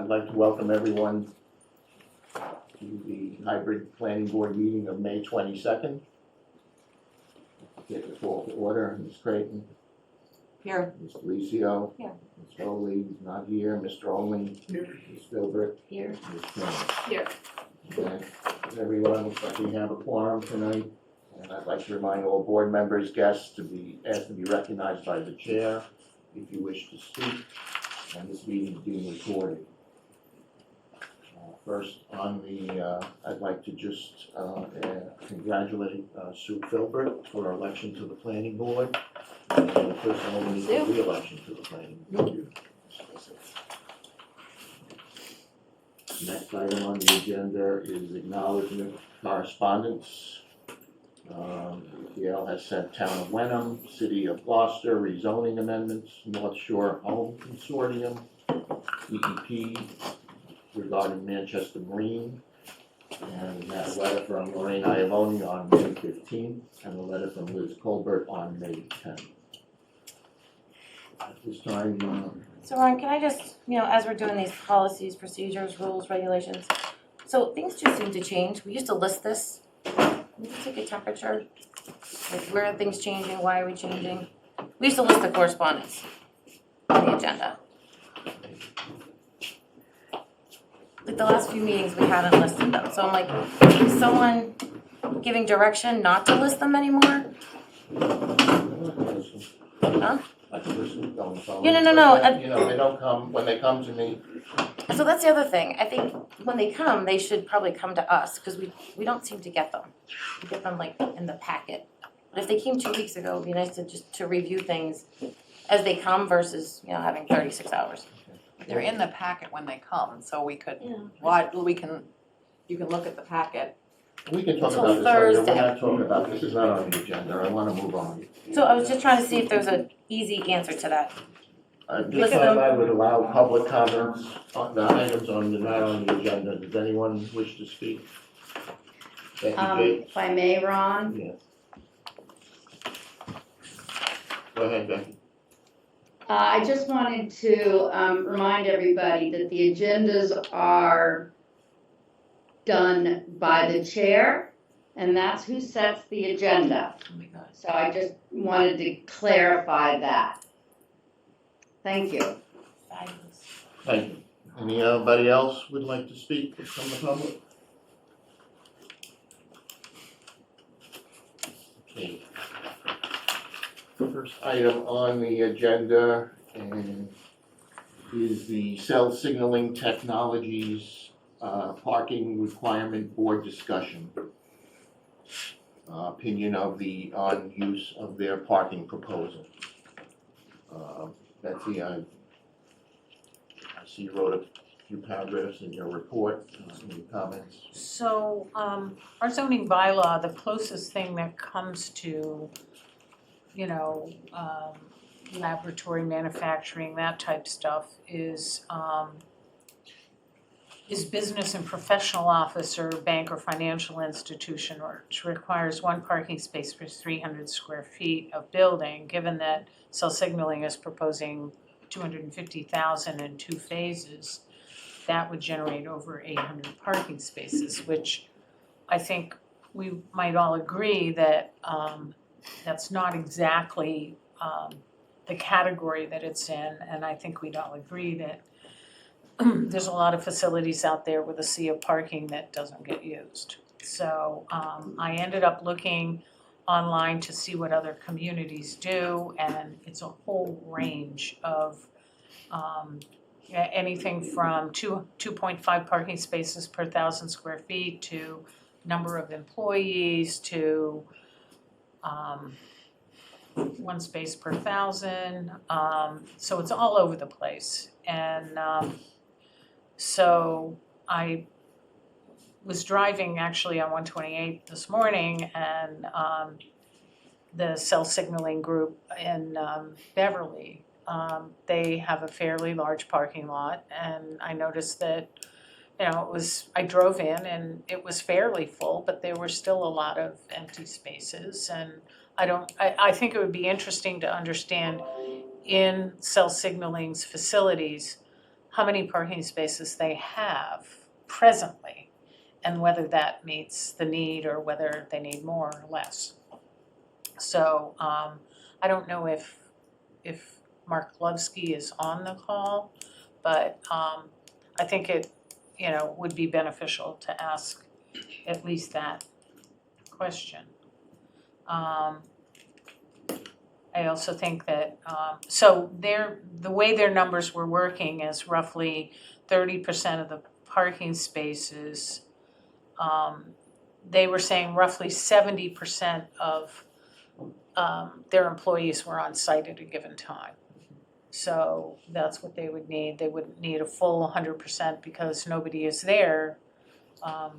I'd like to welcome everyone to the hybrid planning board meeting of May 22nd. Get the call to order. Ms. Creighton. Here. Ms. Felicio. Here. Ms. Foley is not here. Mr. Olney. Here. Ms. Filbert. Here. Ms. Jones. Here. Okay. Everyone, looks like we have a quorum tonight. And I'd like to remind all board members, guests, to be asked to be recognized by the chair if you wish to speak. And this meeting is being recorded. First on the, I'd like to just congratulate Sue Filbert for her election to the planning board. And the person who needs a re-election to the planning board. Thank you. Next item on the agenda is acknowledgement correspondence. Gail has sent Town of Wenham, City of Gloucester, rezoning amendments, North Shore Home Consortium, DEP regarding Manchester Marine, and we had a letter from Lorraine Iavoni on May 15th, and a letter from Liz Colbert on May 10th. At this time, So Ron, can I just, as we're doing these policies, procedures, rules, regulations, so things just seem to change. We used to list this. Can you just take a temperature? Like where are things changing? Why are we changing? We used to list the correspondence on the agenda. Like the last few meetings, we haven't listed them. So I'm like, is someone giving direction not to list them anymore? Huh? I can listen on the phone. Yeah, no. They don't come, when they come to me, So that's the other thing. I think when they come, they should probably come to us because we don't seem to get them. We get them like in the packet. But if they came 2 weeks ago, it'd be nice to just to review things as they come versus, having 36 hours. They're in the packet when they come, so we could, Yeah. you can look at the packet. we can talk Until about this later. We're Thursday. not talking about, this is not on the agenda. I want to move on. So I was just trying to see if there's an easy answer to that. Just Look at thought them. I would allow public comments on the items not on the agenda. Does anyone wish to speak? Becky Gates? If I may, Ron, Yes. Go ahead, Becky. I just wanted to remind everybody that the agendas are done by the chair, and that's who sets the agenda. Oh my God. So I just wanted to clarify that. Thank you. Fabulous. Thank you. Anybody else would like to speak from the public? Okay. First item on the agenda is the cell signaling technologies parking requirement board discussion. Opinion of on use of their parking proposal. Betsy, I see you wrote a few paragraphs in your report. Any comments? So, our zoning bylaw, the closest thing that comes to, laboratory manufacturing, that type stuff is business and professional officer, bank or financial institution, which requires one parking space per 300 square feet of building. Given that cell signaling is proposing 250,000 in 2 phases, that would generate over 800 parking spaces, which I think we might all agree that that's not exactly the category that it's in, and I think we'd all agree that there's a lot of facilities out there with a sea of parking that doesn't get used. So I ended up looking online to see what other communities do, and it's a whole range of anything from 2.5 parking spaces per 1,000 square feet to number of employees to 1 space per 1,000. So it's all over the place. And so I was driving actually on 128 this morning, and the cell signaling group in Beverly, they have a fairly large parking lot, and I noticed that, I drove in and it was fairly full, but there were still a lot of empty spaces. And I think it would be interesting to understand in cell signaling's facilities how many parking spaces they have presently and whether that meets the need or whether they need more or less. So I don't know if Mark Glovsky is on the call, but I think it, would be beneficial to ask at least that question. I also think that, so the way their numbers were working is roughly 30% of the parking spaces, they were saying roughly 70% of their employees were on site at a given time. So that's what they would need. They wouldn't need a full 100% because nobody is there 100%.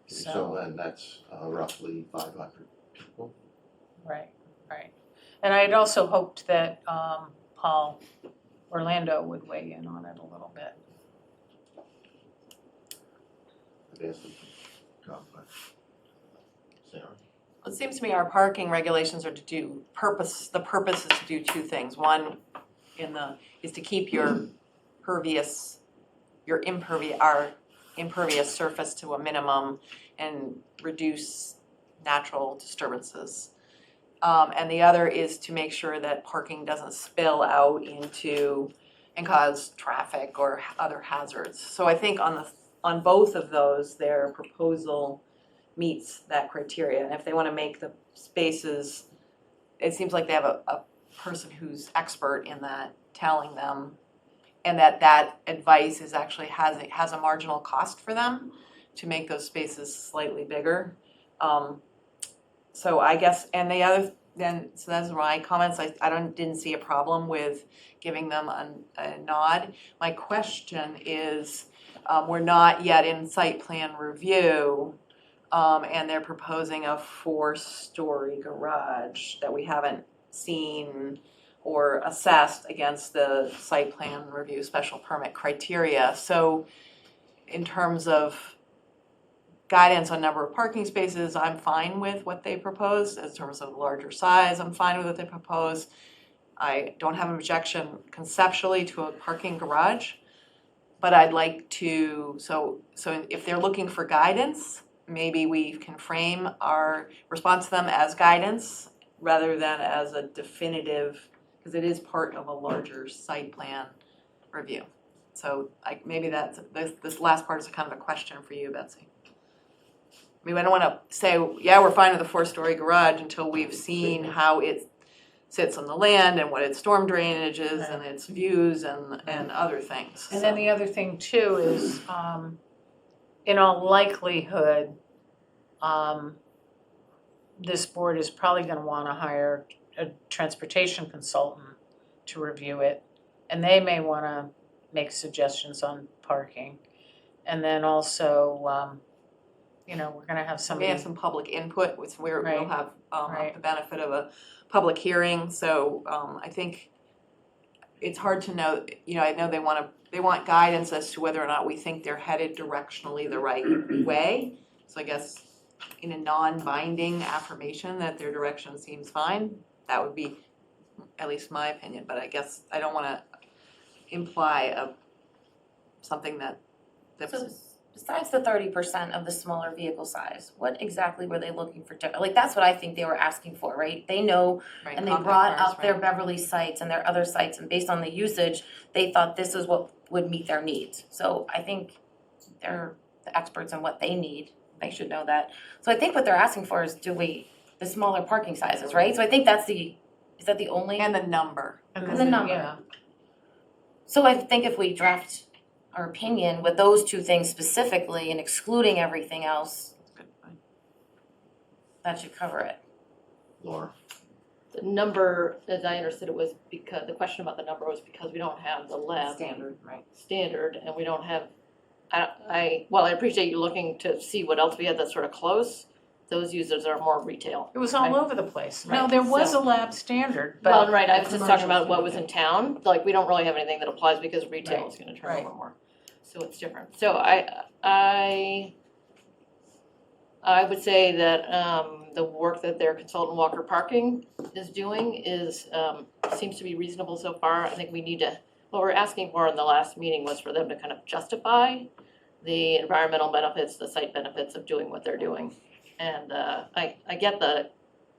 So, and that's roughly 500 people. Right. And I'd also hoped that Paul Orlando would weigh in on it a little bit. I've asked them to come, but Sarah? It seems to me our parking regulations are the purpose is to do two things. One is to keep our impervious surface to a minimum and reduce natural disturbances. And the other is to make sure that parking doesn't spill out into and cause traffic or other hazards. So I think on both of those, their proposal meets that criteria. And if they want to make the spaces, it seems like they have a person who's expert in that telling them, and that advice is actually has a marginal cost for them to make those spaces slightly bigger. So I guess, and the other, so that's my comments. I didn't see a problem with giving them a nod. My question is, we're not yet in site plan review, and they're proposing a 4-story garage that we haven't seen or assessed against the site plan review special permit criteria. So in terms of guidance on number of parking spaces, I'm fine with what they propose. In terms of larger size, I'm fine with what they propose. I don't have an objection conceptually to a parking garage, but I'd like to, so if they're looking for guidance, maybe we can frame our response to them as guidance rather than as a definitive, because it is part of a larger site plan review. So maybe that's, this last part is kind of a question for you, Betsy. I mean, I don't want to say, yeah, we're fine with a 4-story garage until we've seen how it sits on the land and what its storm drainage is and its views and other things. And then the other thing too is, in all likelihood, this board is probably going to want to hire a transportation consultant to review it, and they may want to make suggestions on parking. And then also, we're going to have We somebody. have some public input, which we'll Right. have Right. the benefit of a public hearing. So I think it's hard to know. I know they want guidance as to whether or not we think they're headed directionally the right way. So I guess in a non-binding affirmation that their direction seems fine, that would be at least my opinion. But I guess I don't want to imply something that. So besides the 30% of the smaller vehicle size, what exactly were they looking for? Like, that's what I think they were asking for, right? They know, Right, and they compact brought cars, up their right. Beverly sites and their other sites, and based on the usage, they thought this is what would meet their needs. So I think they're the experts in what they need. They should know that. So I think what they're asking for is the smaller parking sizes, right? So I think is that the only? And the number. And the number. Yeah. So I think if we draft our opinion with those two things specifically and excluding everything else, that should cover it. Laura? The number, as I understood it, was because, the question about the number was because we don't have the lab Standard, right. standard, and we don't have, I appreciate you looking to see what else we had that's sort of close. Those users are more retail. It was all Right. over the place. No, Right, there was so- a lab standard, Well, but right, I was just talking commercial about what was standard. in town, like, we don't really have anything that applies because retail Right, is gonna turn right. over more. So it's different. So I would say that, the work that their consultant Walker Parking is doing is, seems to be reasonable so far. I think we need to, what we're asking for in the last meeting was for them to kind of justify the environmental benefits, the site benefits of doing what they're doing. And I get the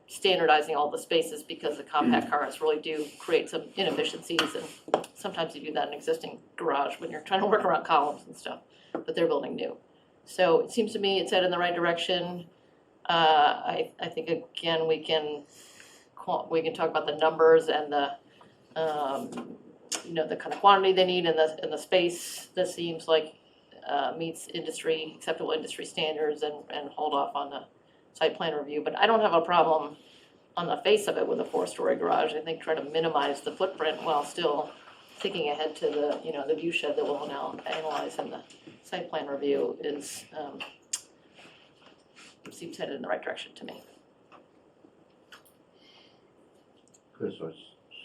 standardizing all the spaces because the compact cars really do create some inefficiencies, and sometimes you do that in existing garage when you're trying to work around columns and stuff, but they're building new. So it seems to me it's headed in the right direction. I think again, we can talk about the numbers and the, the kind of quantity they need and the space that seems like meets acceptable industry standards, and hold off on the site plan review. But I don't have a problem on the face of it with a 4-story garage. I think try to minimize the footprint while still thinking ahead to the view shed that we'll now analyze in the site plan review is, seems headed in the right direction to me. Chris,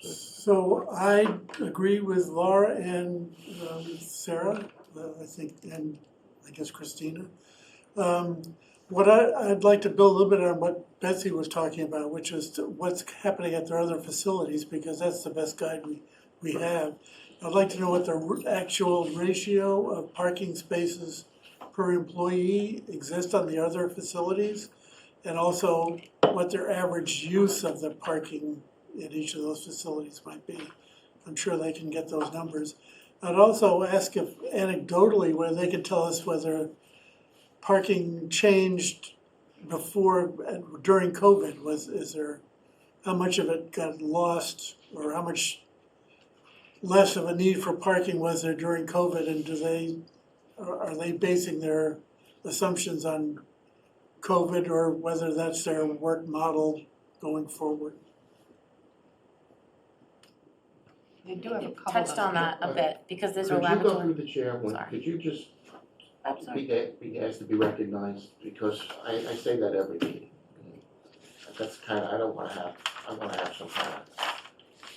So I agree with Laura and Sarah, I think, and I guess Christina. What I'd like to build a little bit on what Betsy was talking about, which is what's happening at their other facilities, because that's the best guide we have. I'd like to know what the actual ratio of parking spaces per employee exists on the other facilities, and also what their average use of the parking in each of those facilities might be. I'm sure they can get those numbers. I'd also ask if anecdotally whether they could tell us whether parking changed before and during COVID. Is there, how much of it got lost, or how much less of a need for parking was there during COVID, and are they basing their assumptions on COVID, or whether that's their work model going forward? They do have a couple Touched on that a bit, because there's a could you go laboratory. through the chair, Sorry. could you just I'm sorry. be asked to be recognized, because I say that every meeting. That's kind of, I wanna have some kind of,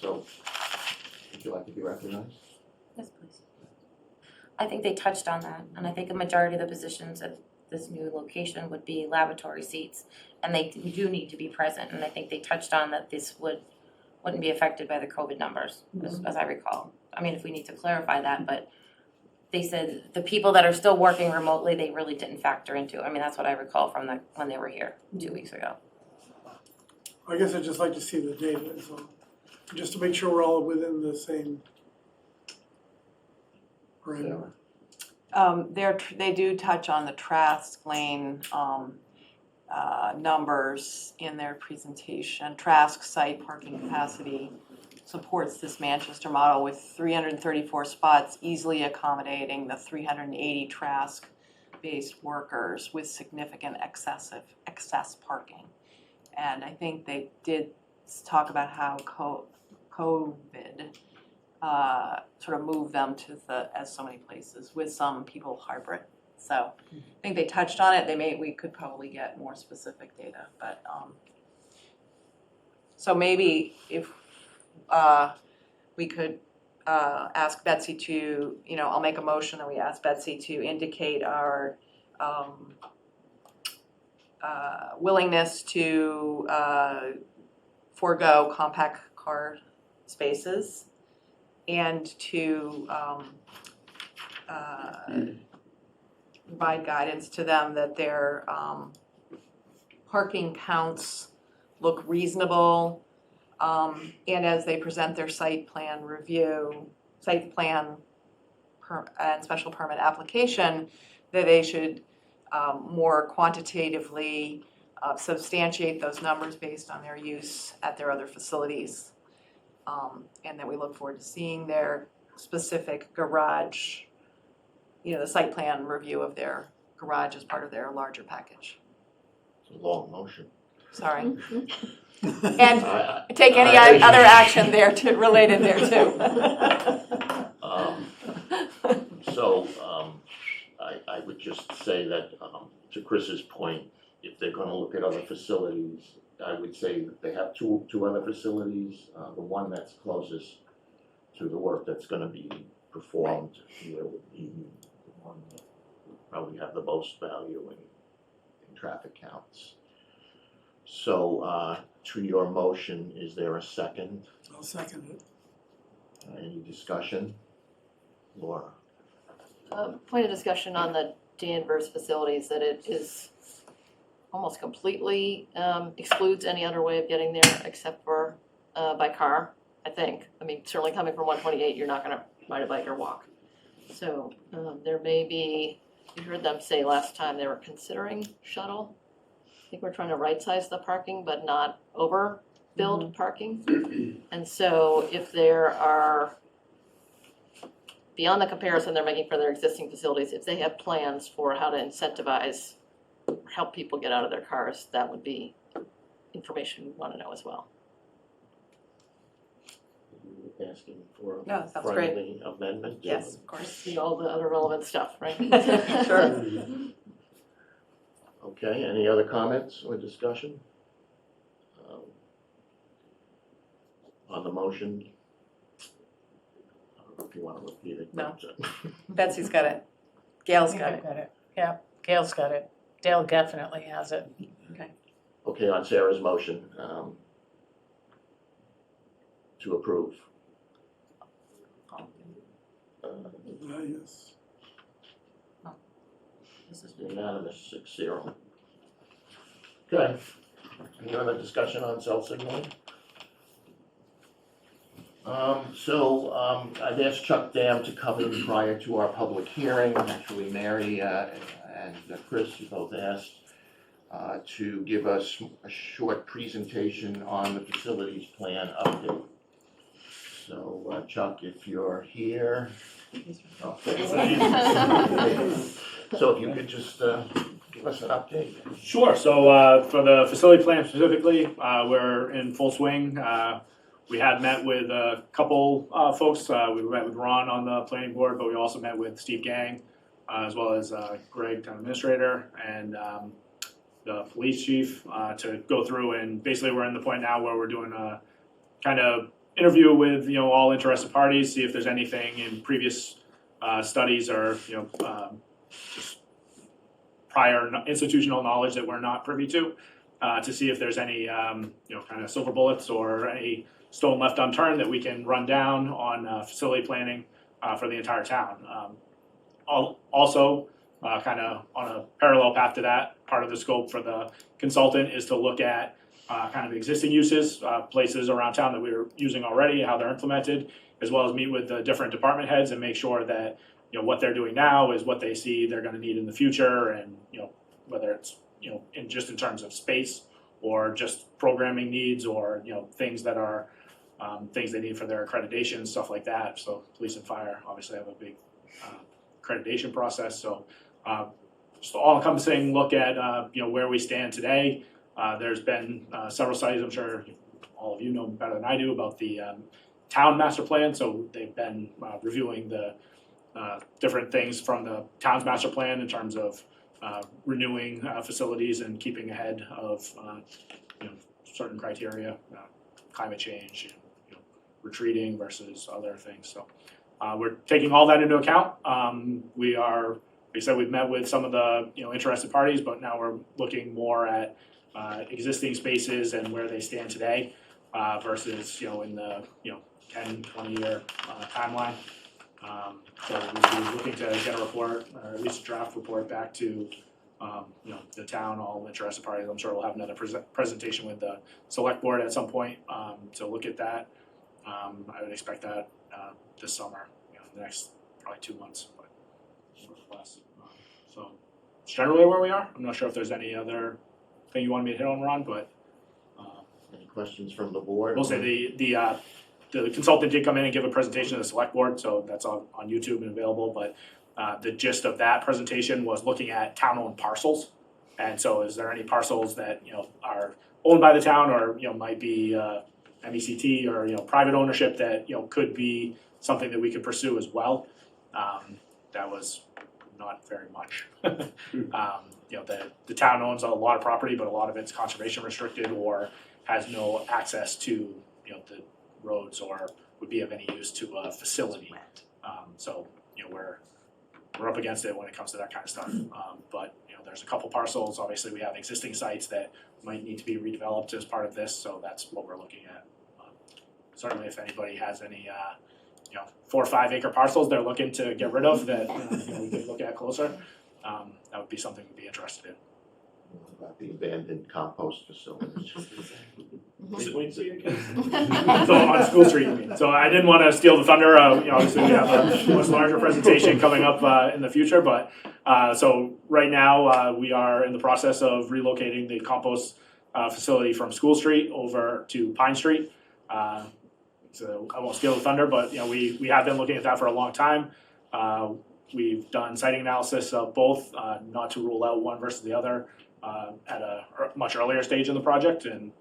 so, would you like to be recognized? Yes, please. I think they touched on that, and I think a majority of the positions at this new location would be laboratory seats, and they do need to be present, and I think they touched on that this wouldn't be affected by the COVID numbers, as I recall. I mean, if we need to clarify that, but they said the people that are still working remotely, they really didn't factor into. I mean, that's what I recall from when they were here 2 weeks ago. I guess I'd just like to see the data, so, just to make sure we're all within the same parameter. They do touch on the Trask Lane numbers in their presentation. Trask site parking capacity supports this Manchester model with 334 spots, easily accommodating the 380 Trask-based workers with significant excess parking. And I think they did talk about how COVID sort of moved them to as so many places, with some people hybrid. So I think they touched on it. We could probably get more specific data, but so maybe if we could ask Betsy to, I'll make a motion that we ask Betsy to indicate our willingness to forego compact car spaces, and to provide guidance to them that their parking counts look reasonable, and as they present their site plan and special permit application, that they should more quantitatively substantiate those numbers based on their use at their other facilities. And that we look forward to seeing their specific garage, the site plan review of their garage as part of their larger package. It's a long motion. Sorry. And I- take any I- other action related there too. I would just say that, to Chris's point, if they're gonna look at other facilities, I would say that they have two other facilities. The one that's closest to the work that's gonna be performed here would be the one that probably have the most value in traffic counts. So, to your motion, is there a second? I'll second it. Any discussion? Laura? Point of discussion on the Danvers facilities, that it is almost completely excludes any other way of getting there except for by car, I think. I mean, certainly coming from 128, you're not gonna ride a bike or walk. So there may be, you heard them say last time they were considering shuttle. I think we're trying to right-size the parking, but not overbuild parking. And so if there are, beyond the comparison they're making for their existing facilities, if they have plans for how to incentivize or help people get out of their cars, that would be information we want to know as well. You asking for No, a sounds great. friendly amendment? to Yes, it? of course. See all the other relevant stuff, right? Sure. Okay, any other comments or discussion? On the motion? I don't know if you want to repeat it. No. but, Betsy's got it. Gail's I got think it. I've got it. Yeah, Gail's got it. Dale definitely has it. Okay, on Sarah's motion, to approve. Yes. This is unanimous, 6-0. Okay, any other discussion on self-signaling? I've asked Chuck Dam to come in prior to our public hearing. Actually, Mary and Chris, you both asked to give us a short presentation on the facilities plan update. So Chuck, if you're here. Okay. So if you could just give us an update. Sure. So for the facility plan specifically, we're in full swing. We had met with a couple folks. We met with Ron on the planning board, but we also met with Steve Gang, as well as Greg, town administrator, and the police chief to go through. And basically, we're in the point now where we're doing a kind of interview with all interested parties, see if there's anything in previous studies or just prior institutional knowledge that we're not privy to see if there's any kind of silver bullets or any stone left unturned that we can run down on facility planning for the entire town. Also, kind of on a parallel path to that, part of the scope for the consultant is to look at kind of existing uses, places around town that we're using already, how they're implemented, as well as meet with the different department heads and make sure that what they're doing now is what they see they're going to need in the future, and whether it's in terms of space or just programming needs or things that are things they need for their accreditation, stuff like that. So police and fire obviously have a big accreditation process. So just all-encompassing look at where we stand today. There's been several studies, I'm sure all of you know better than I do, about the town master plan. So they've been reviewing the different things from the town's master plan in terms of renewing facilities and keeping ahead of certain criteria, climate change, retreating versus other things. So we're taking all that into account. We are, like I said, we've met with some of the interested parties, but now we're looking more at existing spaces and where they stand today versus in the 10-20 year timeline. So we'll be looking to get a report, or at least a draft report, back to the town, all interested parties. I'm sure we'll have another presentation with the select board at some point to look at that. I would expect that this summer, the next probably 2 months, but less. So it's generally where we are. I'm not sure if there's any other thing you wanted me to hit on, Ron, but Any questions from the board? we'll say the consultant did come in and give a presentation to the select board, so that's on YouTube and available, but the gist of that presentation was looking at town-owned parcels. And so is there any parcels that, are owned by the town or, might be MECT or, private ownership that, could be something that we could pursue as well? That was not very much. The town owns a lot of property, but a lot of it's conservation restricted or has no access to, the roads or would be of any use to a facility. So, we're up against it when it comes to that kind of stuff. But, there's a couple parcels. Obviously, we have existing sites that might need to be redeveloped as part of this, so that's what we're looking at. Certainly if anybody has any, 4 or 5 acre parcels they're looking to get rid of that, we could look at closer, that would be something we'd be interested in. About the abandoned compost facilities. So on School Street, you mean. So I didn't want to steal the thunder, obviously we have a much larger presentation coming up in the future, but so right now, we are in the process of relocating the compost facility from School Street over to Pine Street. So I won't steal the thunder, but we have been looking at that for a long time. We've done siting analysis of both, not to rule out one versus the other at a much earlier stage in the project, and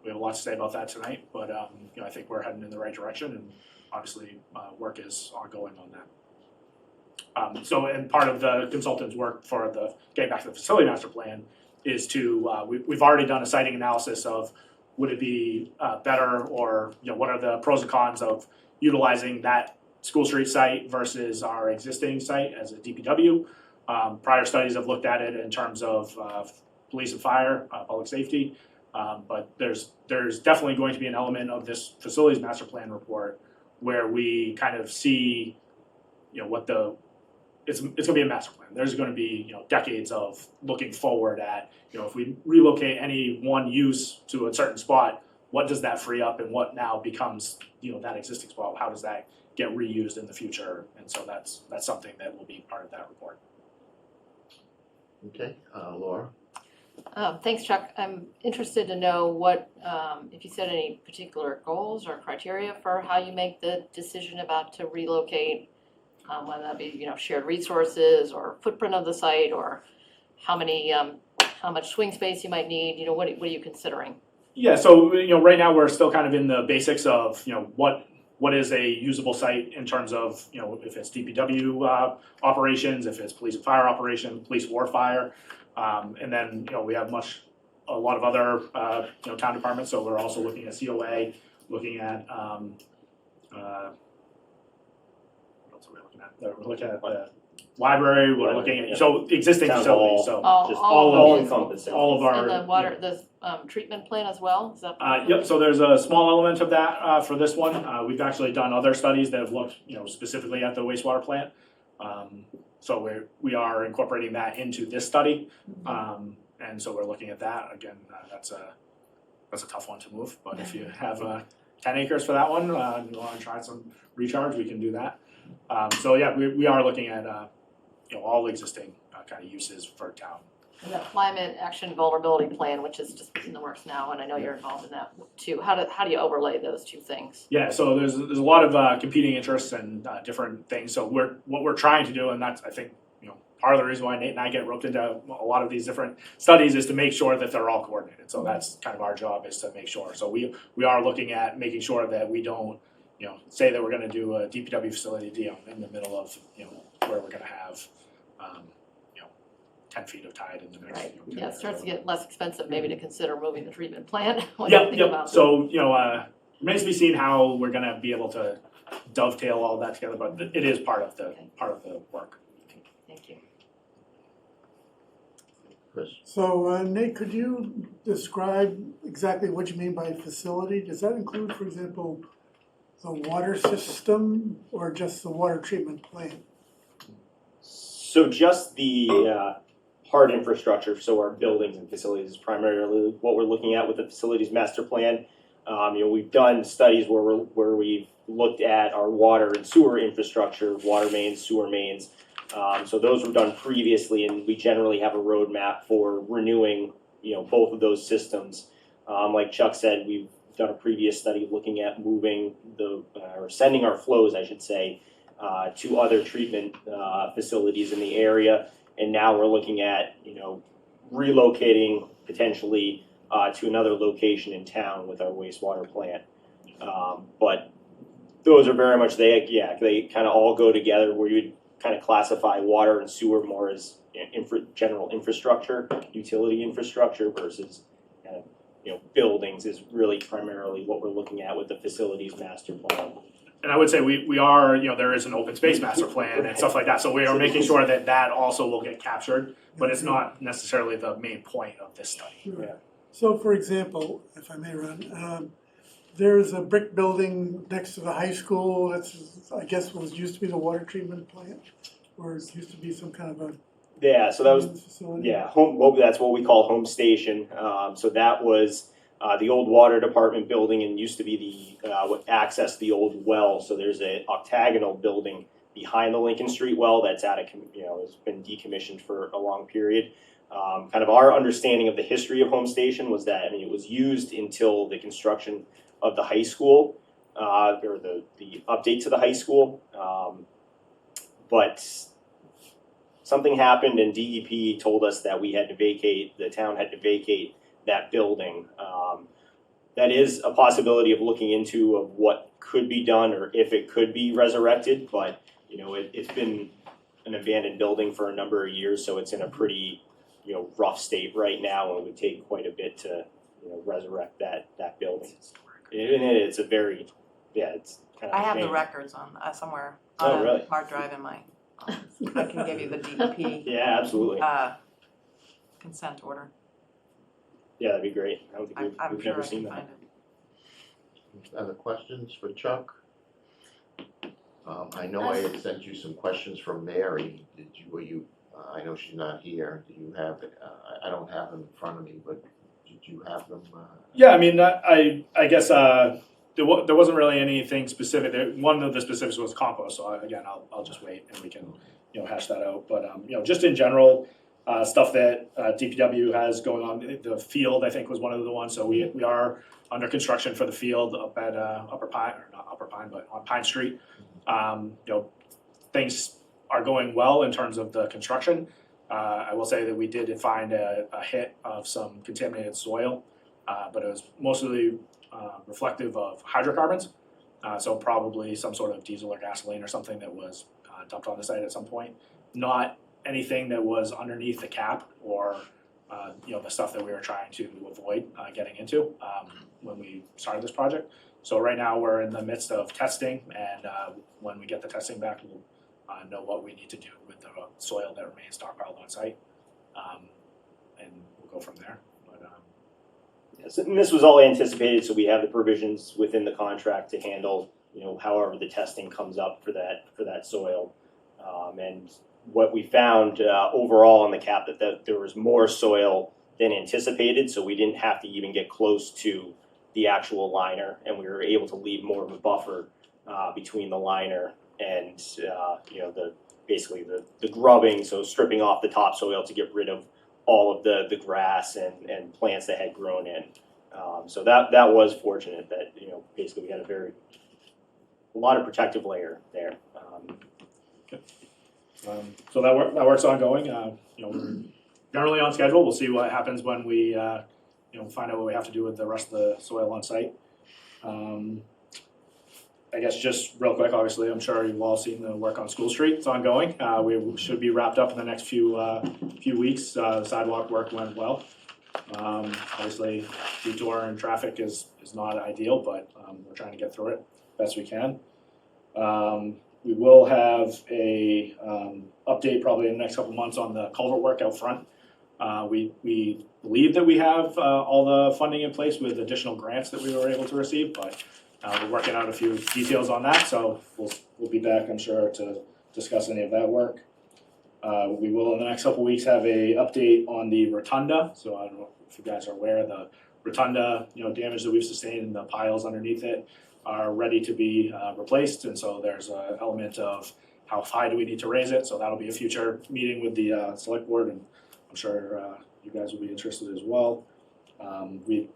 we have a lot to say about that tonight, but I think we're heading in the right direction, and obviously work is ongoing on that. So, and part of the consultant's work for the getting back to the facility master plan is to we've already done a siting analysis of would it be better, or what are the pros and cons of utilizing that School Street site versus our existing site as a DPW. Prior studies have looked at it in terms of police and fire, public safety. But there's definitely going to be an element of this facilities master plan report where we kind of see, it's gonna be a master plan. There's gonna be, decades of looking forward at, if we relocate any one use to a certain spot, what does that free up and what now becomes, that existing spot? How does that get reused in the future? And so that's something that will be part of that report. Okay, Laura? Thanks, Chuck. I'm interested to know what, if you set any particular goals or criteria for how you make the decision about to relocate, whether that be, shared resources or footprint of the site, or how much swing space you might need, what are you considering? Yeah, so, right now we're still kind of in the basics of, what is a usable site in terms of, if it's DPW operations, if it's police and fire operation, police war fire. And then, we have a lot of other, town departments, so we're also looking at COA, looking at, what else are we looking at? We're looking at the library, we're looking at, so existing Town facilities, hall. so All encompassing. all of our. And the water, the treatment plan as well, is that? Yep, so there's a small element of that for this one. We've actually done other studies that have looked, specifically at the wastewater plant. So we are incorporating that into this study. And so we're looking at that. Again, that's a tough one to move, but if you have 10 acres for that one, and you wanna try some recharge, we can do that. So yeah, we are looking at, all existing kind of uses for town. And the climate action vulnerability plan, which is just in the works now, and I know you're involved in that too. How do you overlay those two things? Yeah, so there's a lot of competing interests and different things. So what we're trying to do, and that's I think part of the reason why Nate and I get roped into a lot of these different studies is to make sure that they're all coordinated. So that's kind of our job, is to make sure. So we are looking at making sure that we don't say that we're going to do a DPW facility in the middle of where we're going to have 10 feet of tide in the next. Right, yeah, it starts to get less expensive maybe to consider moving the treatment plant. Yep. So remains to be seen how we're going to be able to dovetail all that together, but it is part of the work. Thank you. Chris? So Nate, could you describe exactly what you mean by facility? Does that include, for example, the water system or just the water treatment plant? So just the hard infrastructure, so our buildings and facilities is primarily what we're looking at with the facilities master plan. We've done studies where we've looked at our water and sewer infrastructure, water mains, sewer mains. So those were done previously, and we generally have a roadmap for renewing, both of those systems. Like Chuck said, we've done a previous study looking at moving or sending our flows, I should say, to other treatment facilities in the area. And now we're looking at, relocating potentially to another location in town with our wastewater plant. But those are very much, they kind of all go together, where you would kind of classify water and sewer more as general infrastructure, utility infrastructure, versus kind of, buildings is really primarily what we're looking at with the facilities master plan. And I would say we are, there is an open space master plan and stuff like that, so we are making sure that that also will get captured, but it's not necessarily the main point of this study. Sure. So for example, if I may run, there's a brick building next to the high school that's, I guess used to be the water treatment plant, or it used to be some kind of a Yeah, so that was, facility. yeah, that's what we call home station. So that was the old water department building and used to be what accessed the old well. So there's an octagonal building behind the Lincoln Street well that's has been decommissioned for a long period. Kind of our understanding of the history of home station was that, it was used until the construction of the high school, or the update to the high school. But something happened and DEP told us that the town had to vacate that building. That is a possibility of looking into of what could be done or if it could be resurrected, but it's been an abandoned building for a number of years, so it's in a pretty rough state right now, and it would take quite a bit to resurrect that building. And it's a very, it's kind of I a have the shame. records on somewhere Oh, on really? a hard drive in my office. I can give you the DEP Yeah, absolutely. consent order. Yeah, that'd be great. I don't think I'm we've sure never I seen can that. find it. Other questions for Chuck? I know I had sent you some questions from Mary. I know she's not here. Do you have it? I don't have them in front of me, but did you have them? Yeah, I guess there wasn't really anything specific. One of the specifics was compost, so I'll just wait and we can hash that out. But just in general, stuff that DPW has going on. The field, I think, was one of the ones. So we are under construction for the field up at Upper Pine, or not Upper Pine, but on Pine Street. Things are going well in terms of the construction. I will say that we did find a hit of some contaminated soil, but it was mostly reflective of hydrocarbons. So probably some sort of diesel or gasoline or something that was dumped on the site at some point. Not anything that was underneath the cap or the stuff that we were trying to avoid getting into when we started this project. So right now we're in the midst of testing, and when we get the testing back, we'll know what we need to do with the soil that remains stockpiled on site, and we'll go from there. But Yes, and this was all anticipated, so we have the provisions within the contract to handle, however the testing comes up for that soil. And what we found overall on the cap that there was more soil than anticipated, so we didn't have to even get close to the actual liner, and we were able to leave more of a buffer between the liner and the grubbing, so stripping off the topsoil to get rid of all of the grass and plants that had grown in. So that was fortunate that basically we had a lot of protective layer there. so that work's ongoing. We're generally on schedule. We'll see what happens when we find out what we have to do with the rest of the soil on site. I guess just real quick, obviously, I'm sure you've all seen the work on School Street. It's ongoing. We should be wrapped up in the next few weeks. The sidewalk work went well. Obviously, detour and traffic is not ideal, but we're trying to get through it best we can. We will have a update probably in the next couple months on the culvert work out front. We believe that we have all the funding in place with additional grants that we were able to receive, but we're working out a few details on that, so we'll be back, I'm sure, to discuss any of that work. We will in the next couple weeks have a update on the rotunda. So I don't know if you guys are aware, the rotunda, damage that we've sustained in the piles underneath it are ready to be replaced, and so there's an element of how high do we need to raise it. So that'll be a future meeting with the select board, and I'm sure you guys will be interested as well.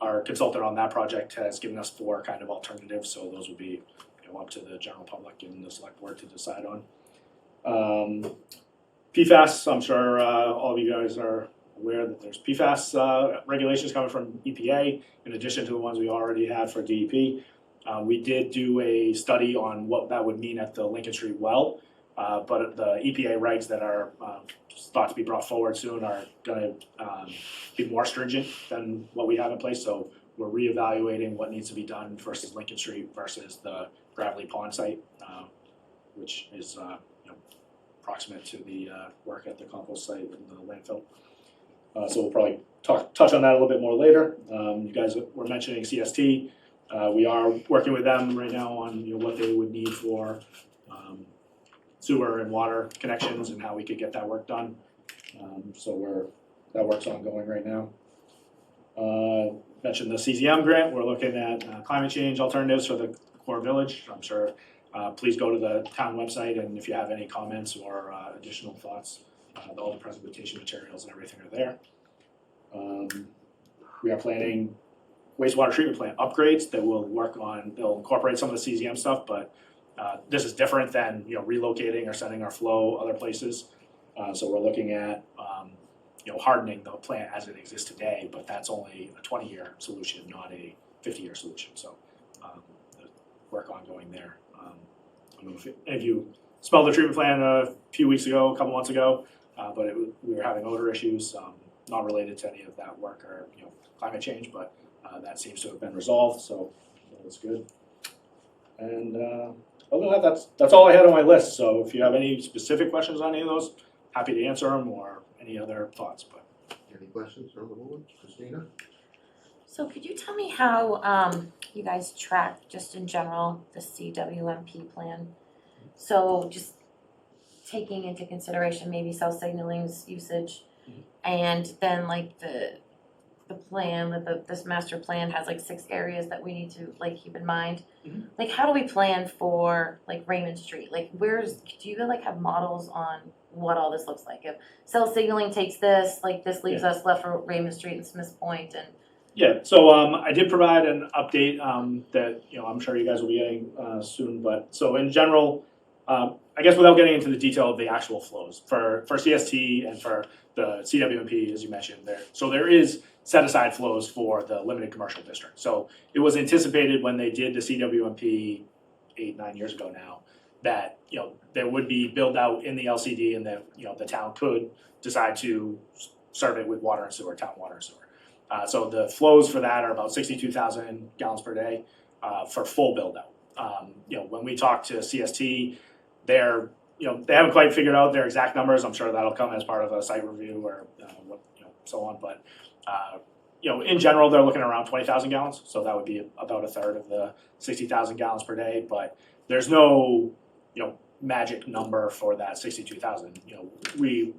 Our consultant on that project has given us 4 kind of alternatives, so those will be up to the general public and the select board to decide on. PFAS, I'm sure all of you guys are aware that there's PFAS regulations coming from EPA in addition to the ones we already had for DEP. We did do a study on what that would mean at the Lincoln Street well, but the EPA regs that are thought to be brought forward soon are going to be more stringent than what we have in place. So we're reevaluating what needs to be done versus Lincoln Street versus the gravelly pond site, which is proximate to the work at the compost site and the landfill. So we'll probably touch on that a little bit more later. You guys were mentioning CST. We are working with them right now on what they would need for sewer and water connections and how we could get that work done. So that work's ongoing right now. Mentioned the CZM grant. We're looking at climate change alternatives for the core village. I'm sure. Please go to the town website, and if you have any comments or additional thoughts, all the presentation materials and everything are there. We are planning wastewater treatment plant upgrades that will they'll incorporate some of the CZM stuff, but this is different than relocating or sending our flow other places. So we're looking at hardening the plant as it exists today, but that's only a 20-year solution, not a 50-year solution. So the work ongoing there. I don't know if you smelled the treatment plant a couple months ago, but we were having odor issues, not related to any of that work or climate change, but that seems to have been resolved, so that's good. And other than that, that's all I had on my list. So if you have any specific questions on any of those, happy to answer them, or any other thoughts. But Any questions from the board? Christina? So could you tell me how you guys track, just in general, the CWMP plan? So just taking into consideration maybe cell signaling's usage, and then like the plan, this master plan has like 6 areas that we need to like keep in mind. Like how do we plan for like Raymond Street? Like do you like have models on what all this looks like? If cell signaling takes this, like this leaves us left for Raymond Street and Smith's Point and yeah, so I did provide an update that I'm sure you guys will be getting soon. But so in general, I guess without getting into the detail of the actual flows for CST and for the CWMP, as you mentioned there. So there is set aside flows for the limited commercial district. So it was anticipated when they did the CWMP 8-9 years ago now that there would be build out in the LCD, and that the town could decide to serve it with water and sewer, town water and sewer. So the flows for that are about 62,000 gallons per day for full build out. When we talk to CST, they haven't quite figured out their exact numbers. I'm sure that'll come as part of a site review or so on. But in general, they're looking around 20,000 gallons. So that would be about a third of the 60,000 gallons per day. But there's no magic number for that 62,000.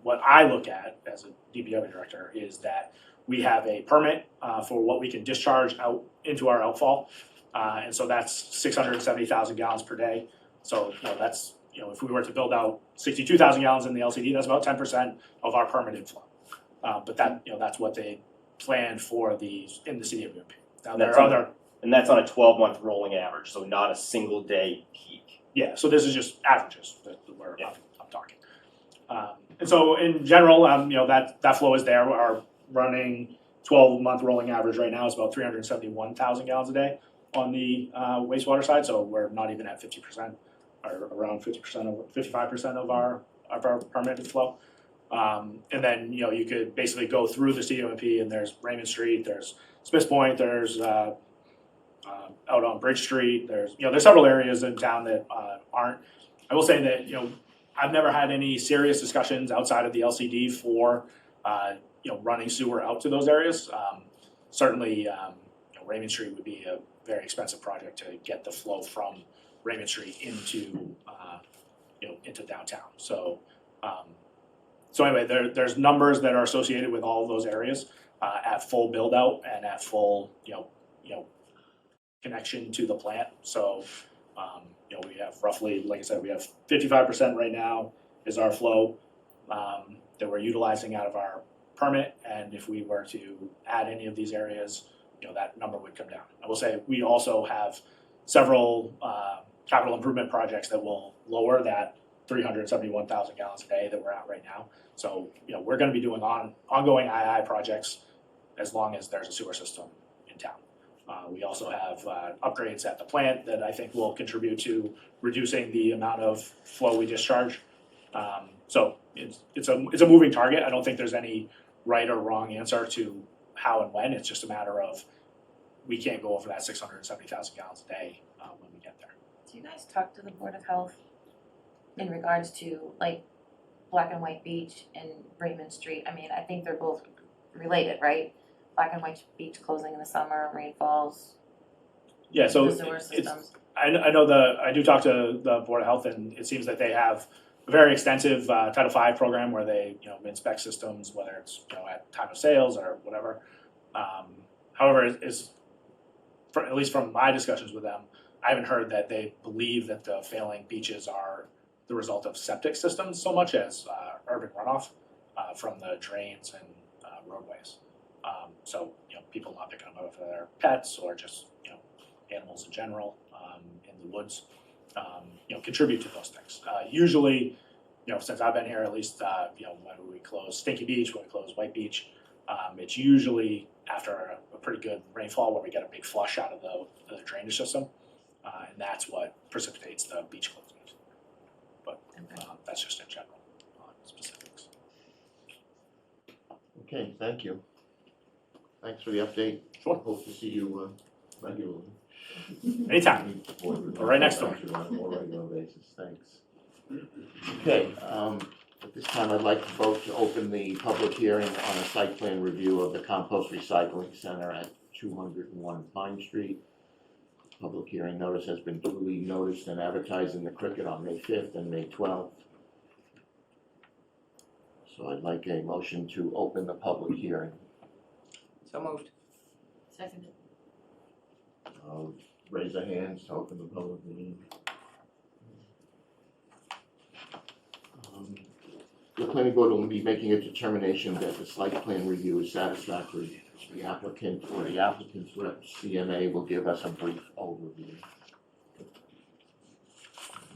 What I look at as a DPW director is that we have a permit for what we can discharge out into our outfall, and so that's 670,000 gallons per day. So that's if we were to build out 62,000 gallons in the LCD, that's about 10% of our permitted flow. But that's what they planned for in the CWMP. Now there are other, and that's on a 12-month rolling average, so not a single day peak. yeah. So this is just averages that I'm talking. And so in general, that flow is there. Our running 12-month rolling average right now is about 371,000 gallons a day on the wastewater side. So we're not even at 50%, or around 55% of our permitted flow. And then you could basically go through the CWMP, and there's Raymond Street, there's Smith's Point, there's out on Bridge Street. There's several areas in town that aren't. I will say that I've never had any serious discussions outside of the LCD for running sewer out to those areas. Certainly, Raymond Street would be a very expensive project to get the flow from Raymond Street into downtown. So anyway, there's numbers that are associated with all of those areas at full build out and at full connection to the plant. So we have roughly, like I said, we have 55% right now is our flow that we're utilizing out of our permit, and if we were to add any of these areas, that number would come down. I will say we also have several capital improvement projects that will lower that 371,000 gallons a day that we're at right now. So we're going to be doing ongoing II projects as long as there's a sewer system in town. We also have upgrades at the plant that I think will contribute to reducing the amount of flow we discharge. So it's a moving target. I don't think there's any right or wrong answer to how and when. It's just a matter of we can't go over that 670,000 gallons a day when we get there. Do you guys talk to the Board of Health in regards to like Black and White Beach and Raymond Street? I mean, I think they're both related, right? Black and White Beach closing in the summer, rainfalls, Yeah, so the sewer systems. I do talk to the Board of Health, and it seems that they have a very extensive Title V program where they, inspect systems, whether it's, at time of sales or whatever. However, at least from my discussions with them, I haven't heard that they believe that the failing beaches are the result of septic systems so much as urban runoff from the drains and roadways. So, people not picking them up for their pets or just, animals in general in the woods, contribute to those things. Usually, since I've been here, at least, when we close Stinky Beach, when we close White Beach, it's usually after a pretty good rainfall where we get a big flush out of the drainage system, and that's what precipitates the beach closings. But that's just in general, specifics. Okay, thank you. Thanks for the update. Sure. Hope to see you regularly. Anytime. We're right next door. On a more regular basis, thanks. Okay, at this time, I'd like to vote to open the public hearing on a site plan review of the compost recycling center at 201 Pine Street. Public hearing notice has been duly noticed and advertised in the Cricket on May 5th and May 12th. So I'd like a motion to open the public hearing. So moved. Second. Raise a hand to open the public meeting. The planning board will be making a determination that the site plan review is satisfactory. The applicant or the applicant's rep, CMA, will give us a brief overview.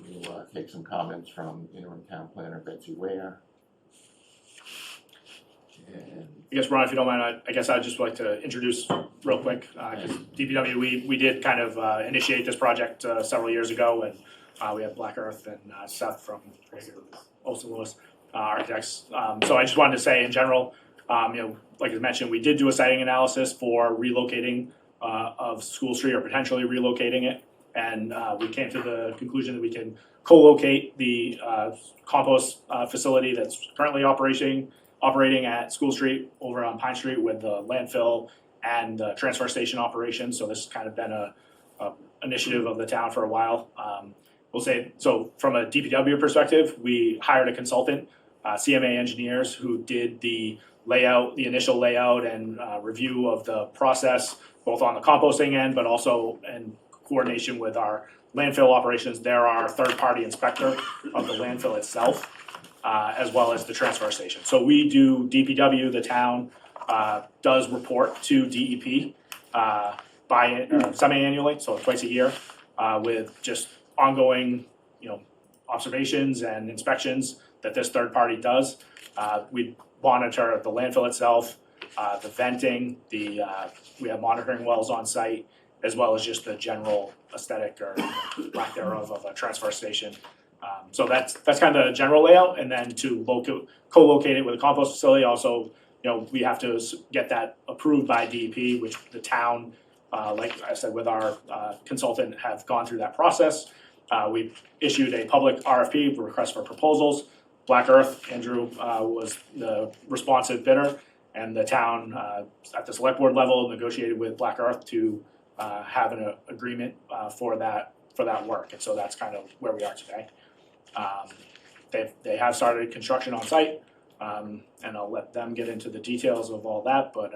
We'll take some comments from interim town planner Betsy Ware. And I guess, Ron, if you don't mind, I guess I'd just like to introduce real quick, because DPW, we did kind of initiate this project several years ago, and we have Black Earth and Seth from Olson Lewis Architects. So I just wanted to say in general, like I mentioned, we did do a siting analysis for relocating of School Street or potentially relocating it, and we came to the conclusion that we can co-locate the compost facility that's currently operating at School Street over on Pine Street with the landfill and the transfer station operation. So this has kind of been a initiative of the town for a while. We'll say, so from a DPW perspective, we hired a consultant, CMA Engineers, who did the layout, the initial layout and review of the process, both on the composting end, but also in coordination with our landfill operations. They're our third-party inspector of the landfill itself, as well as the transfer station. So we do, DPW, the town, does report to DEP semi-annually, so twice a year, with just ongoing, observations and inspections that this third party does. We monitor the landfill itself, the venting, we have monitoring wells on site, as well as just the general aesthetic or lack thereof of a transfer station. So that's kind of the general layout, and then to co-locate it with a compost facility, also, we have to get that approved by DEP, which the town, like I said, with our consultant, have gone through that process. We issued a public RFP, request for proposals. Black Earth, Andrew, was the responsive bidder, and the town, at the select board level, negotiated with Black Earth to have an agreement for that work, and so that's kind of where we are today. They have started construction on site, and I'll let them get into the details of all that, but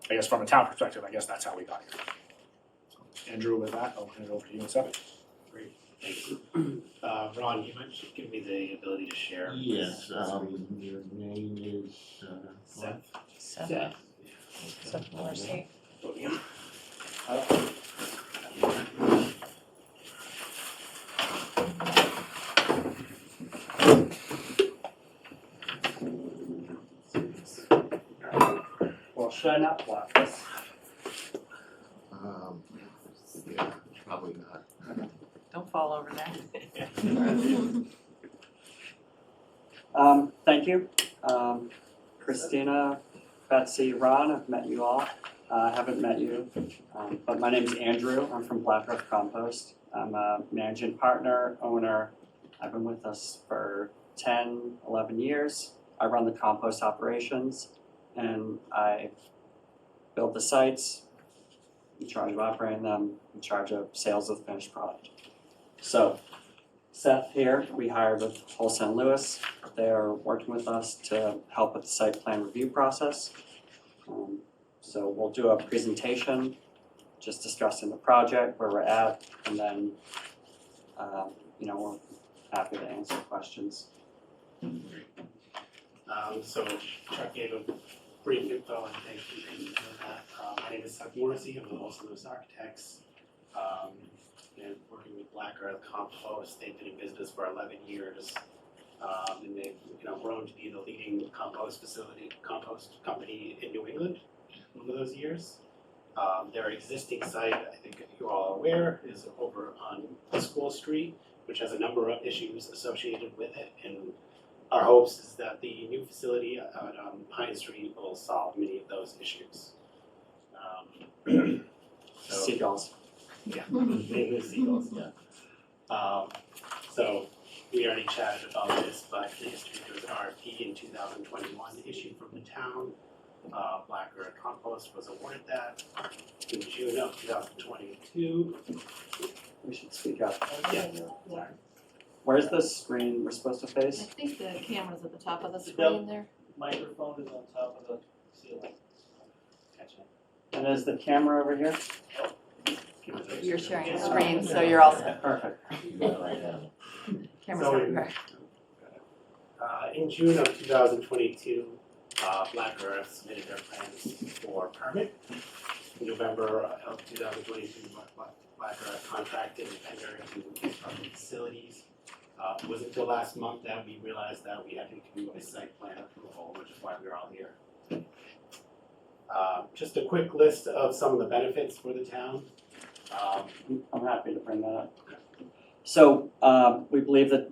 I guess from a town perspective, I guess that's how we got here. So, Andrew, with that, I'll hand it over to you in a second. Great, thank you. Ron, you might just give me the ability to share. yes, your name is Seth. Seth. Seth Morrissey. Podium. Well, should I not block this? Yeah, probably not. Don't fall over there. Thank you. Christina, Betsy, Ron, I've met you all. I haven't met you, but my name is Andrew. I'm from Black Earth Compost. I'm a managing partner, owner. I've been with us for 10, 11 years. I run the compost operations and I build the sites, in charge of operating them, in charge of sales of the finished product. So Seth here, we hired with Holson Lewis. They're working with us to help with the site plan review process. So we'll do a presentation, just discussing the project, where we're at, and then, we're happy to answer questions. So Chuck gave a brief info and thank you for that. My name is Seth Morrissey, I'm with Olson Lewis Architects. And working with Black Earth Compost, they've been in business for 11 years. And they've grown to be the leading compost company in New England over those years. Their existing site, I think you're all aware, is over on School Street, which has a number of issues associated with it. And our hopes is that the new facility on Pine Street will solve many of those issues. Seagulls. Yeah, mainly seagulls, yeah. So we already chatted about this, but the history, there was an RFP in 2021 issued from the town. Black Earth Compost was awarded that. In June of 2022. We should speak up. Yeah, sorry. Where's the screen we're supposed to I face? think the camera's at the top of the screen there. Microphone is on top of the ceiling. Gotcha. And is the camera over here? You're sharing a screen, so you're all set. Perfect. Camera's over here. In June of 2022, Black Earth submitted their plans for permit. In November of 2022, Black Earth contracted a vendor to construct the facilities. It wasn't until last month that we realized that we had to do a site plan approval, which is why we're all here. Just a quick list of some of the benefits for the town. I'm happy to bring that up. So we believe that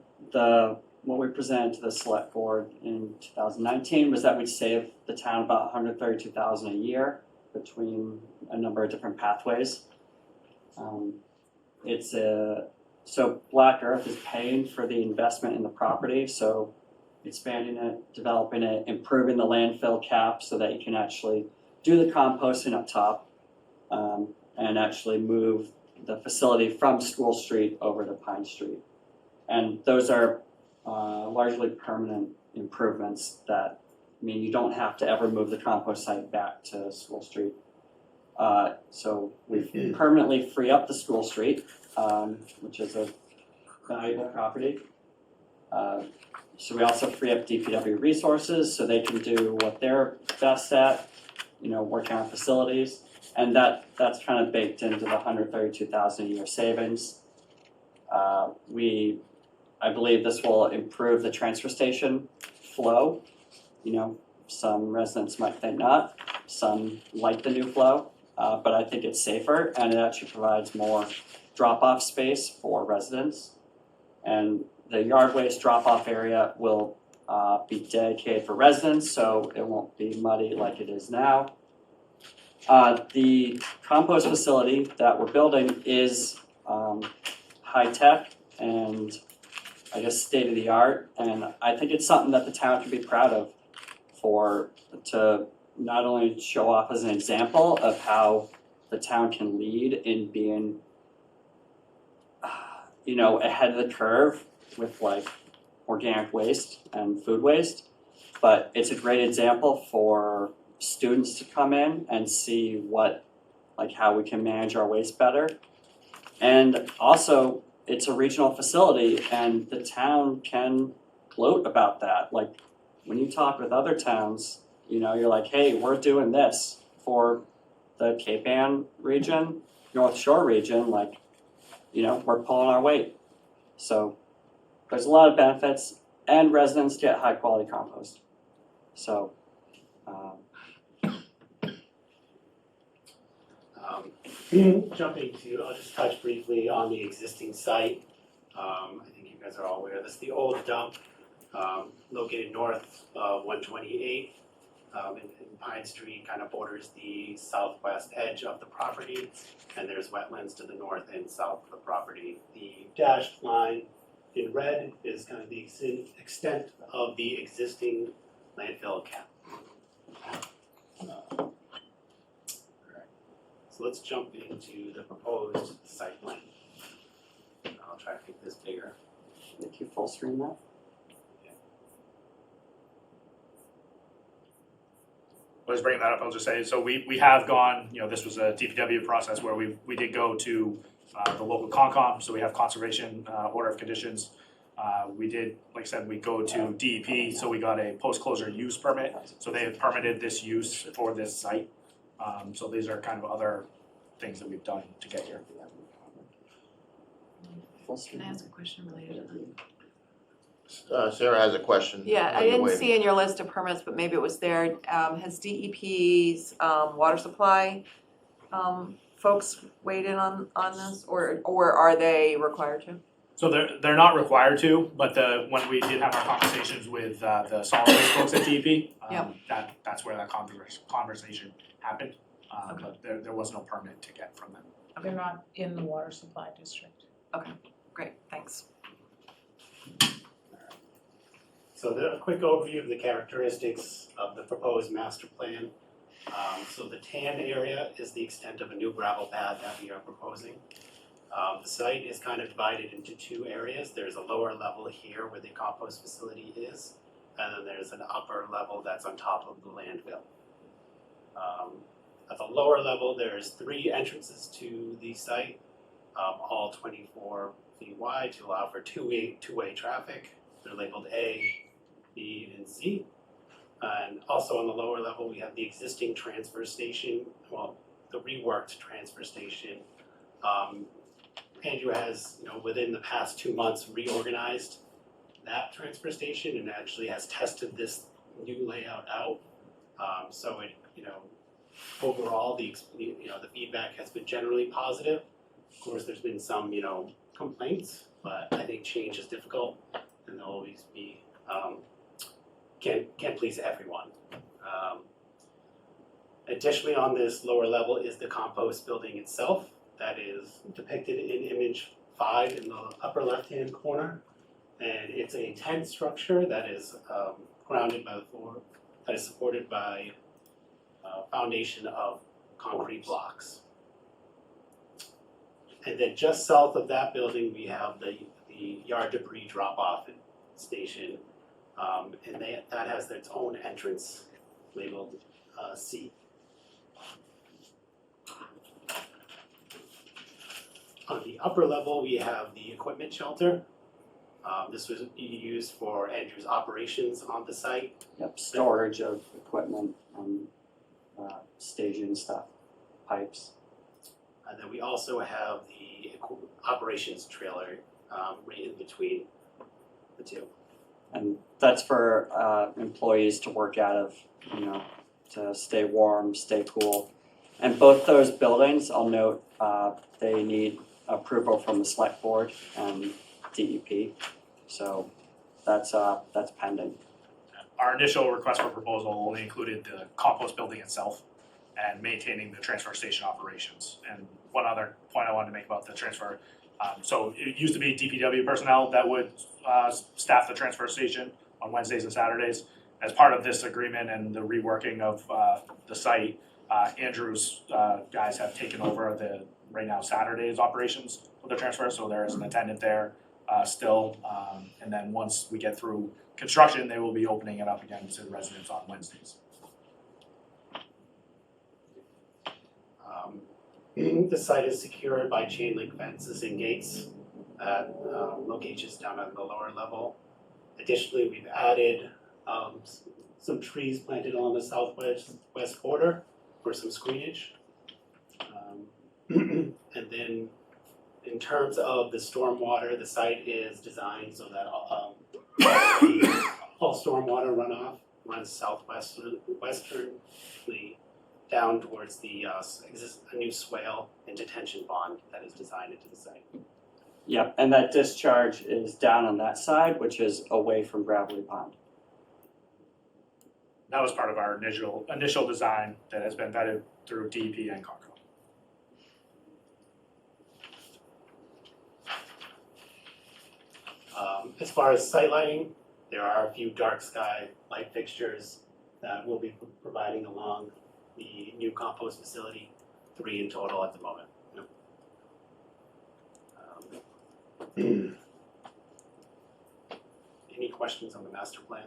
what we presented to the select board in 2019 was that we'd save the town about $132,000 a year between a number of different pathways. So Black Earth is paying for the investment in the property, so expanding it, developing it, improving the landfill cap so that you can actually do the composting up top, and actually move the facility from School Street over to Pine Street. And those are largely permanent improvements that mean you don't have to ever move the compost site back to School Street. So we permanently free up the School Street, which is a valuable property. So we also free up DPW resources so they can do what they're best at, working on facilities. And that's kind of baked into the $132,000 a year savings. I believe this will improve the transfer station flow. Some residents might think not, some like the new flow, but I think it's safer and it actually provides more drop-off space for residents. And the yard waste drop-off area will be dedicated for residents, so it won't be muddy like it is now. The compost facility that we're building is high-tech and I guess state-of-the-art, and I think it's something that the town can be proud of to not only show off as an example of how the town can lead in being ahead of the curve with like organic waste and food waste, but it's a great example for students to come in and see how we can manage our waste better. And also it's a regional facility and the town can gloat about that. Like when you talk with other towns, you're like, hey, we're doing this for the Cape Ann region, North Shore region, we're pulling our weight. So there's a lot of benefits and residents get high quality compost. So I'll just touch briefly on the existing site. I think you guys are all aware, this is the old dump located north of 128 in Pine Street kind of borders the southwest edge of the property, and there's wetlands to the north and south of the property. The dashed line in red is kind of the extent of the existing landfill cap. Alright. So let's jump into the proposed site plan. I'll try to make this bigger. If you full screen that. I was bringing that up, I'll just say, so we have gone, this was a DPW process where we did go to the local Concom, so we have conservation order of conditions. We did, like I said, we go to DEP, so we got a post-closure use permit, so they have permitted this use for this site. So these are kind of other things that we've done to get here. Full Can screen. I ask a question related to that? Sarah has a question. Yeah, I while you're didn't waiting. see in your list of permits, but maybe it was there. Has DEP's water supply folks weighed in on this, or are they required to? So they're not required to, but when we did have our conversations with the solid waste folks at DEP, Yep. that's where that conversation happened. Okay. But there was no permit to get from them. They're not in the water supply district. Great, thanks. So a quick overview of the characteristics of the proposed master plan. So the tan area is the extent of a new gravel pad that we are proposing. The site is kind of divided into two areas. There's a lower level here where the compost facility is, and then there's an upper level that's on top of the landfill. At the lower level, there's 3 entrances to the site, all 24 feet wide to allow for two-way traffic. They're labeled A, B, and C. And also on the lower level, we have the existing transfer station, well, the reworked transfer station. Andrew has, within the past 2 months, reorganized that transfer station and actually has tested this new layout out. So it, overall, the feedback has been generally positive. Of course, there's been some, complaints, but I think change is difficult and there'll always be, can't please everyone. Additionally, on this lower level is the compost building itself that is depicted in image 5 in the upper left-hand corner. And it's a tent structure that is grounded by the floor, that is supported by a foundation of concrete blocks. And then just south of that building, we have the yard debris drop-off station. And that has its own entrance labeled C. On the upper level, we have the equipment shelter. This was used for Andrew's operations on the site. Yep, storage of equipment, staging stuff, pipes. And then we also have the operations trailer right in between the two. And that's for employees to work out of, to stay warm, stay cool. And both those buildings, I'll note, they need approval from the select board and DEP. So that's pending. Our initial request for proposal only included the compost building itself and maintaining the transfer station operations. And one other point I wanted to make about the transfer, so it used to be DPW personnel that would staff the transfer station on Wednesdays and Saturdays. As part of this agreement and the reworking of the site, Andrew's guys have taken over the right now Saturdays operations of the transfer, so there is an attendant there still. And then once we get through construction, they will be opening it up again to residents on Wednesdays. The site is secured by chain link fences and gates at locations down at the lower level. Additionally, we've added some trees planted on the southwest border for some screenage. And then in terms of the stormwater, the site is designed so that all stormwater runoff runs southwesternly down towards the a new swale and detention pond that is designed into the site. Yep, and that discharge is down on that side, which is away from Gravelly Pond. that was part of our initial design that has been vetted through DEP and Concom. As far as sight lighting, there are a few dark sky light fixtures that we'll be providing along the new compost facility, 3 in total at the moment. Any questions on the master plan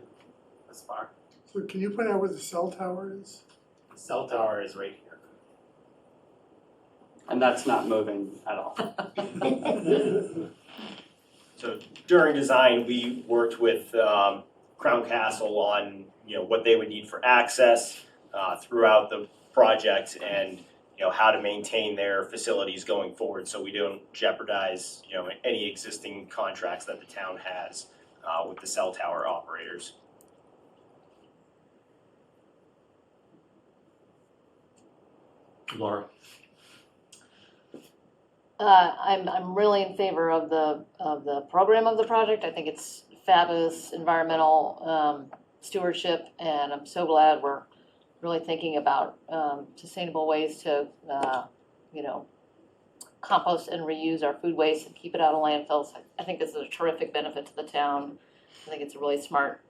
thus far? So can you point out where the cell tower is? The cell tower is right here. And that's not moving at all. So during design, we worked with Crown Castle on, what they would need for access throughout the project and, how to maintain their facilities going forward so we don't jeopardize, any existing contracts that the town has with the cell tower operators. Laura? I'm really in favor of the program of the project. I think it's fabulous environmental stewardship, and I'm so glad we're really thinking about sustainable ways to compost and reuse our food waste and keep it out of landfills. I think this is a terrific benefit to the town. I think it's a really smart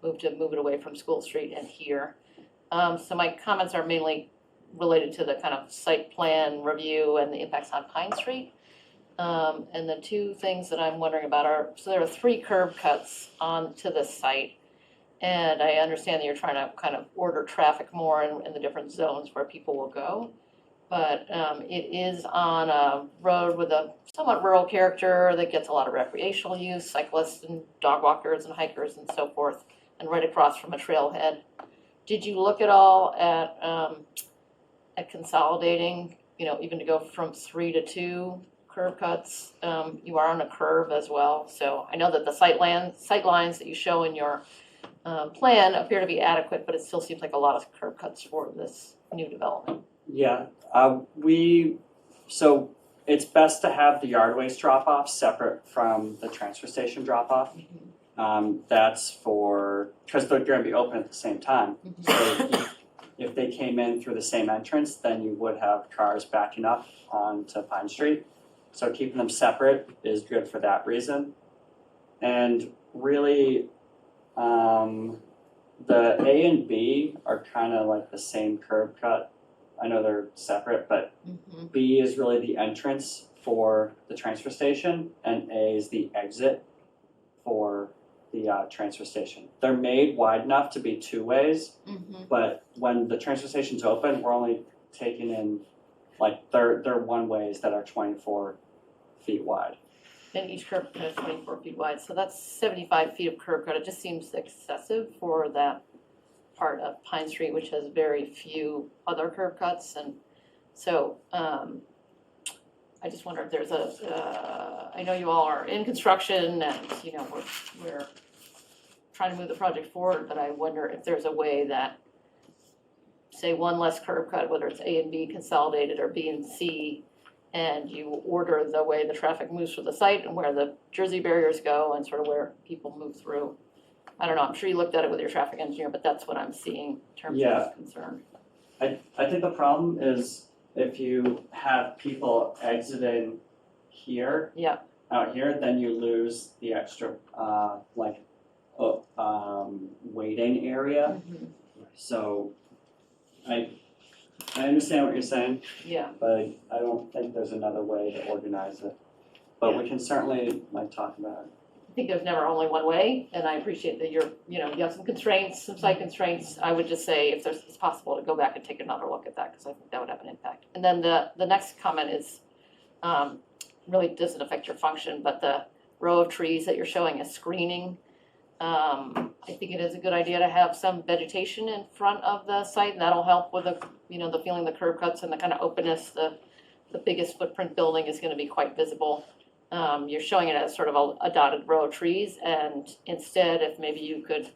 move to move it away from School Street and here. So my comments are mainly related to the kind of site plan review and the impacts on Pine Street. And the two things that I'm wondering about are, so there are 3 curb cuts onto the site. And I understand that you're trying to kind of order traffic more in the different zones where people will go. But it is on a road with a somewhat rural character that gets a lot of recreational use, cyclists and dog walkers and hikers and so forth, and right across from a trailhead. Did you look at all at consolidating, even to go from 3 to 2 curb cuts? You are on a curve as well, so I know that the sight lines that you show in your plan appear to be adequate, but it still seems like a lot of curb cuts for this new development. Yeah, so it's best to have the yard waste drop-off separate from the transfer station drop-off. That's because they're gonna be open at the same time. So if they came in through the same entrance, then you would have cars backing up onto Pine Street. So keeping them separate is good for that reason. And really, the A and B are kind of like the same curb cut. I know they're separate, but B is really the entrance for the transfer station, and A is the exit for the transfer station. They're made wide enough to be 2 ways, but when the transfer station's open, we're only taking in, they're 1 ways that are 24 feet wide. And each curb cut is 24 feet wide, so that's 75 feet of curb cut. It just seems excessive for that part of Pine Street, which has very few other curb cuts. And so I just wonder if there's I know you all are in construction and, we're trying to move the project forward, but I wonder if there's a way that, say, 1 less curb cut, whether it's A and B consolidated or B and C, and you order the way the traffic moves through the site and where the Jersey barriers go and sort of where people move through. I don't know, I'm sure you looked at it with your traffic engineer, but that's what I'm seeing in terms of concern. I think the problem is if you have people exiting here, out here, then you lose the extra waiting area. So I understand what you're saying, Yeah, but I don't think there's another way to organize it. But we can certainly talk about it. I think there's never only one way, and I appreciate that you have some constraints, some site constraints. I would just say if it's possible to go back and take another look at that, because I think that would have an impact. And then the next comment is, really doesn't affect your function, but the row of trees that you're showing as screening, I think it is a good idea to have some vegetation in front of the site, and that'll help with the feeling the curb cuts and the kind of openness. The biggest footprint building is gonna be quite visible. You're showing it as sort of a dotted row of trees, and instead, if maybe you could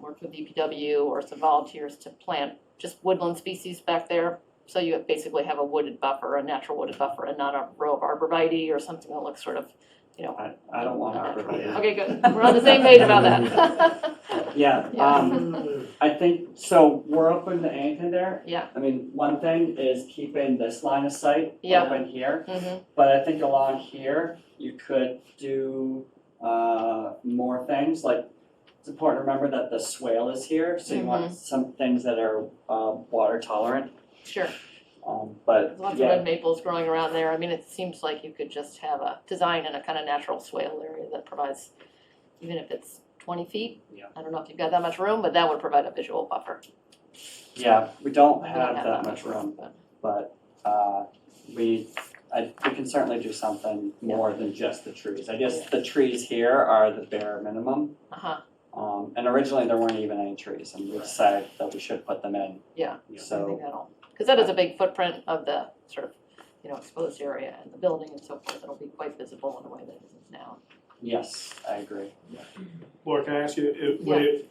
work with DPW or some volunteers to plant just woodland species back there, so you basically have a wooded buffer, a natural wooded buffer, and not a row of arborvitae or something that looks sort of, I don't want arborvitae. Okay, good. We're on the same page about that. Yeah, I think, so we're open to anything there. Yeah. I mean, one thing is keeping this line of sight Yeah. open here, Mm-hmm. but I think along here, you could do more things, like it's important to remember that the swale is here, so you want some things that are water tolerant. Sure. But There's lots of yeah, red maples growing around there. I mean, it seems like you could just have a design in a kind of natural swale area that provides, even if it's 20 feet. Yeah. I don't know if you've got that much room, but that would provide a visual buffer. yeah, we don't We have that much room, but- but we can certainly do something more than just the trees. I guess the trees here are the bare minimum. Uh-huh, And originally there weren't even any trees, and we decided that we should put them in. yeah. I So, think that'll, because that is a big footprint of the sort of, exposed area and the building and so forth. It'll be quite visible in a way that isn't now. yes, I agree. Laura, can I ask you, would it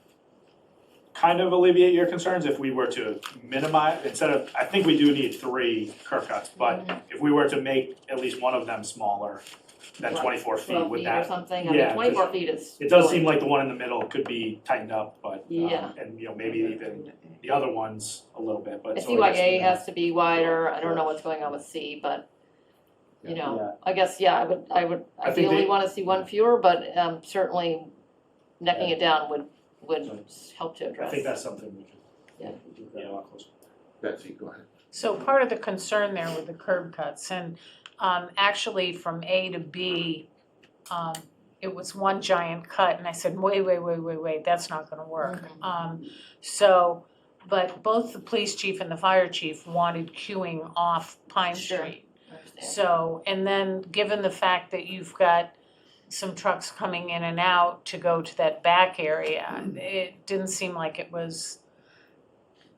kind of alleviate your concerns if we were to minimize, instead of, I think we do need 3 curb cuts, but if we were to make at least one of them smaller than Like 24 feet, 12 would feet or that? something. I yeah, mean, 24 feet is. It does really- seem like the one in the middle could be tightened up, but, Yeah. and maybe even the other ones a little bit, but. I so see why A has to be wider. I don't know what's going on with C, but, Yeah. I guess, yeah, I would I think ideally they- wanna see one fewer, but certainly necking it down would help to I address. think that's something we could, Yeah. do that a lot closer. Betsy, go ahead. So part of the concern there with the curb cuts, and actually from A to B, it was one giant cut, and I said, wait, that's not gonna work. But both the police chief and the fire chief wanted queuing off Pine Sure. Street. I understand. So, and then given the fact that you've got some trucks coming in and out to go to that back area, it didn't seem like it was.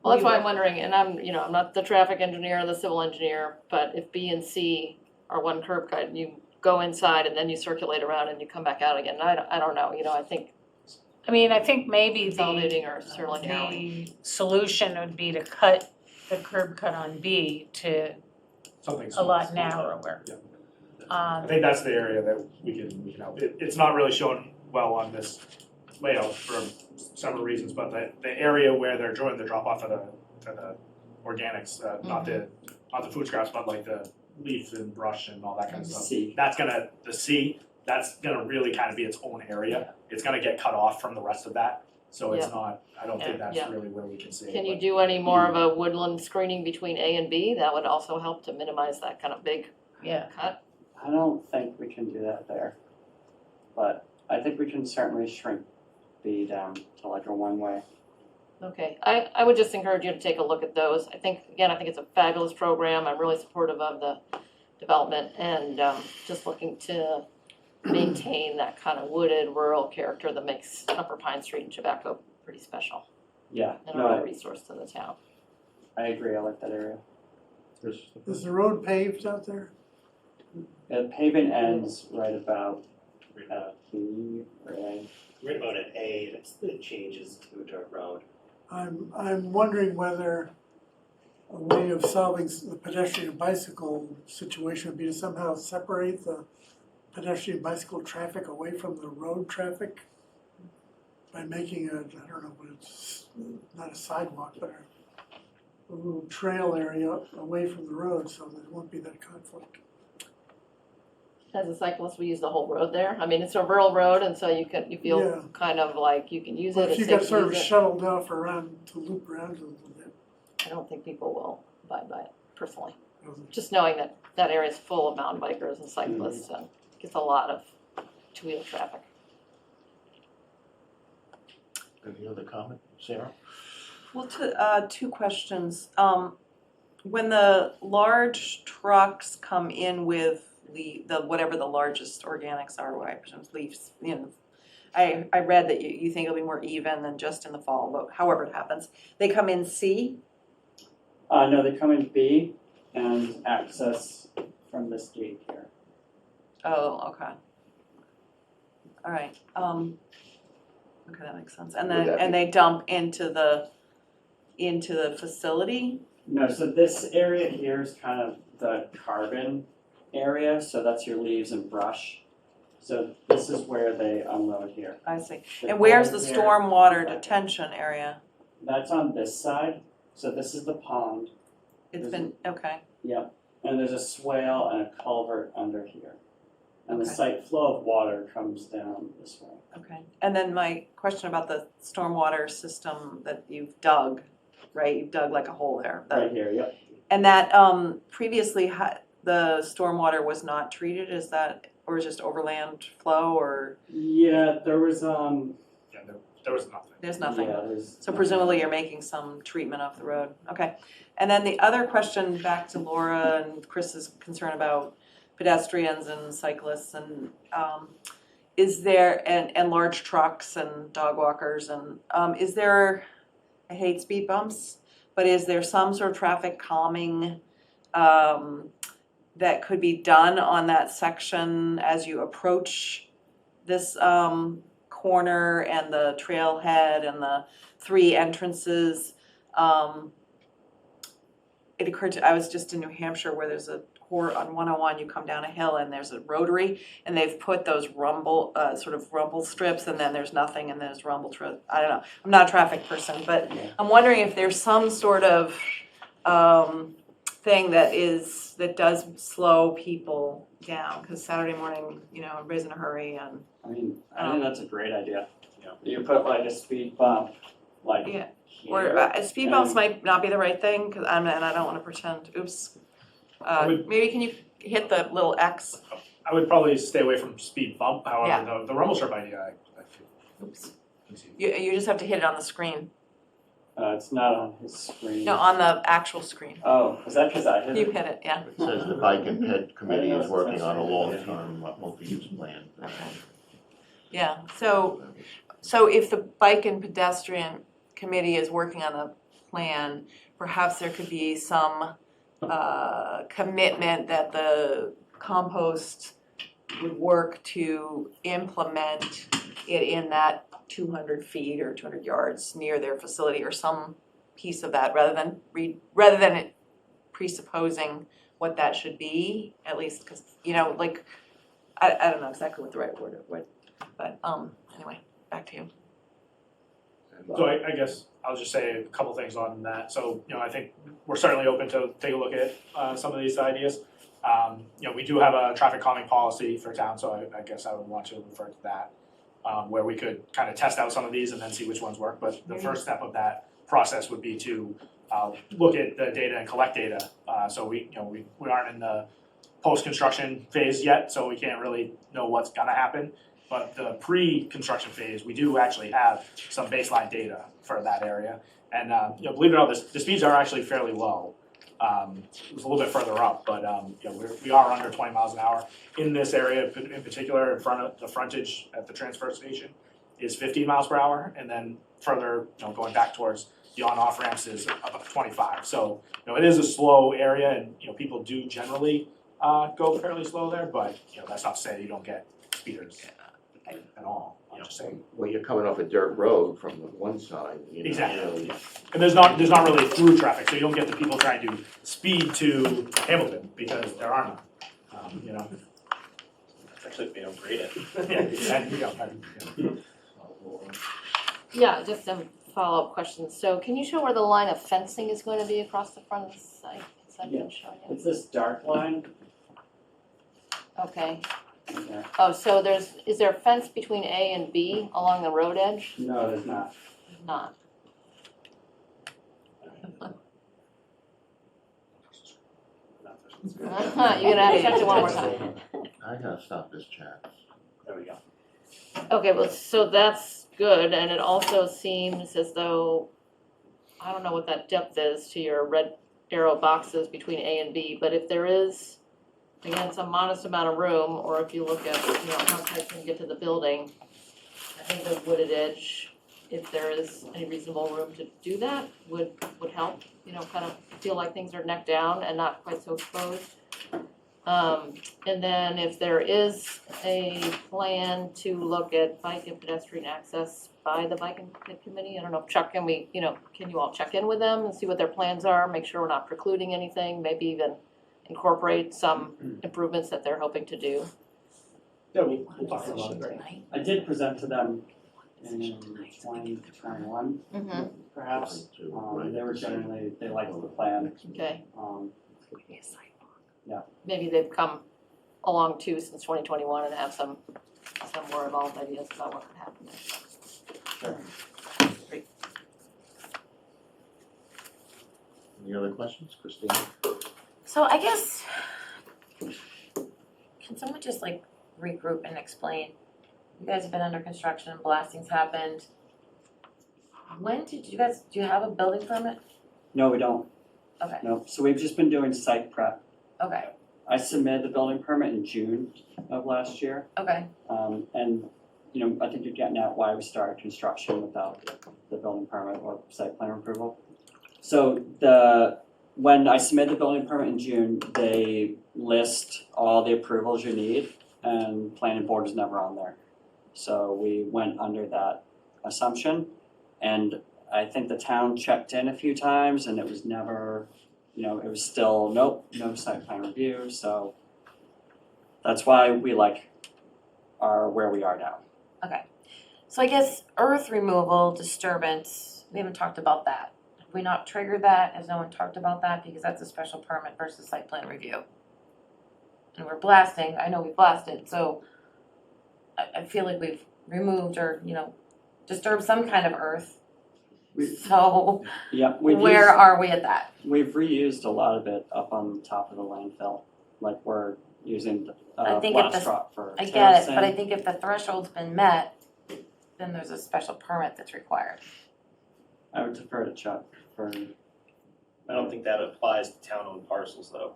Well, that's why I'm wondering, and I'm not the traffic engineer or the civil engineer, but if B and C are one curb cut, and you go inside and then you circulate around and you come back out again, I don't know, I think I think maybe consolidating or certainly narrowing. the solution would be to cut the curb cut on B to Something a lot small. narrower. Yeah. I think that's the area that we can help. It's not really shown well on this layout for several reasons, but the area where they're doing the drop off for the organics, not the food scraps, but like the leaves and brush and all that kind of stuff. C. That's gonna really kind of be its own area. It's gonna get cut off from the rest of that, so it's not, I don't think that's Yeah. really where we can see it. Can you but- do any more of a woodland screening between A and B? That would also help to minimize that kind of big Yeah. cut. I don't think we can do that there. But I think we can certainly shrink B down to like a one-way. Okay, I would just encourage you to take a look at those. I think it's a fabulous program. I'm really supportive of the development and just looking to maintain that kind of wooded rural character that makes Upper Pine Street and Tobacco pretty special Yeah, and a no, real resource to the town. I agree, I like that area. Is the road paved out there? The paving ends right about B, right? Right about at A, it changes to a dirt road. I'm wondering whether a way of solving the pedestrian bicycle situation would be to somehow separate the pedestrian bicycle traffic away from the road traffic by making I don't know, what it's not a sidewalk, but a little trail area away from the road so there won't be that conflict. As a cyclist, we use the whole road there. I mean, it's a rural road and so you feel Yeah. kind of like you can use it, But it's if you safe got to sort of use it. shuttled off around to loop around a little bit. I don't think people will abide by it personally. um, Just knowing that that area is full of mountain bikers and cyclists and gets a lot of two-wheel traffic. Any other comment, Sarah? Well, two questions. When the large trucks come in with the whatever the largest organics are, I presume leaves, I read that you think it'll be more even than just in the fall, but however it happens. They come in C? No, they come in B and access from this gate here. Oh, okay. All right, okay, that makes sense. And Would then, that and be- they dump into the facility? No, so this area here is kind of the carbon area, so that's your leaves and brush. So this is where they unload here. I see. The And where's the cold here, stormwater back. detention area? That's on this side, so this is the pond, It's been, okay, yep, and there's a swale and a culvert under here. And the Okay. site flow of water comes down this way. okay. And then my question about the stormwater system that you've dug, right? You've dug like a hole there. Right here, yep. And that previously the stormwater was not treated, is that, or is just overland flow, or Yeah, there was, Yeah, there was nothing. there's nothing? yeah, there's. So presumably you're making some treatment off the road, okay. And then the other question, back to Laura and Chris's concern about pedestrians and cyclists and is there, and large trucks and dog walkers and is there, I hate speed bumps, but is there some sort of traffic calming that could be done on that section as you approach this corner and the trailhead and the 3 entrances? It occurred to, I was just in New Hampshire where there's a on 101, you come down a hill and there's a rotary and they've put those sort of rumble strips, and then there's nothing and there's rumble I don't know, I'm not a traffic person, but I'm wondering if there's some sort of thing that does slow people down, because Saturday morning, everybody's in a hurry and. I mean, I think that's a great idea. You put like a speed bump, like Yeah. here. Or speed bumps and- might not be the right thing, and I don't wanna pretend, oops. Maybe can you hit the little X? I would probably stay away from speed bump, Yeah. however, the rumble strip idea, I feel. Oops. conceive. You just have to hit it on the screen, It's not on his screen. no, on the actual screen. Oh, is that because I hit You it? hit it, yeah. It says the Bike and Ped Committee is working on a long-term multi-use plan. Okay. Yeah, so if the bike and pedestrian committee is working on a plan, perhaps there could be some commitment that the compost would work to implement it in that 200 feet or 200 yards near their facility, or some piece of that, rather than it presupposing what that should be, at least, because, I don't know exactly what the right word, but anyway, back to you. So I guess I'll just say a couple things on that. So, I think we're certainly open to take a look at some of these ideas. We do have a traffic calming policy for town, so I guess I would want to refer to that, where we could kind of test out some of these and then see which ones work. But the first step of that process would be to look at the data and collect data. So we aren't in the post-construction phase yet, so we can't really know what's gonna happen. But the pre-construction phase, we do actually have some baseline data for that area. And, believe it or not, the speeds are actually fairly low. It was a little bit further up, but, we are under 20 miles an hour. In this area in particular, in front of the frontage at the transfer station is 15 miles per hour. And then further, going back towards the on-off ramps is about 25. So, it is a slow area and, people do generally go fairly slow there, but, that's not to say you don't get speeders at all. I'm just saying. Well, you're coming off a dirt road from the one side, Exactly. And there's not really through traffic, so you don't get the people trying to speed to Hamilton because there are none. Actually, if they don't grade it. Yeah, just some follow-up questions. So can you show where the line of fencing is going to be across the front of the site? Is that Yeah. been shown yet? It's this dark line. Okay. Okay. Oh, so is there a fence between A and B along the road edge? No, there's not. Not. You're gonna have to check it one more time. I gotta stop this chat. There we go. Okay, well, so that's good, and it also seems as though, I don't know what that depth is to your red arrow boxes between A and B, but if there is, again, some modest amount of room, or if you look at, how tight can you get to the building, I think the wooded edge, if there is any reasonable room to do that, would help, kind of feel like things are neck down and not quite so exposed. And then if there is a plan to look at bike and pedestrian access by the bike and ped committee, I don't know, Chuck, can you all check in with them and see what their plans are, make sure we're not precluding anything, maybe even incorporate some improvements that they're hoping to do? Yeah, we'll talk about it. I did present to them in 2021, Mm-hmm, perhaps. Right. They were generally, they liked the plan. okay. Yeah. Maybe they've come along too since 2021 and have some more evolved ideas about what could happen there. Sure. Any other questions, Christina? So I guess, can someone just like regroup and explain? You guys have been under construction, blastings happened. When did you guys, do you have a building permit? No, we don't. Okay, No, so we've just been doing site prep. okay, I submitted the building permit in June of last year. okay, And, you know, I think you're getting at why we started construction without the building permit or site plan approval. So when I submitted the building permit in June, they list all the approvals you need, and planning board is never on there. So we went under that assumption, and I think the town checked in a few times, and it was never, you know, it was still, nope, no site plan review, so that's why we are where we are now. okay. So I guess earth removal, disturbance, we haven't talked about that. Have we not triggered that? Has no one talked about that? Because that's a special permit versus site plan review. And we're blasting, I know we blasted, so I feel like we've removed or, you know, disturbed some kind of earth. So Yeah, where are we at that? we've reused a lot of it up on top of the landfill, like we're using I think if blast the- rock for I get it, but I terracing. think if the threshold's been met, then there's a special permit that's required. I would defer to Chuck for, I don't think that applies to town-owned parcels, though.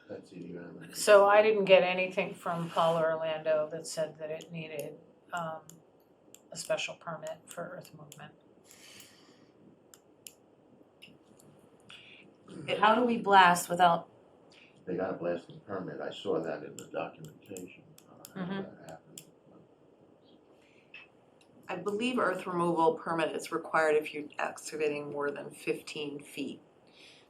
That's easy. So I didn't get anything from Paul or Orlando that said that it needed a special permit for earth movement. How do we blast without, They got a blasting permit, I saw that in the documentation, how Mhm. that happened. I believe earth removal permit is required if you're excavating more than 15 feet.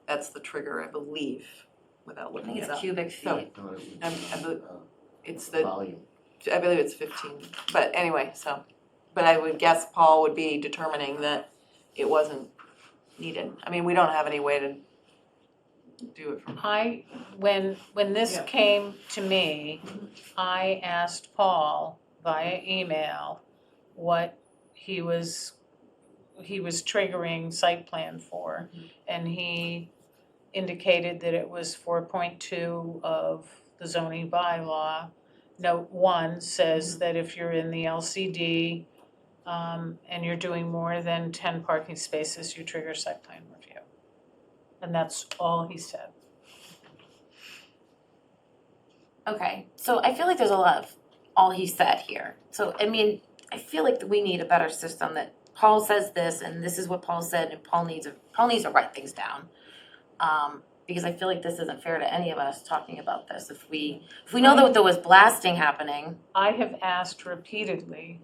That's the trigger, I believe, without I looking think it it's up. cubic No. feet? No, it was, I believe- uh, It's the, Volume. I believe it's 15, but anyway, so, but I would guess Paul would be determining that it wasn't needed. I mean, we don't have any way to do it from. When this Yeah. came to me, I asked Paul via email what he was triggering site plan for. And he indicated that it was 4.2 of the zoning bylaw. Note 1 says that if you're in the LCD and you're doing more than 10 parking spaces, you trigger site plan review. And that's all he said. Okay, so I feel like there's a lot of all he said here. So, I mean, I feel like we need a better system that Paul says this and this is what Paul said and Paul needs to write things down. Because I feel like this isn't fair to any of us talking about this. If we know that there was blasting happening, I have asked repeatedly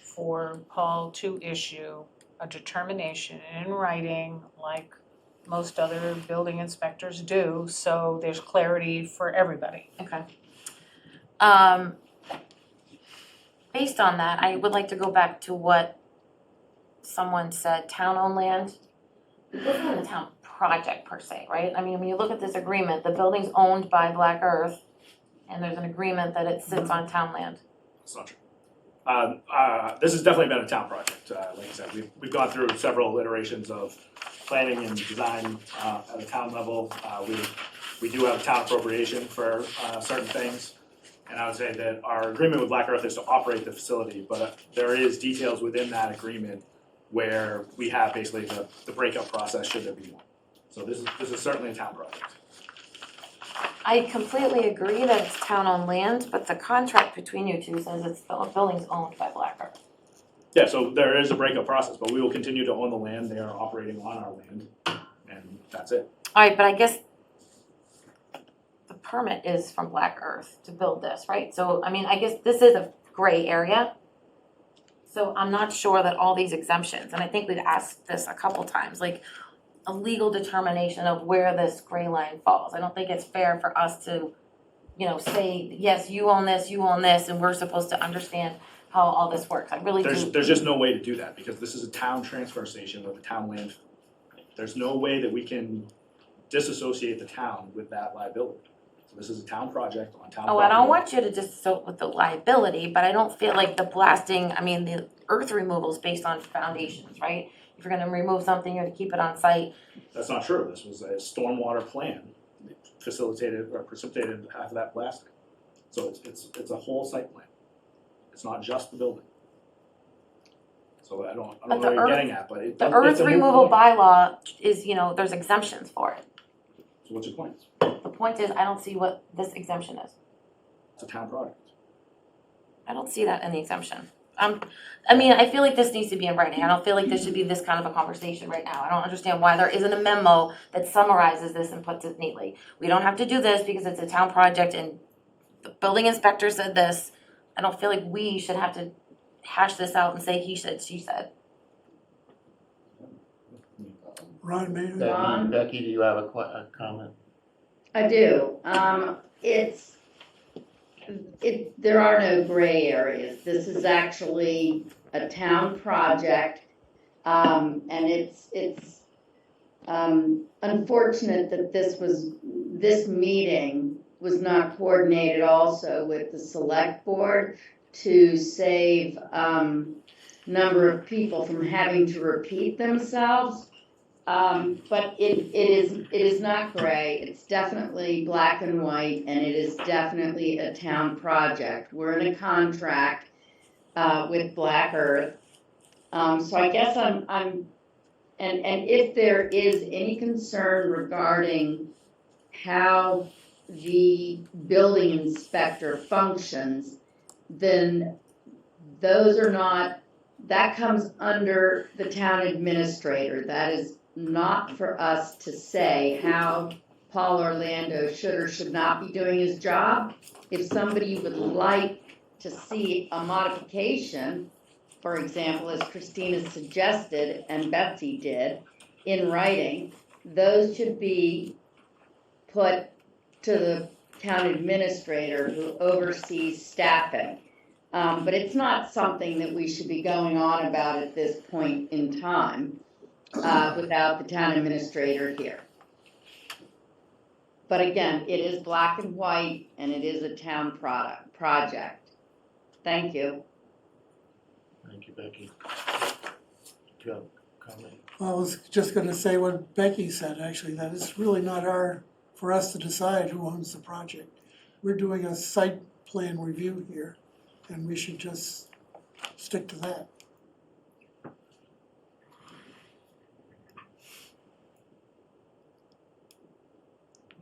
for Paul to issue a determination in writing like most other building inspectors do, so there's clarity for everybody. okay. Based on that, I would like to go back to what someone said, town-owned land. This isn't a town project per se, right? I mean, when you look at this agreement, the building's owned by Black Earth, and there's an agreement that it sits on town land. That's not true. This has definitely been a town project. Like I said, we've gone through several iterations of planning and design at a town level. We do have town appropriation for certain things. And I would say that our agreement with Black Earth is to operate the facility, but there is details within that agreement where we have basically the breakup process should there be one. So this is certainly a town project. I completely agree that it's town-owned land, but the contract between you two says the building's owned by Black Earth. Yeah, so there is a breakup process, but we will continue to own the land. They are operating on our land, and that's it. All right, but I guess the permit is from Black Earth to build this, right? So, I mean, I guess this is a gray area. So I'm not sure that all these exemptions, and I think we've asked this a couple times, like a legal determination of where this gray line falls. I don't think it's fair for us to, you know, say, yes, you own this, and we're supposed to understand how all this works, I really do. There's just no way to do that, because this is a town transfer station with a town landfill. There's no way that we can disassociate the town with that liability. So this is a town project on town property. Oh, I don't want you to just so with the liability, but I don't feel like the blasting, I mean, the earth removal is based on foundations, right? If you're gonna remove something, you're gonna keep it on site. That's not true. This was a stormwater plan that facilitated or precipitated half of that blasting. So it's a whole site plan. It's not just the building. So I don't know But the what you're earth- getting at, but The it's earth a moot removal point. bylaw is, you know, there's exemptions for it. So what's your point? The point is, I don't see what this exemption is. It's a town project. I don't see that in the exemption. I mean, I feel like this needs to be in writing. I don't feel like this should be this kind of a conversation right now. I don't understand why there isn't a memo that summarizes this and puts it neatly. We don't have to do this because it's a town project and the building inspector said this. I don't feel like we should have to hash this out and say he said, she said. Ron Mayer? Ron? Becky, do you have a comment? I do. There are no gray areas. This is actually a town project. And it's unfortunate that this meeting was not coordinated also with the select board to save, number of people from having to repeat themselves. But it is not gray, it's definitely black and white, and it is definitely a town project. We're in a contract, with Black Earth. So I guess and if there is any concern regarding how the building inspector functions, then that comes under the town administrator. That is not for us to say how Paul Orlando should or should not be doing his job. If somebody would like to see a modification, for example, as Christina suggested and Betsy did, in writing, those should be put to the town administrator who oversees staffing. But it's not something that we should be going on about at this point in time, without the town administrator here. But again, it is black and white and it is a town project. Thank you. Thank you, Becky. Do you have a comment? I was just gonna say what Becky said, actually, that it's really not for us to decide who owns the project. We're doing a site plan review here, and we should just stick to that.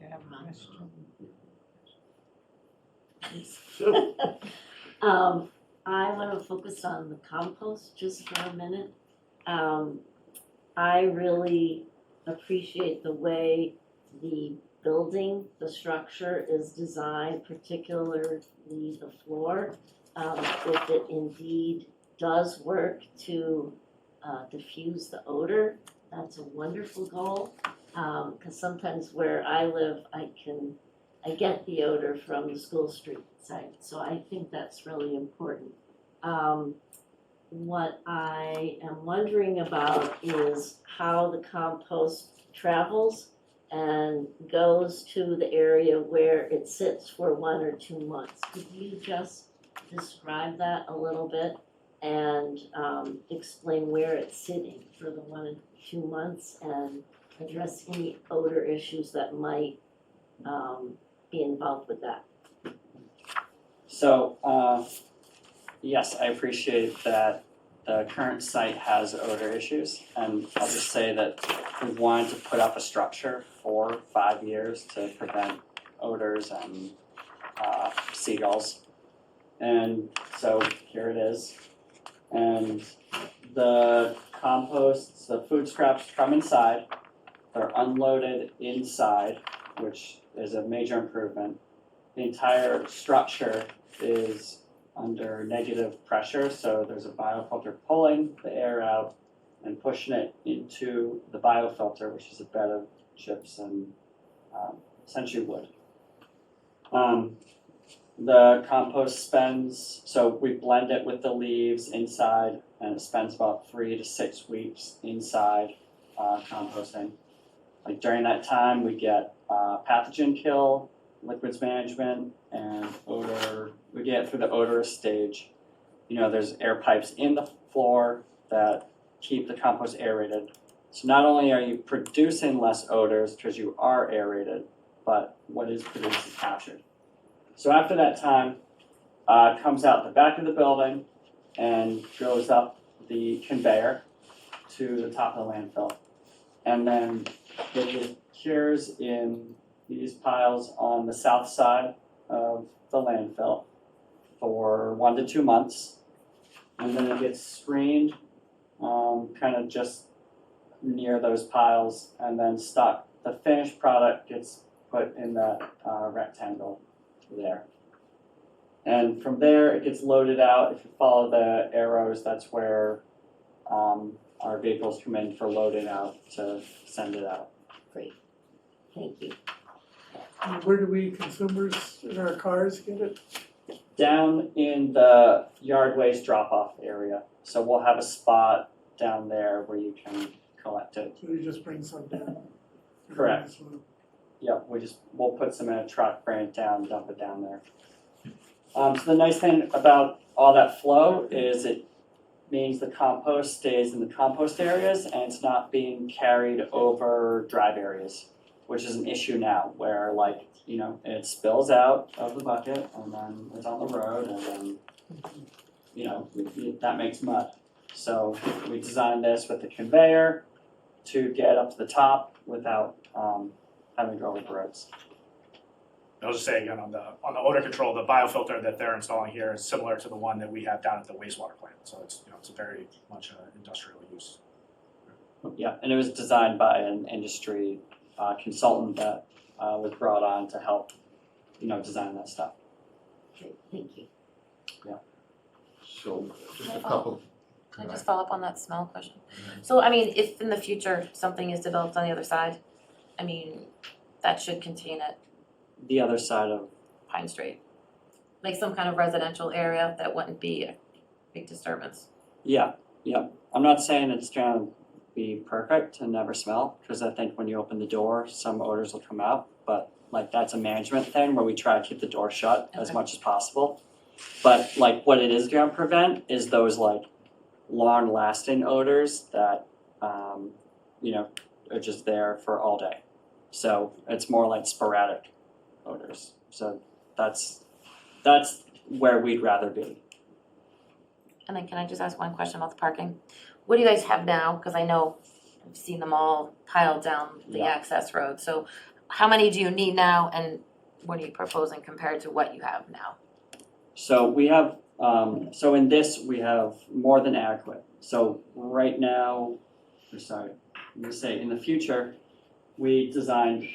You have a question? Sue? I want to focus on the compost just for a minute. I really appreciate the way the building, the structure is designed, particularly the floor. If it indeed does work to diffuse the odor, that's a wonderful goal. Because sometimes where I live, I get the odor from the School Street site, so I think that's really important. What I am wondering about is how the compost travels and goes to the area where it sits for 1 or 2 months. Could you just describe that a little bit and explain where it's sitting for the 1 and 2 months and address any odor issues that might be involved with that? So, yes, I appreciate that the current site has odor issues, and I'll just say that we wanted to put up a structure for 5 years to prevent odors and seagulls. And so here it is. And the composts, the food scraps come inside, they're unloaded inside, which is a major improvement. The entire structure is under negative pressure, so there's a biofilter pulling the air out and pushing it into the biofilter, which is a bed of chips and essentially wood. The compost spends, so we blend it with the leaves inside, and it spends about 3 to 6 weeks inside composting. Like during that time, we get pathogen kill, liquids management, and odor. We get through the odorous stage. You know, there's air pipes in the floor that keep the compost aerated. So not only are you producing less odors because you are aerated, but what is produced is captured. So after that time, it comes out the back of the building and goes up the conveyor to the top of the landfill. And then it cures in these piles on the south side of the landfill for 1 to 2 months. And then it gets screened kind of just near those piles and then stuck. The finished product gets put in that rectangle there. And from there, it gets loaded out. If you follow the arrows, that's where our vehicles come in for loading out to send it out. Great, thank you. And where do we consumers in our cars get it? Down in the yard waste drop-off area. So we'll have a spot down there where you can collect it. So you just bring some down? Correct. Yep, we'll put some in a truck, bring it down, dump it down there. So the nice thing about all that flow is it means the compost stays in the compost areas and it's not being carried over drive areas, which is an issue now where it spills out of the bucket and then it's on the road and then, that makes mud. So we designed this with the conveyor to get up to the top without having to go over the roads. I'll just say again, on the odor control, the biofilter that they're installing here is similar to the one that we have down at the wastewater plant. So it's a very much industrial use. Yeah, and it was designed by an industry consultant that was brought on to help, design that stuff. Great, thank you. So, just a couple. Can I just follow up on that smell question? So, I mean, if in the future something is developed on the other side, I mean, that should contain it, The other side of, Pine Street. Like some kind of residential area that wouldn't be a big disturbance. yeah. I'm not saying it's gonna be perfect and never smell, because I think when you open the door, some odors will come out, but that's a management thing where we try to keep the door shut as Okay. much as possible. But what it is gonna prevent is those long lasting odors that, are just there for all day. So it's more like sporadic odors. So that's where we'd rather be. And then can I just ask one question about the parking? What do you guys have now? Because I know I've seen them all piled down the Yeah. access road. So how many do you need now and what are you proposing compared to what you have now? So we have, so in this, we have more than adequate. So right now, I'm gonna say in the future, we designed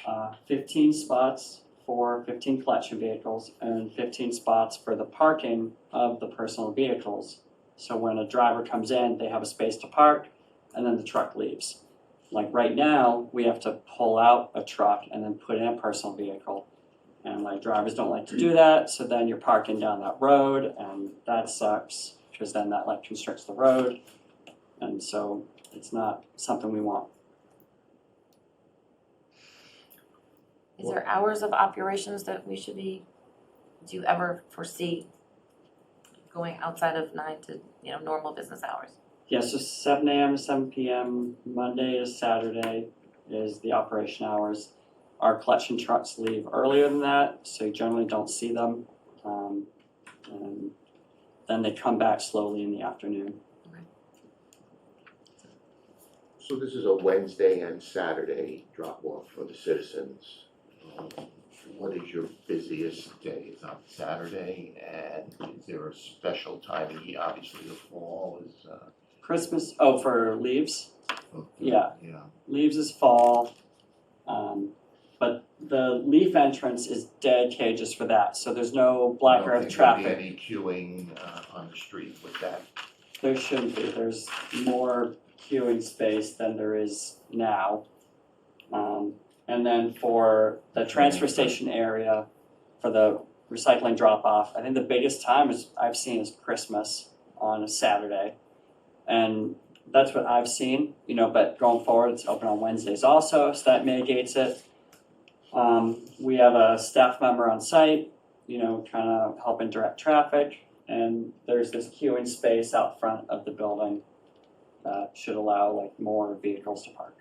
15 spots for 15 collection vehicles and 15 spots for the parking of the personal vehicles. So when a driver comes in, they have a space to park and then the truck leaves. Right now, we have to pull out a truck and then put in a personal vehicle. And drivers don't like to do that, so then you're parking down that road and that sucks because then that constricts the road. And so it's not something we want. Is there hours of operations that we should be, do you ever foresee going outside of 9 to, normal business hours? Yeah, so 7 a.m. to 7 p.m., Monday to Saturday is the operation hours. Our collection trucks leave earlier than that, so you generally don't see them. And then they come back slowly in the afternoon. So this is a Wednesday and Saturday drop-off for the citizens. What is your busiest day? Is on Saturday, and is there a special time of year? Obviously, the fall is. Christmas, for leaves, Yeah. Yeah. leaves is fall. But the leaf entrance is dedicated just for that, so there's no Black Earth traffic. Don't think there'll be any queuing on the street with that. There shouldn't be, there's more queuing space than there is now. And then for the transfer station area, for the recycling drop off. I think the biggest time I've seen is Christmas on a Saturday. And that's what I've seen, but going forward, it's open on Wednesdays also, so that mitigates it. We have a staff member on site, kind of helping direct traffic. And there's this queuing space out front of the building that should allow more vehicles to park.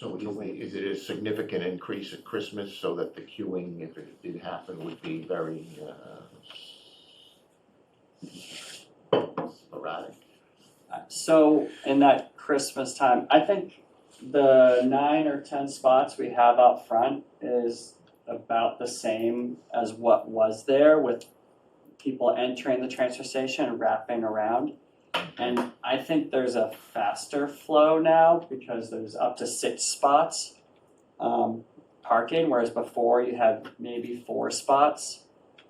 So is it a significant increase at Christmas so that the queuing, if it did happen, would be very sporadic? So in that Christmas time, I think the 9 or 10 spots we have out front is about the same as what was there, with people entering the transfer station and wrapping around. And I think there's a faster flow now because there's up to 6 spots parking, whereas before you had maybe 4 spots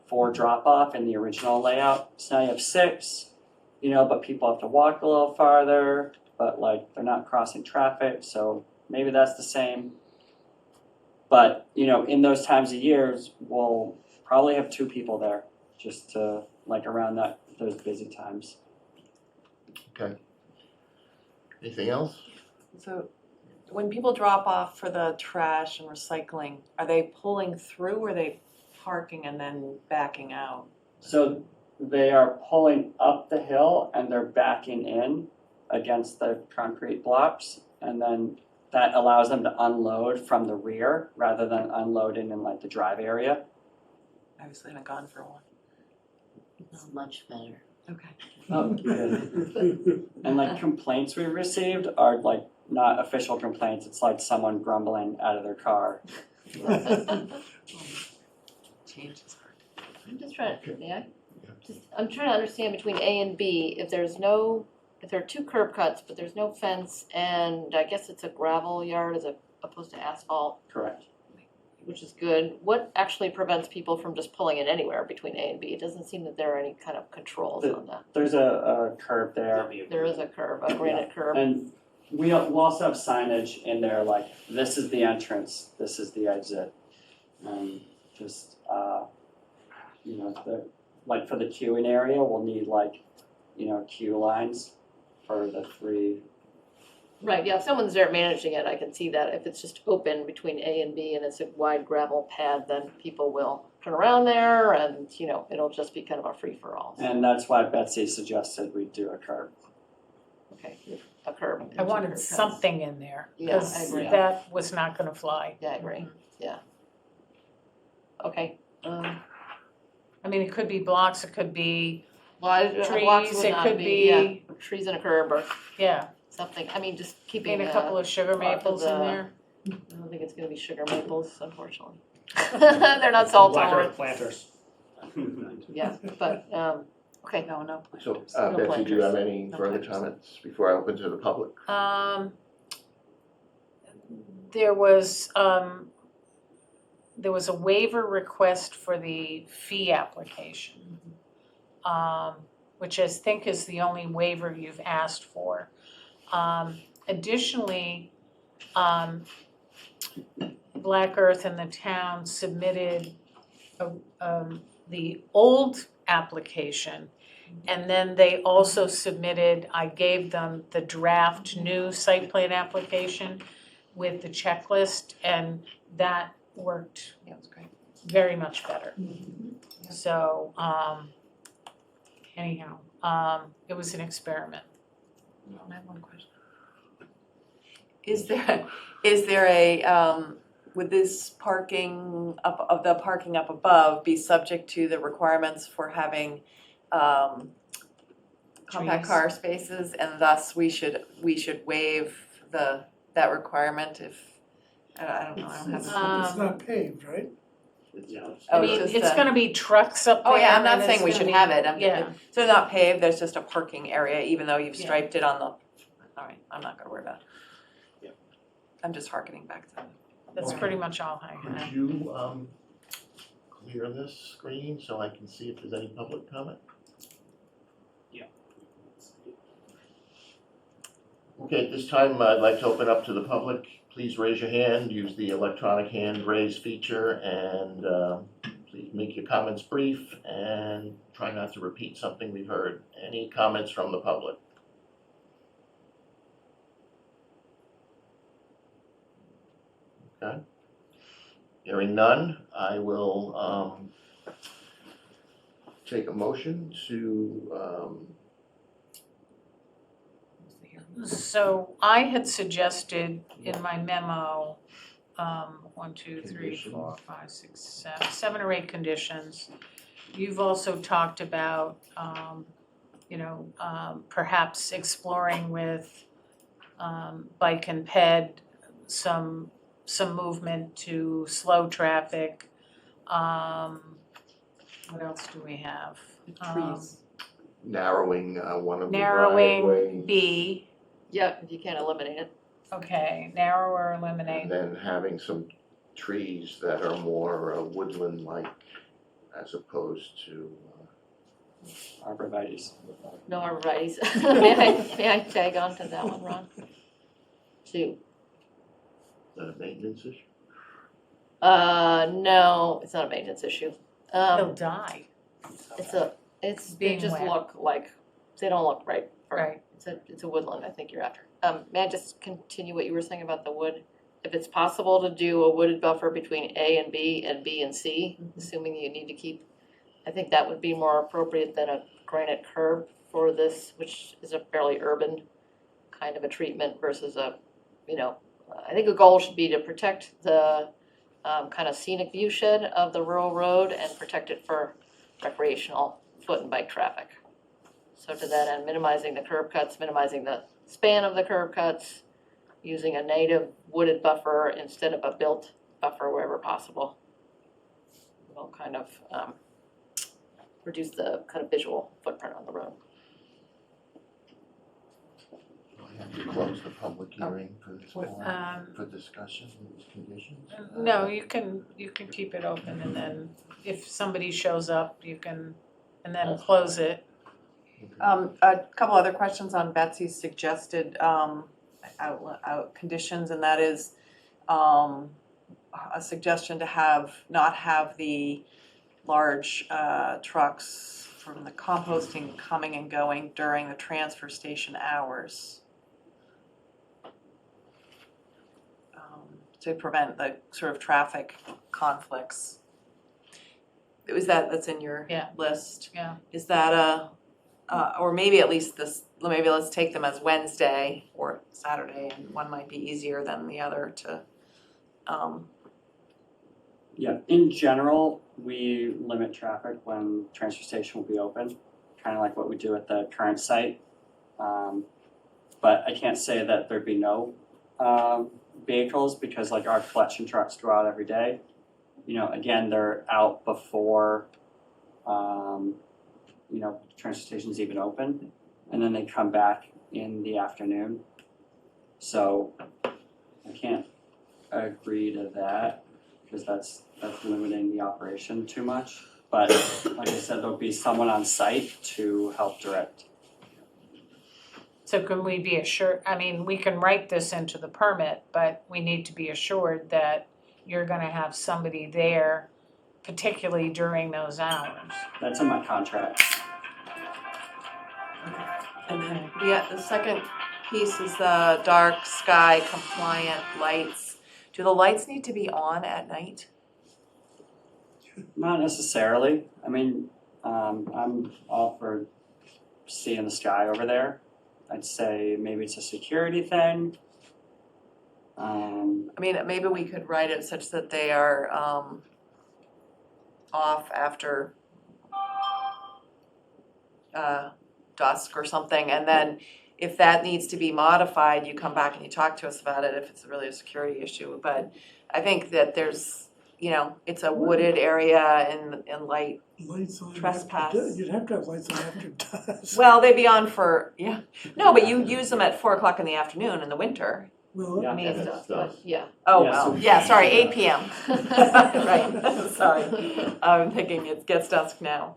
for drop off in the original layout. So now you have 6, but people have to walk a little farther, but they're not crossing traffic, so maybe that's the same. But, in those times of years, we'll probably have 2 people there just to, around those busy times. Okay. Anything else? So when people drop off for the trash and recycling, are they pulling through or are they parking and then backing out? So they are pulling up the hill and they're backing in against the concrete blocks, and then that allows them to unload from the rear rather than unloading in the drive area. I obviously haven't gone for one. It's much better. Okay. Oh, good. And complaints we've received are not official complaints, it's someone grumbling out of their car. Change is hard. I'm just trying, Okay. I'm trying to understand between A and B, if there are 2 curb cuts, but there's no fence, and I guess it's a gravel yard as opposed to asphalt, Correct. which is good, what actually prevents people from just pulling it anywhere between A and B? It doesn't seem that there are any kind of controls on that. There's a curb there. There is a curb, a granite curb. And we'll also have signage in there this is the entrance, this is the exit. Just, for the queuing area, we'll need queue lines for the 3. Right, yeah, if someone's there managing it, I can see that. If it's just open between A and B and it's a wide gravel pad, then people will turn around there and, it'll just be kind of a free-for-all. And that's why Betsy suggested we do a curb. Okay, a curb. I wanted something in there, Yeah, I because agree. that was not gonna fly. Yeah, I agree, yeah. Okay, It could be blocks, it could be blocks trees, would it not could yeah, be, trees and a curb or yeah, something. Just keeping, maybe a couple of sugar of maples in the- there. I don't think it's gonna be sugar maples, unfortunately. They're not salt Black tolerant. earth planters. Yeah, but, okay. No. So, No Betsy, do you have planters. any No further planters. comments before I open to the public? There was a waiver request for the fee application, which I think is the only waiver you've asked for. Additionally, Black Earth and the town submitted the old application, and then they also submitted, I gave them the draft new site plan application with the checklist, and that worked Yeah, it's great. very much better. So, anyhow, it was an experiment. I have one question. Is there a, would this parking the parking up above be subject to the requirements for having compact Trees. car spaces, and thus we should waive that requirement if, I don't know, I don't have. It's Um, not paved, right? Oh, I mean, just it's a- gonna be trucks up there. Oh, yeah, I'm not and saying it's we gonna should be- have it, Yeah, so they're not paved, there's just a parking area, even though you've Yeah. striped it on the, all right, I'm not gonna worry about it. Yeah. I'm just harkening back to. that's pretty much all I Could had. you, clear this screen so I can see if there's any public comment? Okay, at this time, I'd like to open up to the public. Please raise your hand, use the electronic hand raise feature, and Please make your comments brief and try not to repeat something we've heard. Any comments from the public? Okay. Hearing none, I will take a motion to So I had suggested in my memo, 1, 2, 3, 4, 5, 6, 7 or 8 conditions. You've also talked about, perhaps exploring with bike and ped, some movement to slow traffic. What else do we have? Trees. narrowing one of the Narrowing driveways. B, Yeah, if you can't eliminate it. okay, narrow or eliminate. And then having some trees that are more woodland-like as opposed to, Arborvitae's. No arborvitae's. May I tag on to that one, Ron? 2. a maintenance issue. No, it's not a maintenance issue. They'll die, They Being just wet. look like, they don't look right. right? It's a woodland, I think you're after. May I just continue what you were saying about the wood? If it's possible to do a wooded buffer between A and B and C, assuming you need to keep, I think that would be more appropriate than a granite curb for this, which is a fairly urban kind of a treatment versus a, I think a goal should be to protect the kind of scenic view shed of the rural road and protect it for recreational foot and bike traffic. So to that end, minimizing the curb cuts, minimizing the span of the curb cuts, using a native wooded buffer instead of a built buffer wherever possible. Will kind of reduce the kind of visual footprint on the road. We have to close the public hearing for this point, Um, for discussion of these conditions. No, you can keep it open, and then if somebody shows up, you can, and then close it. A couple other questions on Betsy's suggested conditions, and that is a suggestion to not have the large trucks from the composting coming and going during the transfer station hours. To prevent the sort of traffic conflicts. That's in your Yeah. list? Yeah. Is that or maybe at least maybe let's take them as Wednesday or Saturday, and one might be easier than the other to, Yeah, in general, we limit traffic when transfer station will be open, kind of like what we do at the current site. But I can't say that there'd be no vehicles, because like our collection trucks go out every day. Again, they're out before, transfer station's even open, and then they come back in the afternoon. So I can't agree to that, because that's limiting the operation too much. But like I said, there'll be someone on site to help direct. So can we be assured, we can write this into the permit, but we need to be assured that you're gonna have somebody there, particularly during those hours. That's in my contract. and then the second piece is the dark sky compliant lights. Do the lights need to be on at night? Not necessarily. I'm all for seeing the sky over there. I'd say maybe it's a security thing. Maybe we could write it such that they are off after dusk or something, and then if that needs to be modified, you come back and you talk to us about it if it's really a security issue. But I think that there's, it's a wooded area and light. Lights on Trespass. after, you'd have to have lights on after dusk. Well, they'd be on for, no, but you use them at 4 o'clock in the afternoon in the winter. Well, Yeah. That's That's tough, tough. but yeah. Oh, Yeah, well, so- yeah, sorry, 8 PM. Right, sorry. I'm thinking it gets dusk now,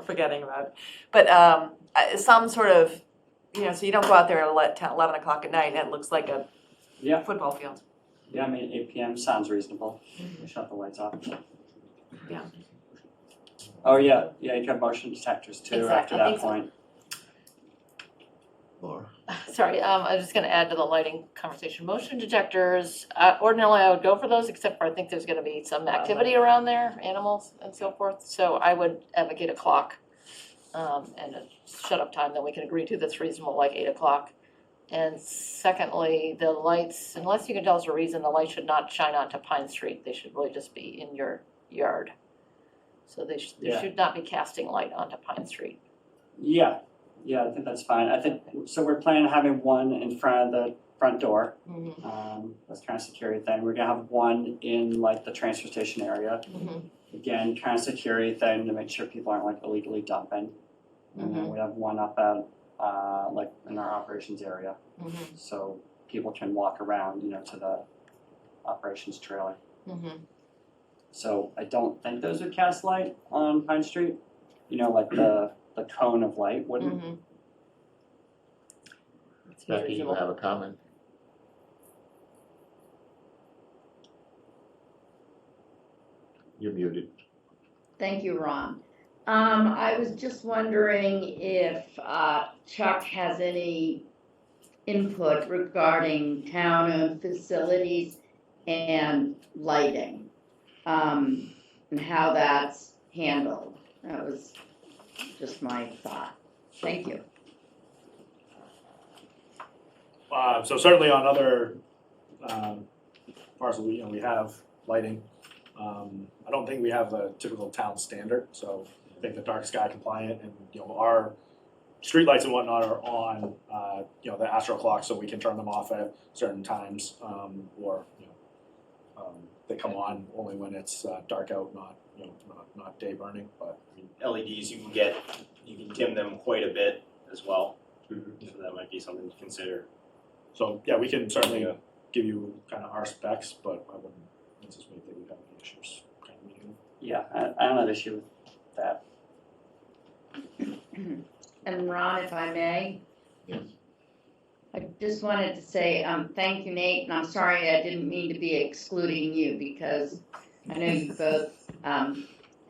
forgetting about it. But some sort of, so you don't go out there at 10, 11 o'clock at night and it looks like a Yeah. football field. Yeah, 8 PM sounds reasonable. We shut the lights off. Oh, yeah, yeah, you can have motion detectors too after Exactly, I that think so. point. Laura? Sorry, I was just gonna add to the lighting conversation, motion detectors, ordinarily I would go for those, except for I think there's gonna be some activity around there, animals and so forth, so I would advocate a clock. And a shut up time that we can agree to that's reasonable, like 8 o'clock. And secondly, the lights, unless you can tell us a reason, the lights should not shine onto Pine Street, they should really just be in your yard. So they Yeah. should not be casting light onto Pine Street. Yeah, I think that's fine. I think, so we're planning on having one in front of the front door. That's kind of security thing. We're gonna have one in like the transfer station area. Again, kind of security thing to make sure people aren't like illegally dumping. And then we have one up at, like in our operations area. So people can walk around, you know, to the operations trailer. So I don't think those would cast light on Pine Street. You know, like the cone of light wouldn't. Becky, you have a comment? You're muted. Thank you, Ron. I was just wondering if Chuck has any input regarding town-owned facilities and lighting, and how that's handled. That was just my thought. Thank you. So certainly on other parcels, we have lighting. I don't think we have the typical town standard, so I think the dark sky compliant and, our streetlights and whatnot are on, the astro clock, so we can turn them off at certain times, or, they come on only when it's dark out, not day burning, but. LEDs, you can dim them quite a bit as well, so that might be something to consider. So, yeah, we can certainly give you kind of our specs, but I wouldn't anticipate that we'd have any issues kind of meeting them. Yeah, I don't have issue with that. And Ron, if I may? Yes. I just wanted to say, thank you, Nate, and I'm sorry I didn't mean to be excluding you, because I know you both,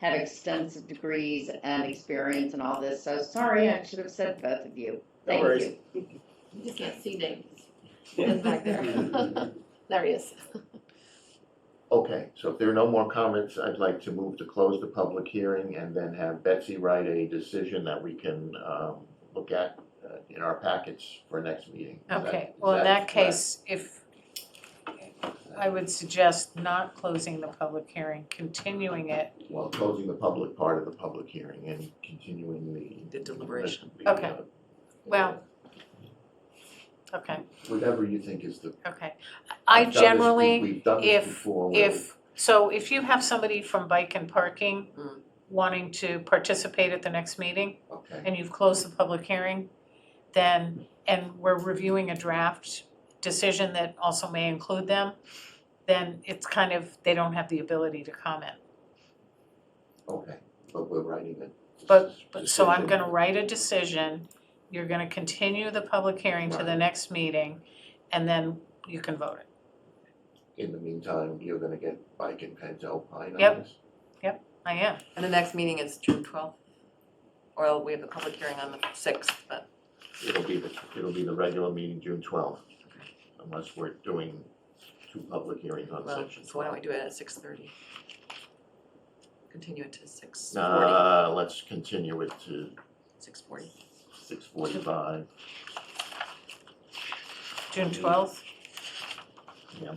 have extensive degrees and experience and all this, so sorry, I should have said both of you. Thank you. You just can't see Nate. He's back there. There he is. Okay, so if there are no more comments, I'd like to move to close the public hearing and then have Betsy write a decision that we can look at in our packets for next meeting. Okay, well, in that case, if, I would suggest not closing the public hearing, continuing it. Well, closing the public part of the public hearing and continuing The deliberation. Okay. Well, okay, Whatever you think is the. okay. I We've done this- generally, we've done this before where if you have somebody from Bike and Parking wanting to participate at the next meeting, Okay, and you've closed the public hearing, then, and we're reviewing a draft decision that also may include them, then it's kind of, they don't have the ability to comment. okay, but we're writing it. But so I'm gonna write a decision, you're gonna continue the public hearing to the Right. next meeting, and then you can vote it. In the meantime, you're gonna get Bike and Penn's Alpine on Yep. this? I am. And the next meeting is June 12th. Or we have a public hearing on the 6th, but It'll be the regular meeting, June 12th, unless we're doing two public hearings on well, section. so why don't we do it at 6:30? Continue it to 6:40. Let's continue it to 6:40. 6:45. June 12th? Yeah,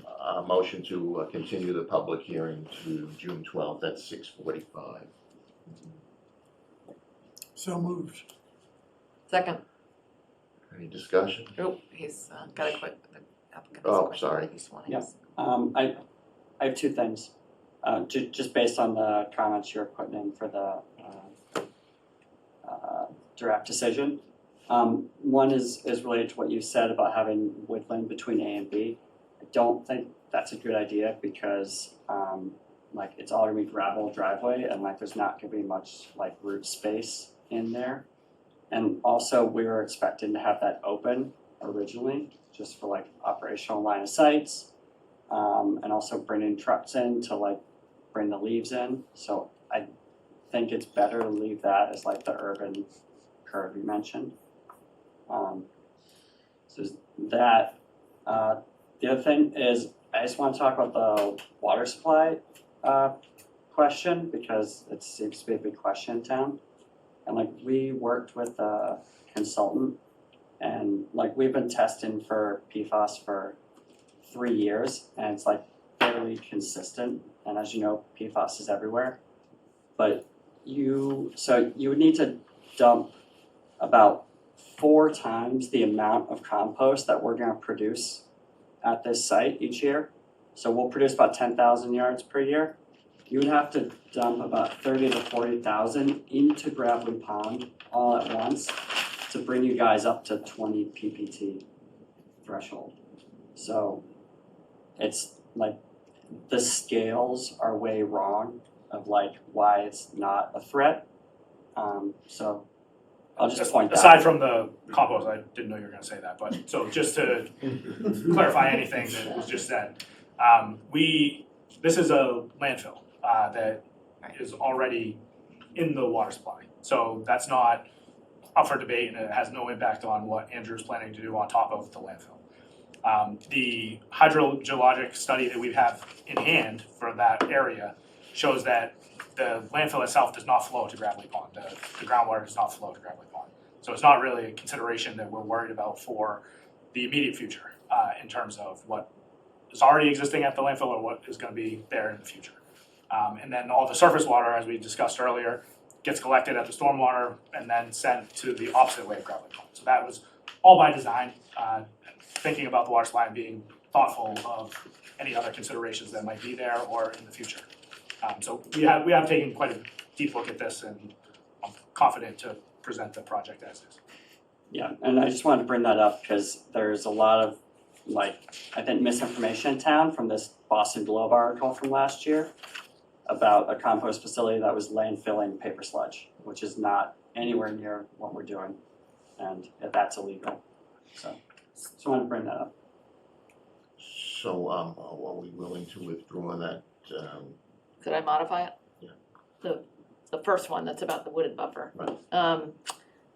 motion to continue the public hearing to June 12th at 6:45. So moved. Second. Any discussion? Oh, he's got a quick, the applicant has a Oh, question. sorry. He's wanting Yeah. us- I have two things, just based on the comments you're putting in for the draft decision. One is related to what you said about having woodland between A and B. I don't think that's a good idea because it's all gonna be gravel driveway and there's not gonna be much root space in there. And also, we were expecting to have that open originally, just for operational line of sights. And also bringing trucks in to bring the leaves in. So I think it's better to leave that as like the urban curve you mentioned. So that, the other thing is, I just want to talk about the water supply question, because it seems to be a big question in town. And like, we worked with a consultant, and like, we've been testing for PFAS for 3 years, and it's like fairly consistent. And as you know, PFAS is everywhere. But so you would need to dump about 4 times the amount of compost that we're gonna produce at this site each year. So we'll produce about 10,000 yards per year. You would have to dump about 30 to 40,000 into Gravelly Pond all at once to bring you guys up to 20 PPT threshold. So it's like, the scales are way wrong of like why it's not a threat. So I'll just point that. Aside from the compost, I didn't know you were gonna say that, but, so just to clarify anything that was just said, this is a landfill, that is already in the water supply. So that's not up for debate, and it has no impact on what Andrew's planning to do on top of the landfill. The hydrogeologic study that we have in hand for that area shows that the landfill itself does not flow to Gravelly Pond. The groundwater does not flow to Gravelly Pond. So it's not really a consideration that we're worried about for the immediate future, in terms of what is already existing at the landfill or what is gonna be there in the future. And then all the surface water, as we discussed earlier, gets collected at the stormwater and then sent to the opposite way of Gravelly Pond. So that was all by design, thinking about the water supply and being thoughtful of any other considerations that might be there or in the future. So we have taken quite a deep look at this, and I'm confident to present the project as is. Yeah, and I just wanted to bring that up because there's a lot of, like, I think misinformation in town from this Boston Globe article from last year about a compost facility that was landfilling paper sludge, which is not anywhere near what we're doing, and that's illegal. So, just wanted to bring that up. So, are we willing to withdraw that, Could I modify it? Yeah. The first one, that's about the wooded buffer. Right.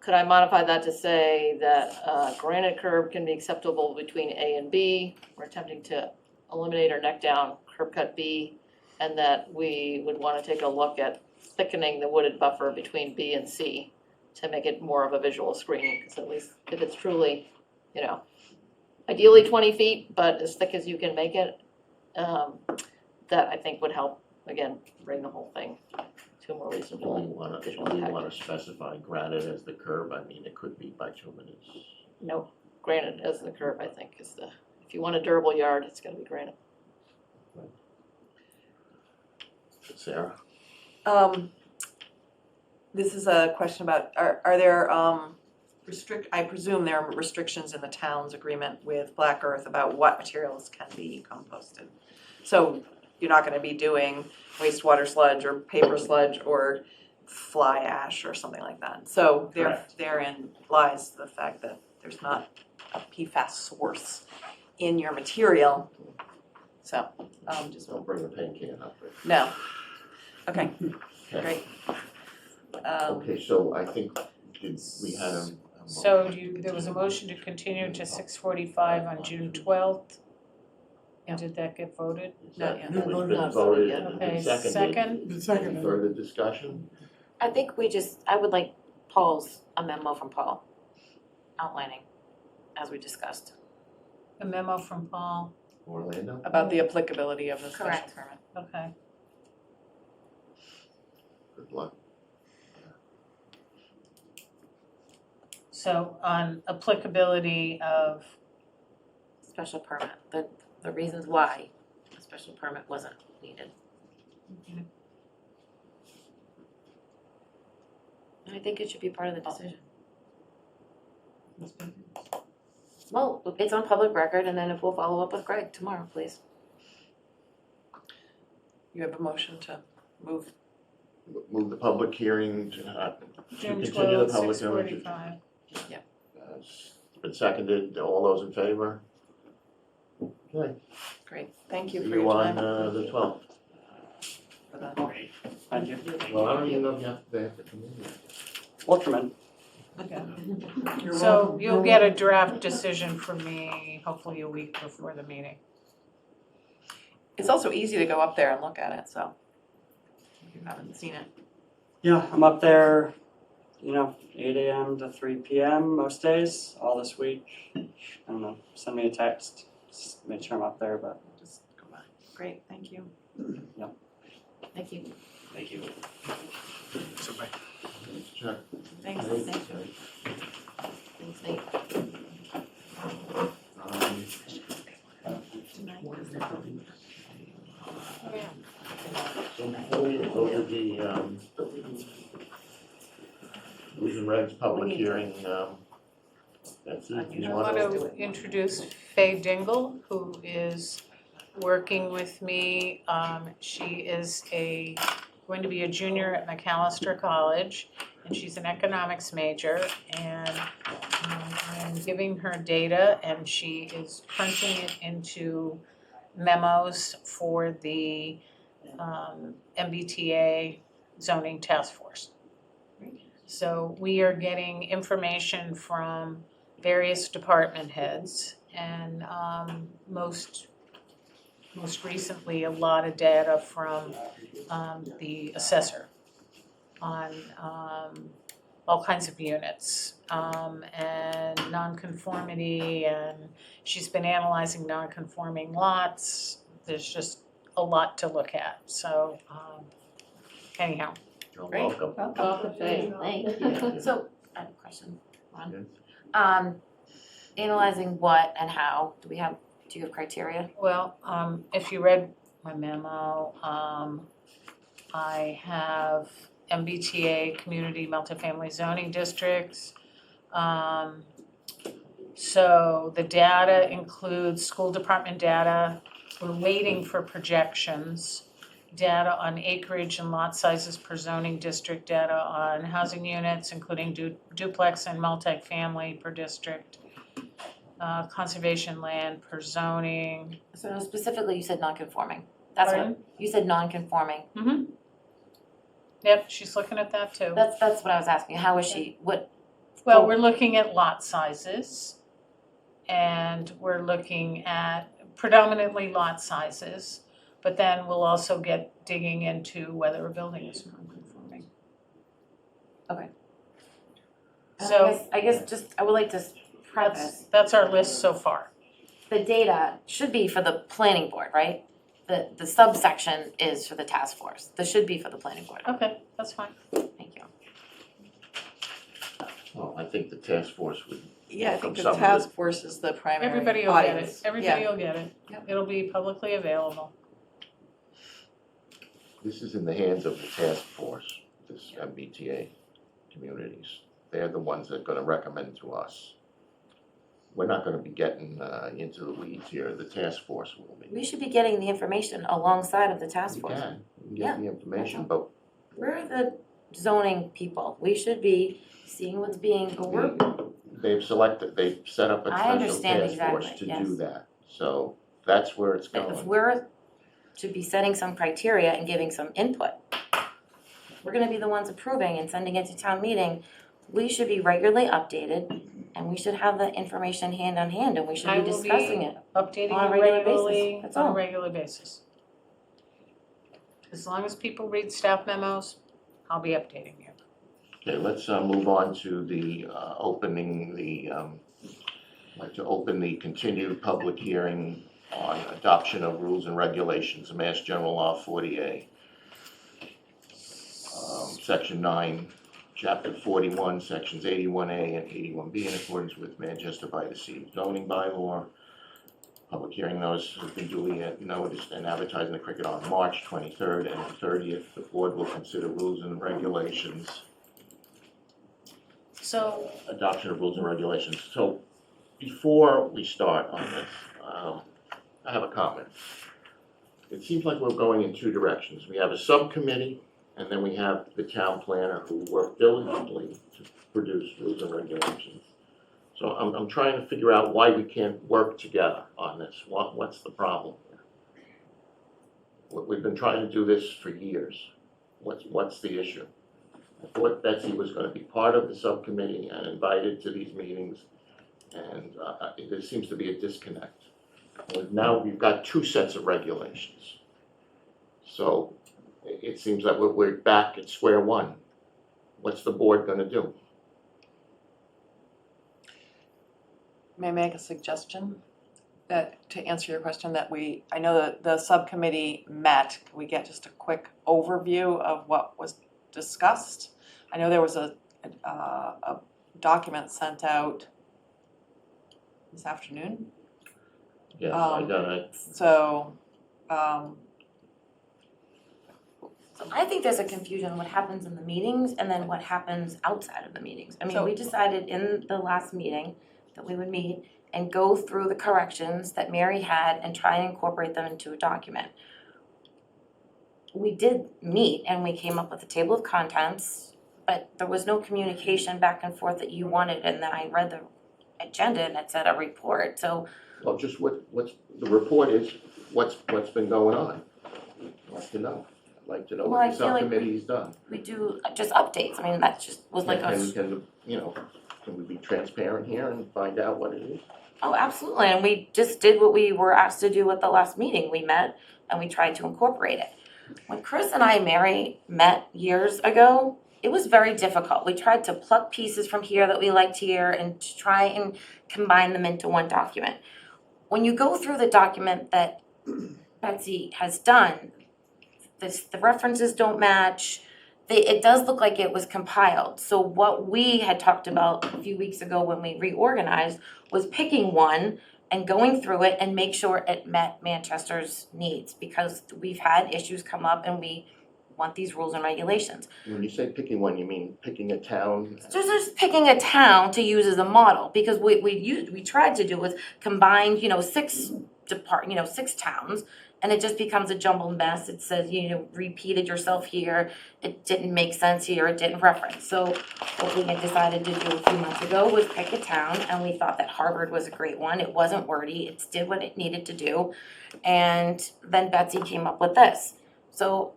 Could I modify that to say that granite curb can be acceptable between A and B? We're attempting to eliminate or neck down curb cut B, and that we would want to take a look at thickening the wooded buffer between B and C to make it more of a visual screening, because at least if it's truly, ideally 20 feet, but as thick as you can make it, that I think would help, again, bring the whole thing to a more do reasonable we wanna, visual do we impact. wanna specify granite as the curb? I mean, it could be bituminous. No, granite as the curb, I think, is if you want a durable yard, it's gonna be granite. Sarah? This is a question about, are there, I presume there are restrictions in the town's agreement with Black Earth about what materials can be composted. So you're not gonna be doing wastewater sludge or paper sludge or fly ash or something like that. So Correct. therein lies the fact that there's not a PFAS source in your material. So, Just don't bring the paint can up. no. Okay, Okay. great. Okay, so I think, we had a So there was a motion to continue to 6:45 on June 12th. And did that get voted? Not yet. It's been Not voted yet. and Okay, seconded. second? The Any second, further discussion? I think I would like a memo from Paul outlining, as we discussed. A memo from Paul, Orlando? About the applicability of the special Correct. permit. okay. Good luck. So on applicability of, Special permit, the reasons why a special permit wasn't needed. I think it should be part of the decision. Well, it's on public record, and then if we'll follow up with Greg tomorrow, please. You have a motion to move. Move the public hearing to June continue the 12th, public hearing. 6:45. It's been seconded, all those in favor? Okay, Great, thank you see for your you on time. the 12th. For that. Great. Thank you. Well, I don't even know if they have to come in yet. We'll come in. You're So welcome. you'll get a draft decision from me, hopefully a week before the meeting. It's also easy to go up there and look at it, so if you haven't seen it. Yeah, I'm up there, 8 a.m. to 3 p.m. most days, all this week. I don't know, send me a text, just make sure I'm up there, but Just go by. Great, thank you. Thank you. Thank you. So, bye. Check. Thanks, Nate, thank you. Thanks, Nate. um, So before we go to the, rules and regs public hearing, that's it. I want to introduce Faye Dingle, who is working with me. She is going to be a junior at McAllister College, and she's an economics major. And I'm giving her data, and she is crunching it into memos for the MBTA zoning task force. So we are getting information from various department heads, and most recently, a lot of data from the assessor on all kinds of units and nonconformity, and she's been analyzing nonconforming lots. There's just a lot to look at, so anyhow. You're Great. welcome. Welcome, Faye. Thank you. So, I have a question, Ron. Yes. Analyzing what and how, do you have criteria? Well, if you read my memo, I have MBTA community multifamily zoning districts. So the data includes school department data. We're waiting for projections, data on acreage and lot sizes per zoning district, data on housing units, including duplex and multifamily per district, conservation land per zoning. So specifically, you said non-conforming. That's what, Pardon? you said non-conforming. Yep, she's looking at that too. That's what I was asking. How is she, what, Well, we're looking at lot sizes, and we're looking at predominantly lot sizes, but then we'll also get digging into whether a building is non-conforming. So I guess just, I would like to preface, that's our list so far. the data should be for the planning board, right? The subsection is for the task force. This should be for the planning board. Okay, that's fine. Thank you. Well, I think the task force would, Yeah, I think the Some of task force is the primary Everybody will get it. audience. Everybody will get it. Yep. It'll be publicly available. this is in the hands of the task force, this MBTA communities. They're the ones that are gonna recommend to us. We're not gonna be getting into the weeds here, the task force will be. We should be getting the information alongside of the task We force. can get the information, but We're the zoning people. We should be seeing what's being, they've set up a I special understand task force exactly, to yes. do that. So that's where it's if going. we're to be setting some criteria and giving some input, we're gonna be the ones approving and sending it to town meeting. We should be regularly updated, and we should have the information hand on hand, and we should I be will be discussing it. Updating On a you regular basis, regularly, that's on a all. regular basis. As long as people read staff memos, I'll be updating you. Okay, let's move on to the opening the, I'd like to open the continued public hearing on adoption of rules and regulations, Mass General Law 40A. Section 9, Chapter 41, Sections 81A and 81B in accordance with Manchester by the Sea zoning bylaw. Public hearing notice has been duly noticed and advertised in the Cricket on March 23rd and 30th. The board will consider rules and regulations, So, adoption of rules and regulations. So before we start on this, I have a comment. It seems like we're going in two directions. We have a subcommittee, and then we have the town planner who worked diligently to produce rules and regulations. So I'm trying to figure out why we can't work together on this. What's the problem here? We've been trying to do this for years. What's the issue? I thought Betsy was gonna be part of the subcommittee and invited to these meetings, and there seems to be a disconnect. Now we've got two sets of regulations. So it seems that we're back at square one. What's the board gonna do? May I make a suggestion that, to answer your question, that I know that the subcommittee met, can we get just a quick overview of what was discussed? I know there was a document sent out this afternoon, Yes, I got it. so, So I think there's a confusion what happens in the meetings and then what happens outside of the meetings. I mean, So- we decided in the last meeting that we would meet and go through the corrections that Mary had and try and incorporate them into a document. We did meet and we came up with a table of contents, but there was no communication back and forth that you wanted, and then I read the agenda and it said a report, so Well, just what's, the report is, what's been going on. I'd like to know. I'd like to know Well, I what the feel like subcommittee's done. we do just updates. I mean, that just was like a. Can, can we be transparent here and find out what it is? Oh, absolutely, and we just did what we were asked to do at the last meeting. We met and we tried to incorporate it. When Chris and I, Mary, met years ago, it was very difficult. We tried to pluck pieces from here that we liked here and to try and combine them into one document. When you go through the document that Betsy has done, the references don't match. It does look like it was compiled. So what we had talked about a few weeks ago when we reorganized was picking one and going through it and make sure it met Manchester's needs, because we've had issues come up and we want these rules and regulations. When you say picking one, you mean picking a town? So just picking a town to use as a model, because we tried to do was combine, 6 towns, and it just becomes a jumbled mess. It says, repeated yourself here, it didn't make sense here, it didn't reference. So what we had decided to do a few months ago was pick a town, and we thought that Harvard was a great one. It wasn't wordy, it did what it needed to do, and then Betsy came up with this. So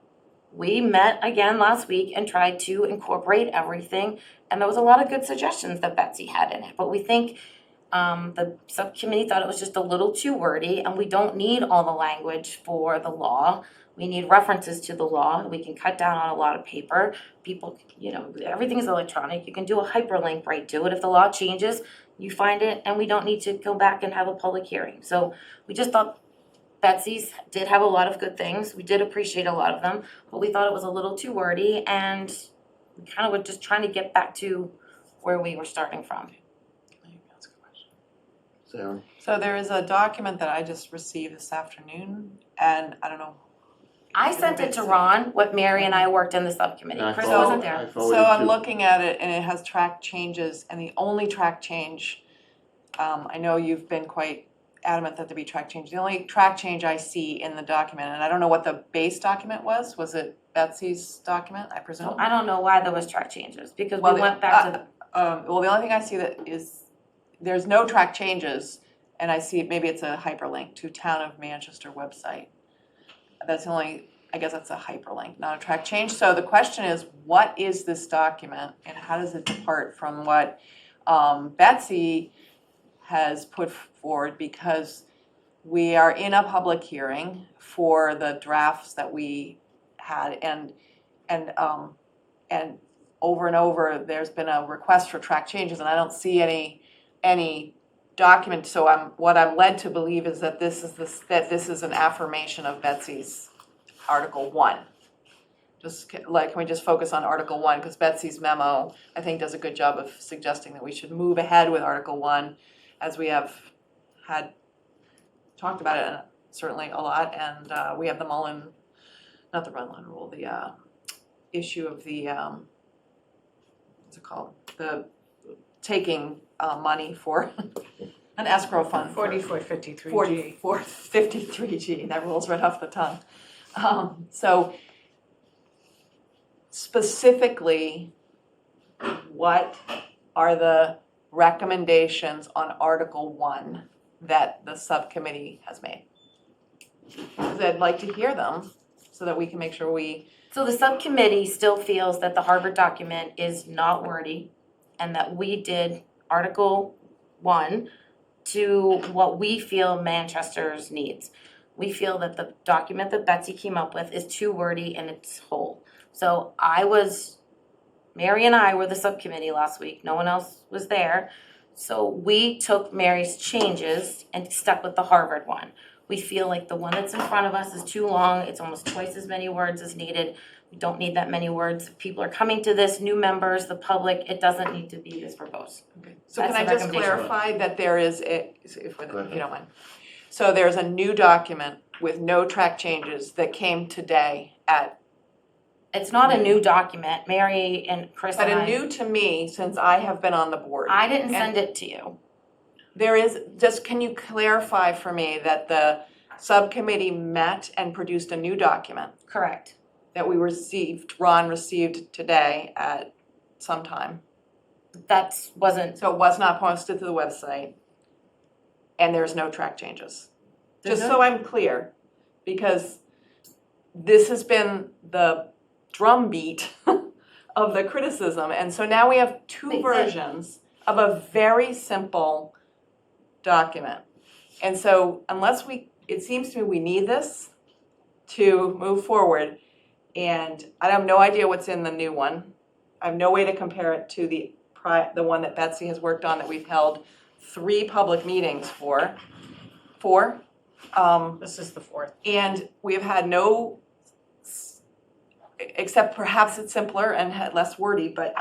we met again last week and tried to incorporate everything, and there was a lot of good suggestions that Betsy had in it, but we think the subcommittee thought it was just a little too wordy, and we don't need all the language for the law. We need references to the law. We can cut down on a lot of paper. People, everything is electronic. You can do a hyperlink right to it. If the law changes, you find it, and we don't need to go back and have a public hearing. So we just thought Betsy's did have a lot of good things. We did appreciate a lot of them, but we thought it was a little too wordy, and we kind of were just trying to get back to where we were starting from. Sarah? so there is a document that I just received this afternoon, and I don't know. I sent it to Ron, what Mary and I worked in the subcommittee. And I Chris forwarded- wasn't there. I forwarded So I'm to- looking at it and it has track changes, and the only track change, I know you've been quite adamant that there be track change. The only track change I see in the document, and I don't know what the base document was it Betsy's document, I presume? So I don't know why there was track changes, because we Well, went back to the. Well, the only thing I see that is, there's no track changes, and I see, maybe it's a hyperlink to Town of Manchester website. That's the only, I guess that's a hyperlink, not a track change. So the question is, what is this document, and how does it depart from what Betsy has put forward? Because we are in a public hearing for the drafts that we had, and over and over, there's been a request for track changes, and I don't see any document. So what I'm led to believe is that this is an affirmation of Betsy's Article 1. Can we just focus on Article 1, because Betsy's memo, I think, does a good job of suggesting that we should move ahead with Article 1, as we have had talked about it certainly a lot, and we have the not the Mullen rule, the issue of the, what's it called? The taking money for an escrow fund. 4453G. 4453G, that rolls right off the tongue. So specifically, what are the recommendations on Article 1 that the subcommittee has made? Because I'd like to hear them, so that we can make sure we, So the subcommittee still feels that the Harvard document is not wordy and that we did Article 1 to what we feel Manchester's needs. We feel that the document that Betsy came up with is too wordy in its whole. So Mary and I were the subcommittee last week, no one else was there. So we took Mary's changes and stuck with the Harvard one. We feel like the one that's in front of us is too long, it's almost twice as many words as needed. We don't need that many words. If people are coming to this, new members, the public, it doesn't need to be this verbose. so can That's I the just recommendation. clarify that there is, if you Go ahead. don't mind. So there's a new document with no track changes that came today at, It's not a new document, Mary and Chris but and a I, new to me since I have been on the board. I didn't send it to you. There is, just can you clarify for me that the subcommittee met and produced a new document Correct. that Ron received today at some time? That wasn't, So it was not posted to the website, and there's no track changes. There's Just no- so I'm clear, because this has been the drumbeat of the criticism, and so now we have two Wait, versions of a very simple document. And so it seems to me we need this to move forward, and I have no idea what's in the new one. I have no way to compare it to the one that Betsy has worked on that we've held 3 public meetings for. 4? This is the fourth. And we've had no, except perhaps it's simpler and less wordy, but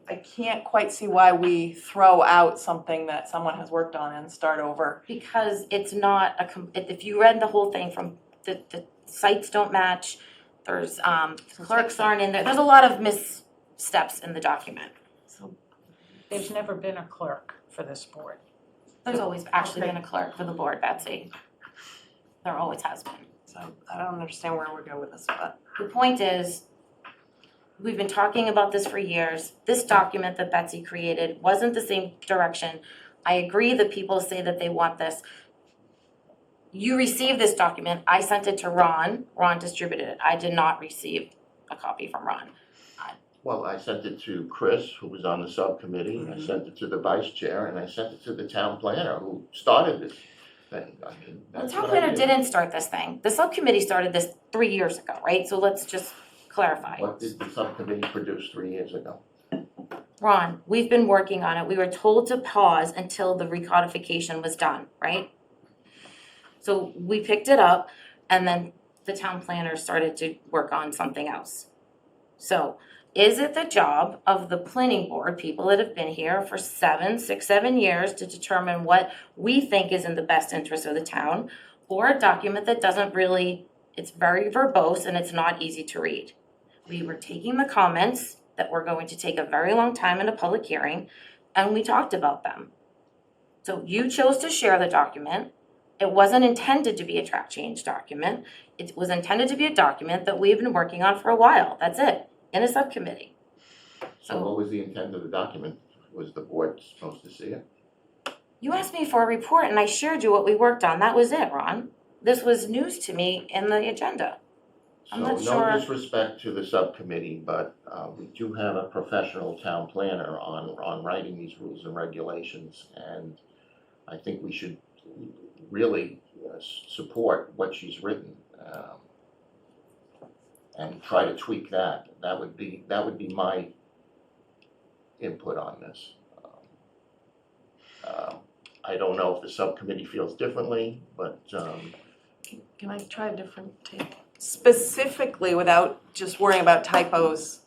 I can't quite see why we throw out something that someone has worked on and start over. because it's not if you read the whole thing from the sites don't match, there's clerks aren't in there, there's a lot of missteps in the document. There's never been a clerk for this board. There's always actually been a clerk for the board, Betsy. There always has been. So I don't understand where we're going with this, but. The point is, we've been talking about this for years. This document that Betsy created wasn't the same direction. I agree that people say that they want this. You received this document, I sent it to Ron distributed it. I did not receive a copy from Ron. Well, I sent it to Chris, who was on the subcommittee, I sent it to the vice chair, and I sent it to the town planner, who started this thing. I mean, The that's town what I planner did. didn't start this thing. The subcommittee started this 3 years ago, right? So let's just clarify. What did the subcommittee produce 3 years ago? Ron, we've been working on it. We were told to pause until the recodification was done, right? So we picked it up and then the town planner started to work on something else. So is it the job of the planning board, people that have been here for 7 years to determine what we think is in the best interest of the town? Or a document that doesn't really, it's very verbose and it's not easy to read? We were taking the comments that were going to take a very long time in a public hearing, and we talked about them. So you chose to share the document. It wasn't intended to be a track change document. It was intended to be a document that we've been working on for a while. That's it, in a subcommittee. So what was the intent of the document? Was the board supposed to see it? You asked me for a report and I shared you what we worked on. That was it, Ron. This was news to me in the agenda. I'm not So sure. no disrespect to the subcommittee, but we do have a professional town planner on writing these rules and regulations. And I think we should really support what she's written and try to tweak that. That would be my input on this. I don't know if the subcommittee feels differently, but Can I try a different take? Specifically, without just worrying about typos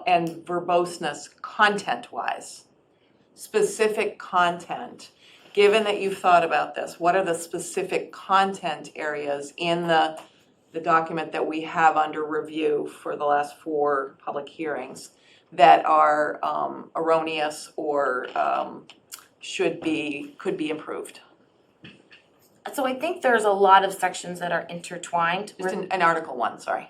and verboseness, content-wise. Specific content, given that you've thought about this, what are the specific content areas in the document that we have under review for the last 4 public hearings that are erroneous or could be improved? So I think there's a lot of sections that are intertwined. Just in Article 1, sorry.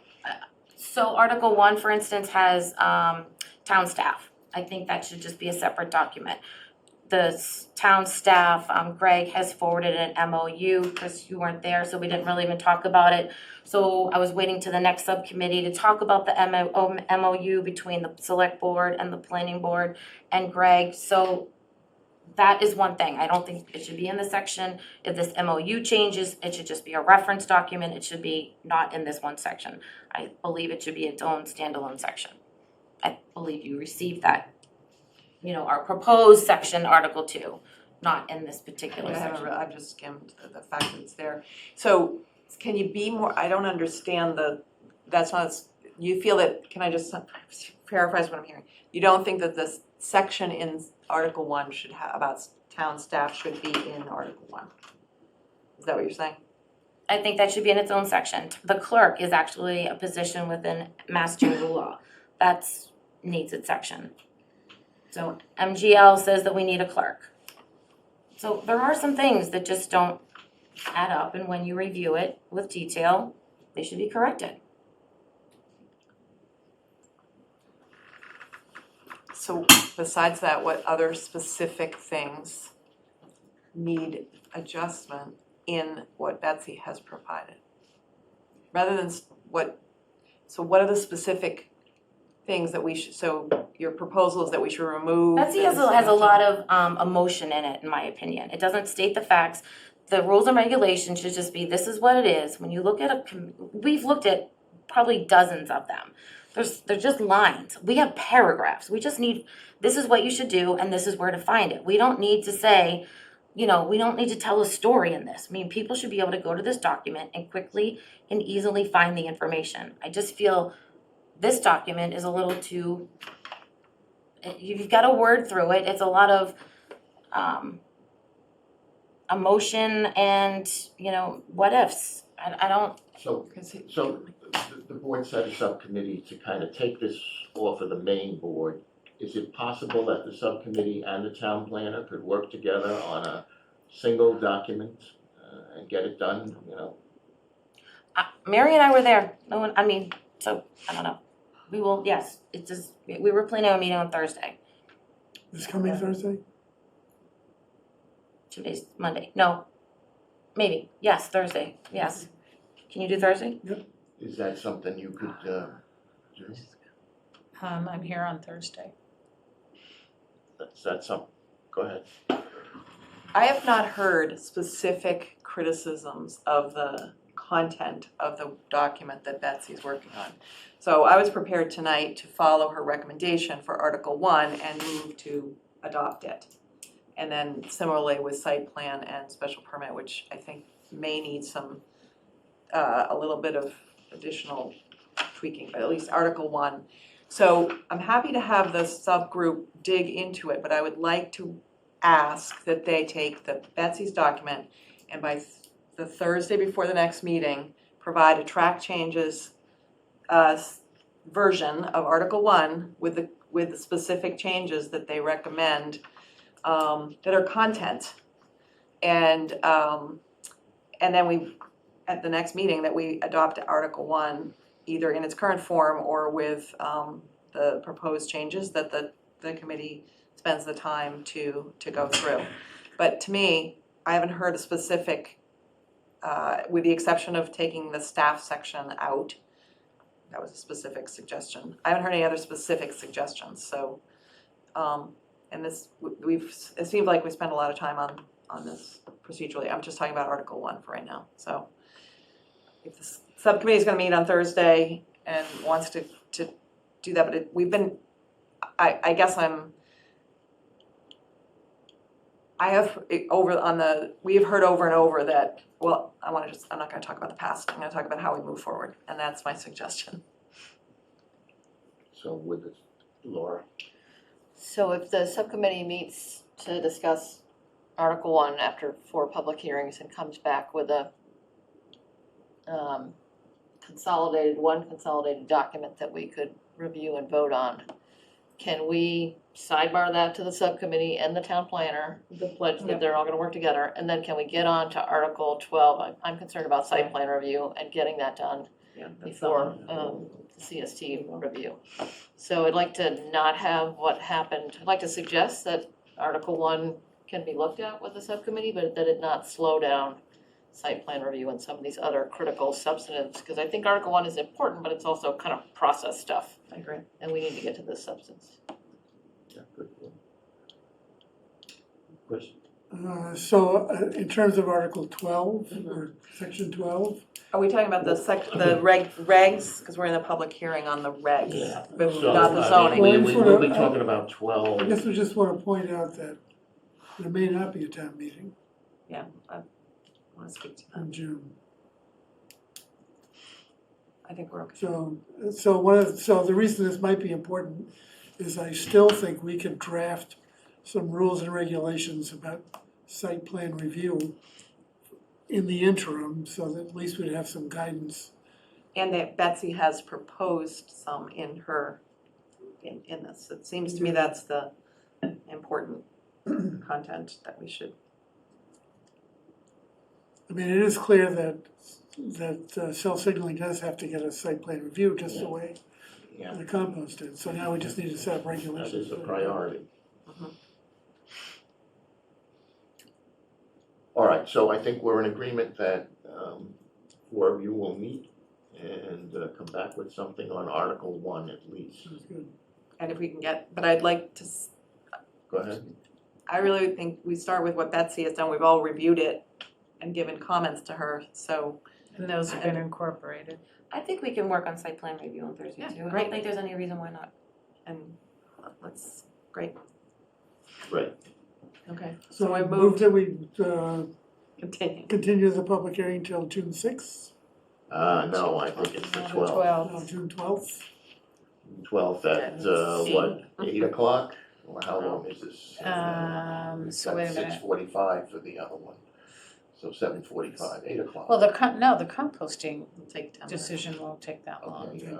So Article 1, for instance, has town staff. I think that should just be a separate document. town staff, Greg has forwarded an MOU. Chris, you weren't there, so we didn't really even talk about it. So I was waiting to the next subcommittee to talk about the MOU between the select board and the planning board and Greg. So that is one thing. I don't think it should be in the section. If this MOU changes, it should just be a reference document. It should be not in this one section. I believe it should be its own standalone section. I believe you received that, our proposed section, Article 2, not in this particular section. I've just skimmed the fact that it's there. So can you be more, I don't understand you feel that, can I just paraphrase what I'm hearing? You don't think that this section in Article 1 about town staff should be in Article 1? Is that what you're saying? I think that should be in its own section. The clerk is actually a position within Mass General Law. That's needs its section. So MGL says that we need a clerk. So there are some things that just don't add up, and when you review it with detail, they should be corrected. So besides that, what other specific things need adjustment in what Betsy has provided? Rather than what are the specific things that we should, so your proposal is that we should remove? Betsy has a lot of emotion in it, in my opinion. It doesn't state the facts. The rules and regulations should just be, this is what it is. When you look at we've looked at probably dozens of them. They're just lines. We have paragraphs. We just need, this is what you should do and this is where to find it. We don't need to say, we don't need to tell a story in this. I mean, people should be able to go to this document and quickly and easily find the information. I just feel this document is a little too, you've got to word through it. It's a lot of emotion and, what ifs. I don't. So the board set a subcommittee to kind of take this off of the main board. Is it possible that the subcommittee and the town planner could work together on a single document and get it done, Mary and I were there. So I don't know. We will, yes, it's just, we were planning on meeting on Thursday. This coming Thursday? Today's Monday. No, maybe. Yes, Thursday. Yes. Can you do Thursday? Is that something you could do? I'm here on Thursday. That's something, go ahead. I have not heard specific criticisms of the content of the document that Betsy's working on. So I was prepared tonight to follow her recommendation for Article 1 and move to adopt it. And then similarly with site plan and special permit, which I think may need some, a little bit of additional tweaking, but at least Article 1. So I'm happy to have the subgroup dig into it, but I would like to ask that they take Betsy's document and by the Thursday before the next meeting, provide a track changes version of Article 1 with the specific changes that they recommend that are content. And then we, at the next meeting, that we adopt Article 1 either in its current form or with the proposed changes that the committee spends the time to go through. But to me, I haven't heard a specific, with the exception of taking the staff section out. That was a specific suggestion. I haven't heard any other specific suggestions, so, and this, it seems like we spent a lot of time on this procedurally. I'm just talking about Article 1 for right now, so. If the subcommittee is gonna meet on Thursday and wants to do that, but we've been, I guess we have heard over and over that, well, I'm not gonna talk about the past, I'm gonna talk about how we move forward, and that's my suggestion. So with it, Laura? So if the subcommittee meets to discuss Article 1 after 4 public hearings and comes back with a consolidated document that we could review and vote on, can we sidebar that to the subcommittee and the town planner, the pledge that they're all gonna work together, and then can we get on to Article 12? I'm concerned about site plan review and getting that done before the CST review. So I'd like to not have what happened, I'd like to suggest that Article 1 can be looked at with the subcommittee, but that it not slow down site plan review and some of these other critical substantive, because I think Article 1 is important, but it's also kind of process stuff, I agree. and we need to get to the substance. Yeah, good. Chris? So in terms of Article 12 or Section 12, Are we talking about the regs, because we're in the public hearing on the regs, Yeah. but So, not the I zoning? mean, we will be talking about I 12. guess we just want to point out that there may not be a town meeting Yeah, I want to speak to that. in June. I think we're okay. So the reason this might be important is I still think we could draft some rules and regulations about site plan review in the interim, so that at least we'd have some guidance. And that Betsy has proposed some in her, in this. It seems to me that's the important content that we should. I mean, it is clear that cell signaling does have to get a site plan review, just the way Yeah, the compost did. So now we just need to set up that regulations. is a priority. Mhm. All right, so I think we're in agreement that four of you will meet and come back with something on Article 1 at least. Sounds good. And if we can get, but I'd like to, Go ahead. I really think we start with what Betsy has done. We've all reviewed it and given comments to her, so. And those have been incorporated. I think we can work on site plan review on Thursday Yeah, too. I great. don't think there's any reason why not. And let's, great, Great. okay. So I I move that we Continue. continue the public hearing till June 6th, No, I think it's the 12th. no, June 12th. 12th at, what, 8 o'clock? Or how long is this? So wait a minute. 6:45 for the other one. So 7:45, 8 o'clock. Well, the composting We'll take 10 minutes. decision won't take that long. Okay,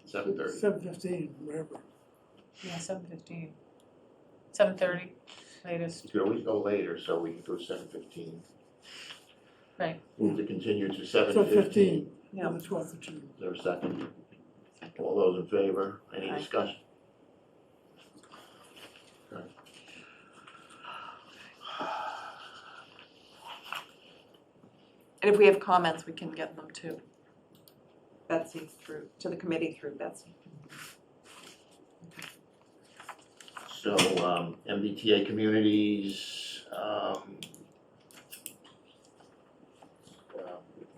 7:30. 7:15, whatever. Yeah, 7:15. 7:30 latest. You could always go later, so we can go 7:15. Right. Move to continue to So 7:15. 15, Yeah. on the 12th of June. Is there a second? All those in favor? Any Aye. discussion? Okay. And if we have comments, we can get them to Betsy through, to the committee through Betsy. So, MBTA communities,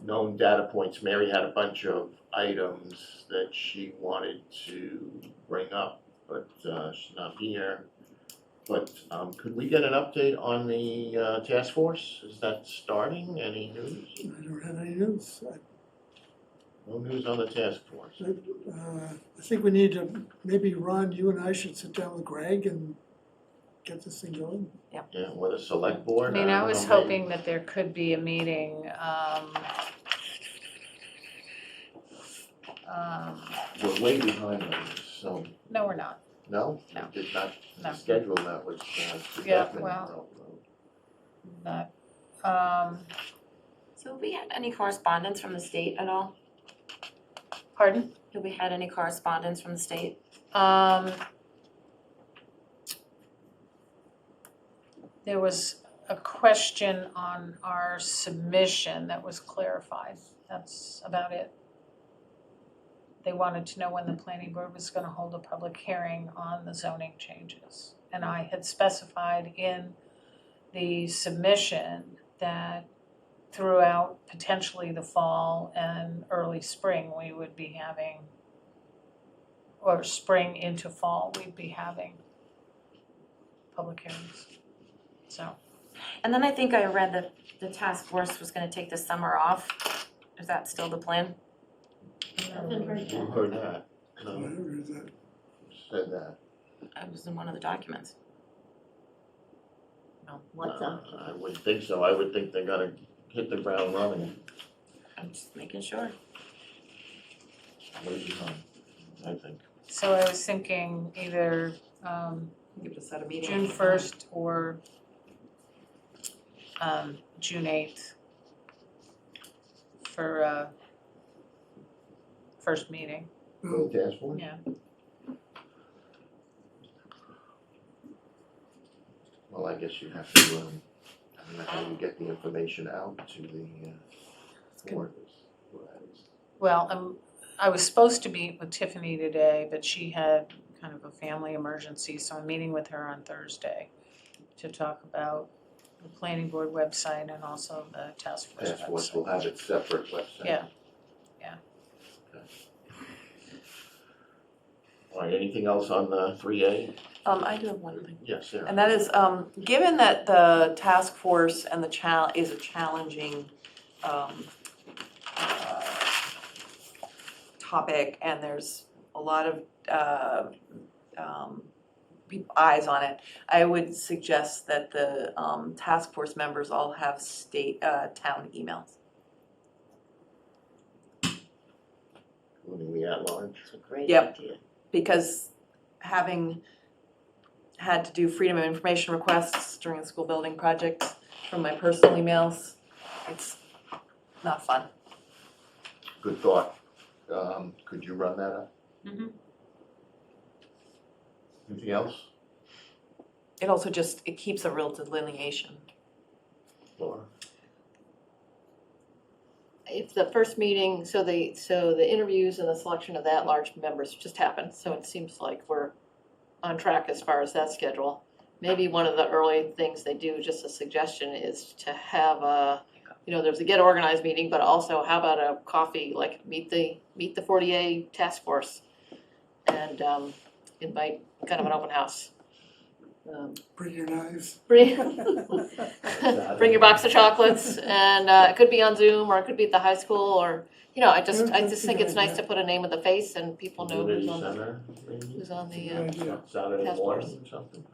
known data points. Mary had a bunch of items that she wanted to bring up, but she's not here. But could we get an update on the task force? Is that starting? Any news? I don't have any news. No news on the task force. I think we need to, maybe Ron, you and I should sit down with Greg and get this thing going. Yeah, with a select board? I mean, I don't was know, maybe. hoping that there could be a meeting, We're way behind on this, so, no, we're not. no? No. We did not No. schedule that with Yeah, Beckman. well. Not, So have we had any correspondence from the state at all? pardon? Have we had any correspondence from the state? There was a question on our submission that was clarified. That's about it. They wanted to know when the planning board was gonna hold a public hearing on the zoning changes. And I had specified in the submission that throughout potentially the fall and early spring, we would be having, or spring into fall, we'd be having public hearings. So, And then I think I read that the task force was gonna take the summer off. Is that still the plan? Haven't heard Who that. heard that? I No, haven't heard that. said that. It was in one of the documents. What's up? I wouldn't think so. I would think they gotta hit the ground running. I'm just making sure. Way behind, I think. so I was thinking either Give it a set of meetings. June 1st or June 8th for first meeting, Well, The task force? yeah. Well, I guess you have to, I don't know how you get the information out to the board. Well, I was supposed to meet with Tiffany today, but she had kind of a family emergency, so I'm meeting with her on Thursday to talk about the planning board website and also the task force Task force will website. have its separate website. Yeah. All right, anything else on the 3A? I do have one thing. Yes, Sarah. And that is, given that the task force and the is a challenging topic, and there's a lot of eyes on it, I would suggest that the task force members all have town emails. Including the at-large. It's a great Yep. idea. Because having had to do freedom of information requests during the school building project from my personal emails, it's not fun. Good thought. Could you run that up? Mhm. Anything else, It also it keeps a real delineation. Laura? If the first meeting, so the interviews and the selection of the at-large members just happened, so it seems like we're on track as far as that schedule. Maybe one of the early things they do, just a suggestion, is to have there's a get organized meeting, but also how about a coffee, like meet the 40A task force and invite kind of an open house. Bring your knives. Bring your box of chocolates, and it could be on Zoom, or it could be at the high school, or, I just think it's nice to put a name with a face and people know Community who's on center, maybe? the, Good idea. Saturday task morning force. or something?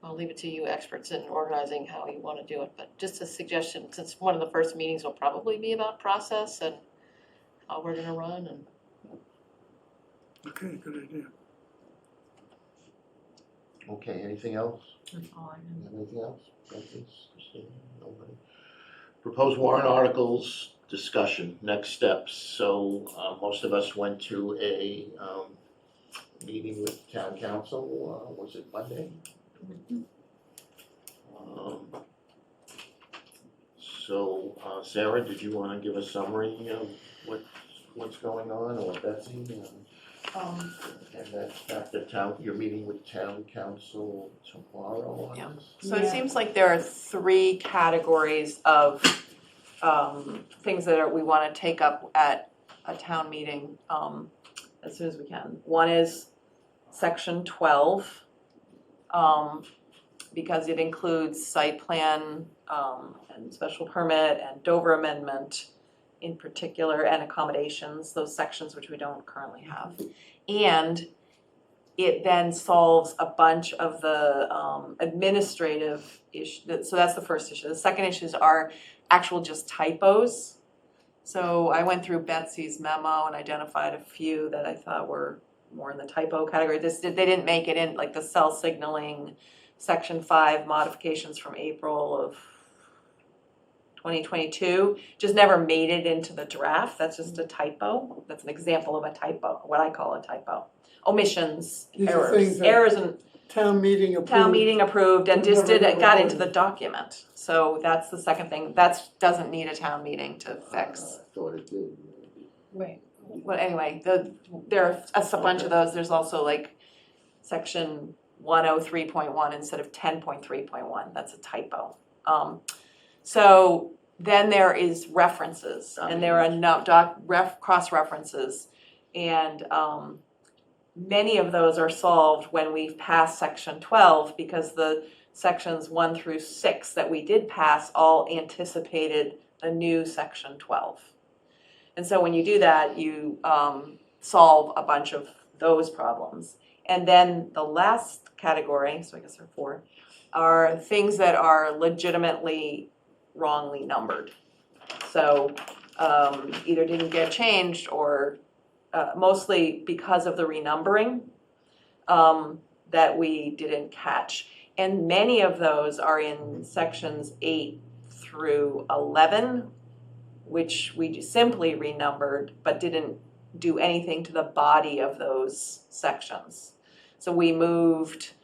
I'll leave it to you experts in organizing how you want to do it, but just a suggestion, since one of the first meetings will probably be about process and how we're gonna run, and Okay, good idea. Okay, anything else? That's all I know. Anything else? Francis, Christine, nobody? Proposed warrant articles, discussion, next steps. So, most of us went to a, meeting with town council, was it Monday? So, Sarah, did you wanna give a summary of what's going on, or Betsy? And that's back to town, you're meeting with town council tomorrow on Yeah. this? So it seems like there are three categories of things that we want to take up at a town meeting as soon as we can. One is section 12, because it includes site plan and special permit and Dover amendment in particular, and accommodations, those sections which we don't currently have. And it then solves a bunch of the administrative issues. So that's the first issue. The second issues are actual just typos. So I went through Betsy's memo and identified a few that I thought were more in the typo category. They didn't make it in, like the cell signaling, section 5 modifications from April of 2022, just never made it into the draft. That's just a typo. That's an example of a typo, what I call a typo. Omissions, These are errors, things that errors and Town meeting approved. town meeting approved and just Never got into voted. the document. So that's the second thing. That doesn't need a town meeting to fix. I thought it did. Wait, But anyway, there are a bunch of those. There's also like section 103.1 instead of 10.3.1. That's a typo. So then there is references, and there are cross-references, and many of those are solved when we've passed section 12, because the sections 1 through 6 that we did pass all anticipated a new section 12. And so when you do that, you solve a bunch of those problems. And then the last category, so I guess there are 4, are things that are legitimately wrongly numbered. So either didn't get changed, or mostly because of the renumbering that we didn't catch. And many of those are in sections 8 through 11, which we simply renumbered but didn't do anything to the body of those sections. So we moved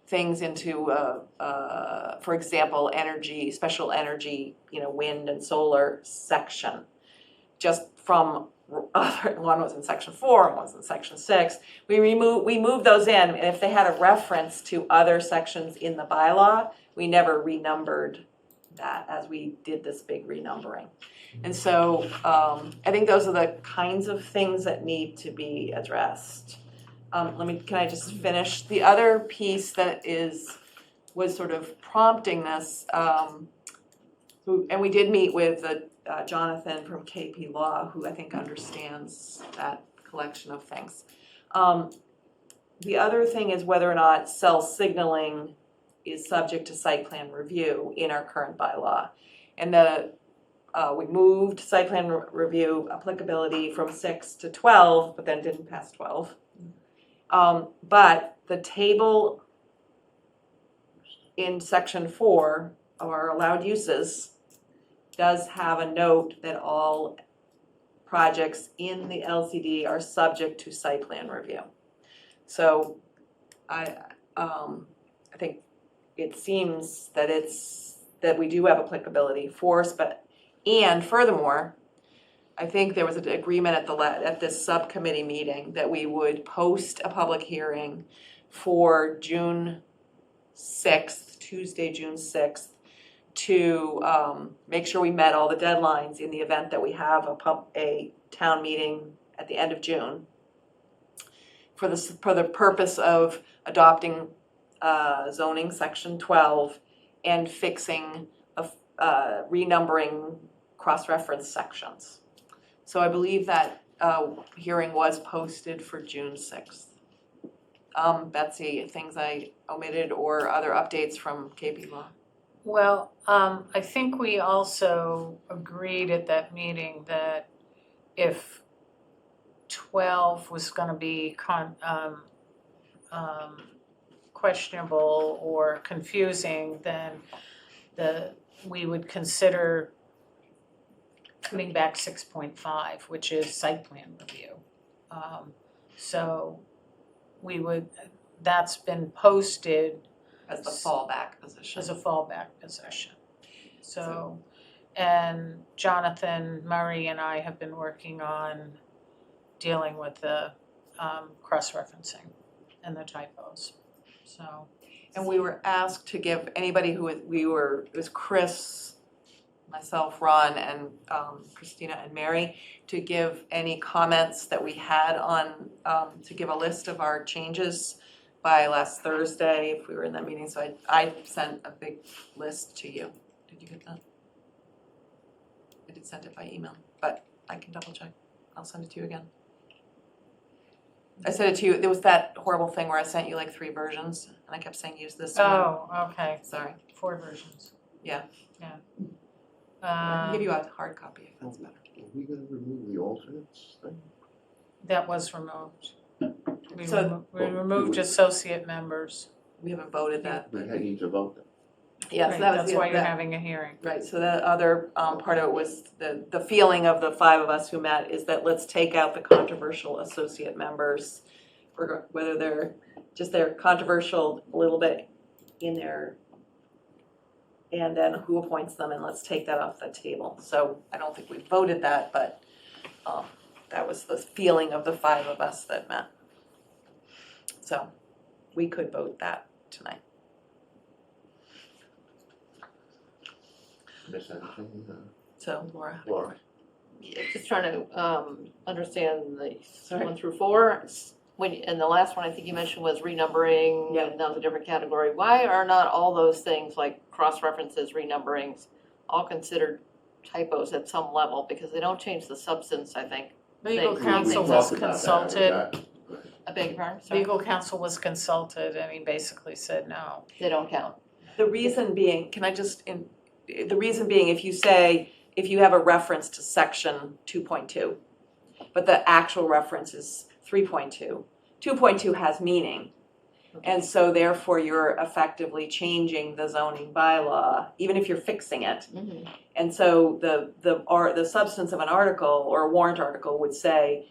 things into, for example, energy, special energy, wind and solar section. Just from one was in section 4 and one's in section 6. We moved those in, and if they had a reference to other sections in the bylaw, we never renumbered that as we did this big renumbering. And so I think those are the kinds of things that need to be addressed. Can I just finish? The other piece that was sort of prompting this, and we did meet with Jonathan from KP Law, who I think understands that collection of things. The other thing is whether or not cell signaling is subject to site plan review in our current bylaw. And we moved site plan review applicability from 6 to 12, but then didn't pass 12. But the table in section 4 of our allowed uses does have a note that all projects in the LCD are subject to site plan review. So I think it seems that we do have applicability for, and furthermore, I think there was an agreement at this subcommittee meeting that we would post a public hearing for June 6th, Tuesday, June 6th, to make sure we met all the deadlines in the event that we have a town meeting at the end of June for the purpose of adopting zoning section 12 and fixing, renumbering cross-reference sections. So I believe that hearing was posted for June 6th. Betsy, things I omitted or other updates from KP Law? Well, I think we also agreed at that meeting that if 12 was gonna be questionable or confusing, then we would consider putting back 6.5, which is site plan review. So that's been posted As the fallback position. as a fallback position. So, and Jonathan Murray and I have been working on dealing with the cross-referencing and the typos, so. And we were asked to give anybody it was Chris, myself, Ron, and Christina and Mary, to give any comments that we had on, to give a list of our changes by last Thursday, if we were in that meeting. So I sent a big list to you. Did you get that? I did send it by email, but I can double check. I'll send it to you again. I sent it to you. There was that horrible thing where I sent you like 3 versions, and I kept saying use this one. Oh, okay, Sorry. 4 versions. Yeah. Yeah. I can give you a hard copy if that's better. Are we gonna remove the alternates thing? That was removed. So- We removed associate members. We haven't voted that. We need to vote them. Yes, Right, that was that's the- why you're that- having a hearing. Right, so the other part of it was the feeling of the 5 of us who met is that let's take out the controversial associate members, whether they're controversial a little bit in there, and then who appoints them, and let's take that off the table. So I don't think we voted that, but that was the feeling of the 5 of us that met. So we could vote that tonight. Miss anything, So Laura. Laura? Yeah, just trying to understand the 1 through 4. And the last one I think you mentioned was renumbering, Yeah. and that was a different category. Why are not all those things like cross-references, renumberings, all considered typos at some level? Because they don't change the substance, I think. Legal They- counsel we was talked about that, consulted, I beg your pardon, sorry, legal counsel was consulted, and he basically said no. they don't count. The reason being, the reason being, if you have a reference to section 2.2, but the actual reference is 3.2, 2.2 has meaning. And so therefore you're effectively changing the zoning bylaw, even if you're fixing it. Mhm. And so the substance of an article or a warrant article would say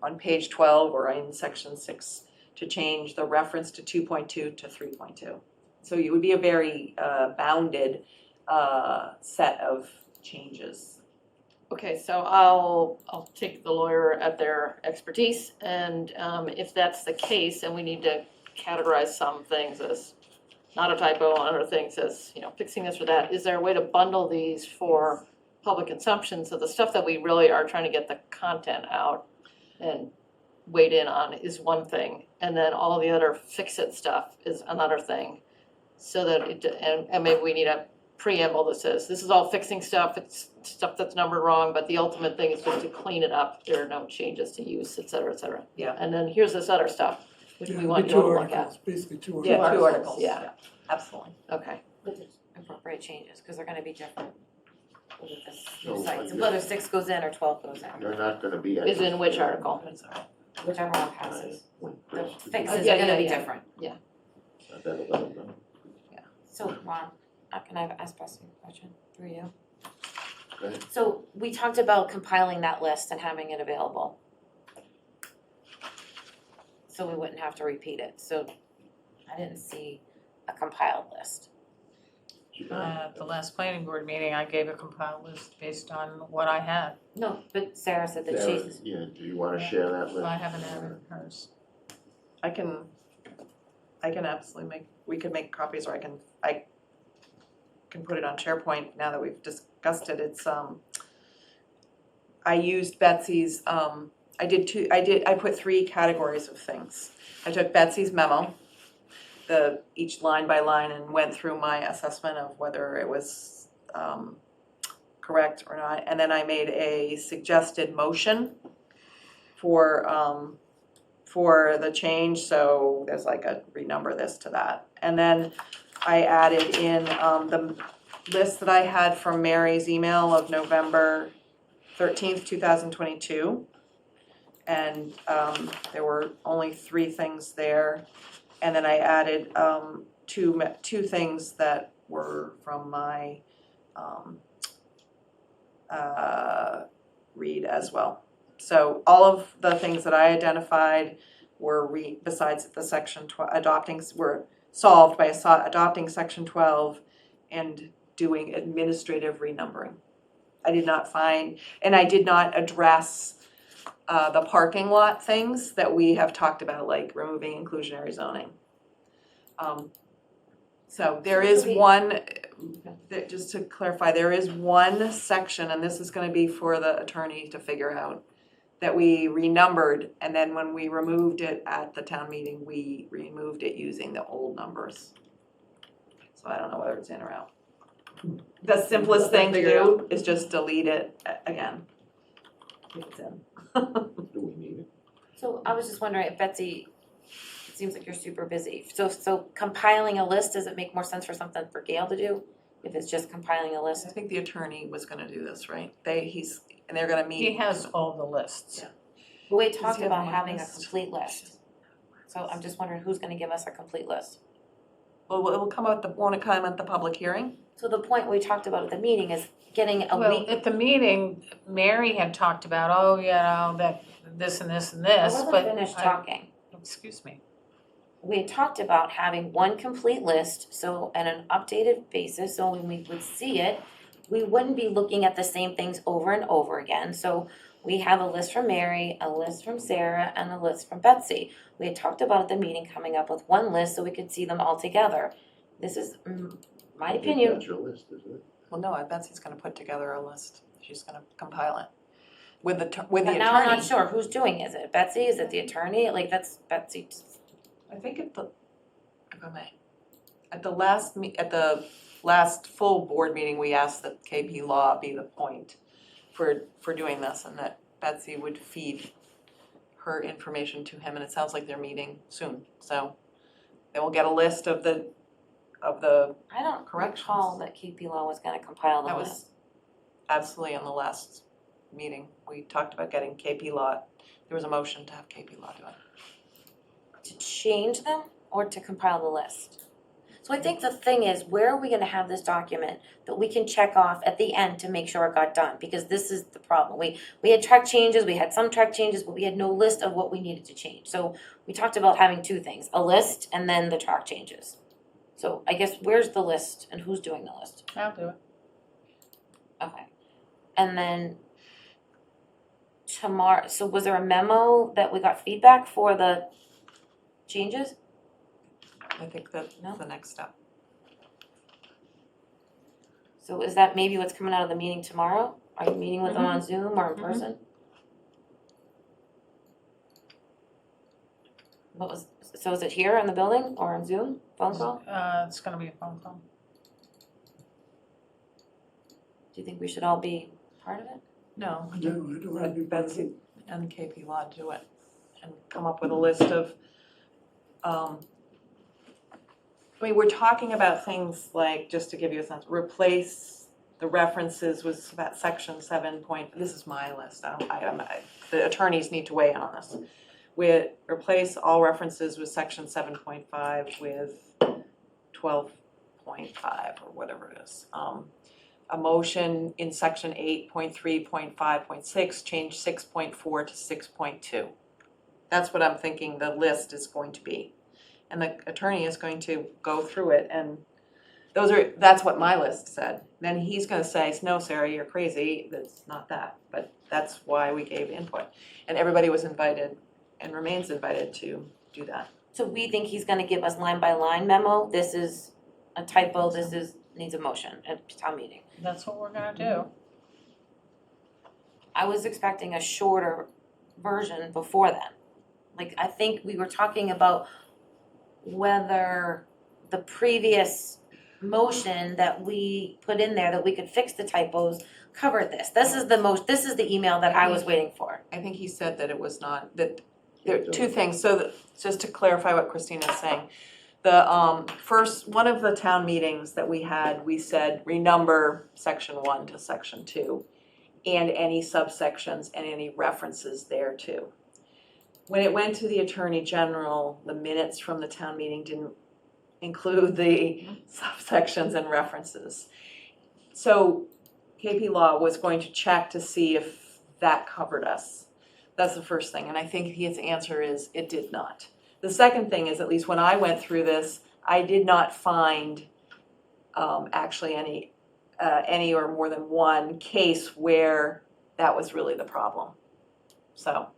on page 12 or in section 6, to change the reference to 2.2 to 3.2. So it would be a very bounded set of changes. Okay, so I'll take the lawyer at their expertise, and if that's the case, and we need to categorize some things as not a typo, and other things as, you know, fixing this or that, is there a way to bundle these for public consumption, so the stuff that we really are trying to get the content out and weighed in on is one thing, and then all the other fix-it stuff is another thing, so that it, and maybe we need a preamble that says, this is all fixing stuff, it's stuff that's numbered wrong, but the ultimate thing is just to clean it up, there are no changes to use, et cetera, et cetera. Yeah. And then here's this other stuff, which we Yeah, want the you two to look at. articles, basically two Yeah, articles. two articles, Yeah. Absolutely. Okay, With the appropriate changes, because they're gonna be different with this So, new site, so yeah. whether 6 goes in or 12 goes in, They're not gonna be. is in which article? That's all right. whichever one passes. When The Chris- fixes Yeah, are gonna yeah, be yeah. different. I better let him know. So Ron, can I ask Bessie a question through you? Go ahead. So we talked about compiling that list and having it available. So we wouldn't have to repeat it, so I didn't see a compiled list. At the last planning board meeting, I gave a compiled list based on what I had. No, but Sarah said that Sarah, she's, yeah, do you wanna share that list? I haven't added hers. I can absolutely we could make copies, or I can put it on SharePoint now that we've discussed it. It's, I used Betsy's, I put 3 categories of things. I took Betsy's memo, each line by line, and went through my assessment of whether it was, correct or not. And then I made a suggested motion for the change, so there's like a renumber this to that. And then I added in the list that I had from Mary's email of November 13th, 2022. And there were only 3 things there. And then I added two things that were from my read as well. So all of the things that I identified were besides the section 12 were solved by adopting section 12 and doing administrative renumbering. I did not find, and I did not address the parking lot things that we have talked about, like removing inclusionary zoning. So there is one, just to clarify, there is one section, and this is gonna be for the attorney to figure out, that we renumbered, and then when we removed it at the town meeting, we removed it using the old numbers. So I don't know whether it's in or out. The simplest thing to do is just delete it again, if it's in. Do we need it? so I was just wondering if Betsy, it seems like you're super busy. So compiling a list, does it make more sense for something for Gail to do? If it's just compiling a I list? think the attorney was gonna do this, right? And they're gonna meet. He has all the lists. Yeah. But we Does talked he have about one having a list? complete list. So I'm just wondering who's gonna give us a complete list? Well, it will come out, won't it come at the public hearing? So the point we talked about at the meeting is getting a Well, week. at the meeting, Mary had talked about, oh, you know, that this and this and this, I but. wasn't finished talking. Excuse me. We had talked about having one complete list, so at an updated basis, so when we would see it, we wouldn't be looking at the same things over and over again. So we have a list from Mary, a list from Sarah, and a list from Betsy. We had talked about at the meeting coming up with one list so we could see them all together. This is my I think opinion. that's your list, isn't it? Well, no, Betsy's gonna put together a list. She's gonna compile it with the But attorney. now I'm not sure who's doing it. Is it Betsy? Is it the attorney? Like, that's Betsy. I think if I may, at the last full board meeting, we asked that KP Law be the point for doing this, and that Betsy would feed her information to him, and it sounds like they're meeting soon, so they will get a list of the I don't Corrections. recall that KP Law was gonna compile the That list. was absolutely in the last meeting. We talked about getting KP Law. There was a motion to have KP Law do it. To change them or to compile the list? So I think the thing is, where are we gonna have this document that we can check off at the end to make sure it got done? Because this is the problem. We had track changes, we had some track changes, but we had no list of what we needed to change. So we talked about having two things, a list and then the track changes. So I guess where's the list and who's doing the list? I'll do it. Okay. And then tomorrow, so was there a memo that we got feedback for the changes? I think that's No? the next step. So is that maybe what's coming out of the meeting tomorrow? Are you meeting with them on Zoom or in Mhm. person? What was, so is it here in the building or on Zoom, phone call? It's gonna be a phone call. Do you think we should all be part of it? No, No, I don't want to be let part of Betsy it. and KP Law do it and come up with a list of, I mean, we're talking about things like, just to give you a sense, replace the references was about section 7 point, this is my list, the attorneys need to weigh in on this. With, replace all references with section 7.5 with 12.5 or whatever it is. A motion in section 8.3.5.6, change 6.4 to 6.2. That's what I'm thinking the list is going to be. And the attorney is going to go through it and that's what my list said. Then he's gonna say, no, Sarah, you're crazy, that's not that, but that's why we gave input. And everybody was invited and remains invited to do that. So we think he's gonna give us line by line memo, this is a typo, this is, needs a motion at town meeting. That's what we're gonna do. I was expecting a shorter version before then. Like, I think we were talking about whether the previous motion that we put in there, that we could fix the typos, covered this. This is the email that I was waiting for. I think he said that it was not, that there are two things, so that, just to clarify what Christina is saying. The first, one of the town meetings that we had, we said renumber section 1 to section 2 and any subsections and any references there too. When it went to the Attorney General, the minutes from the town meeting didn't include the subsections and references. So KP Law was going to check to see if that covered us. That's the first thing, and I think his answer is it did not. The second thing is, at least when I went through this, I did not find actually any or more than one case where that was really the problem. So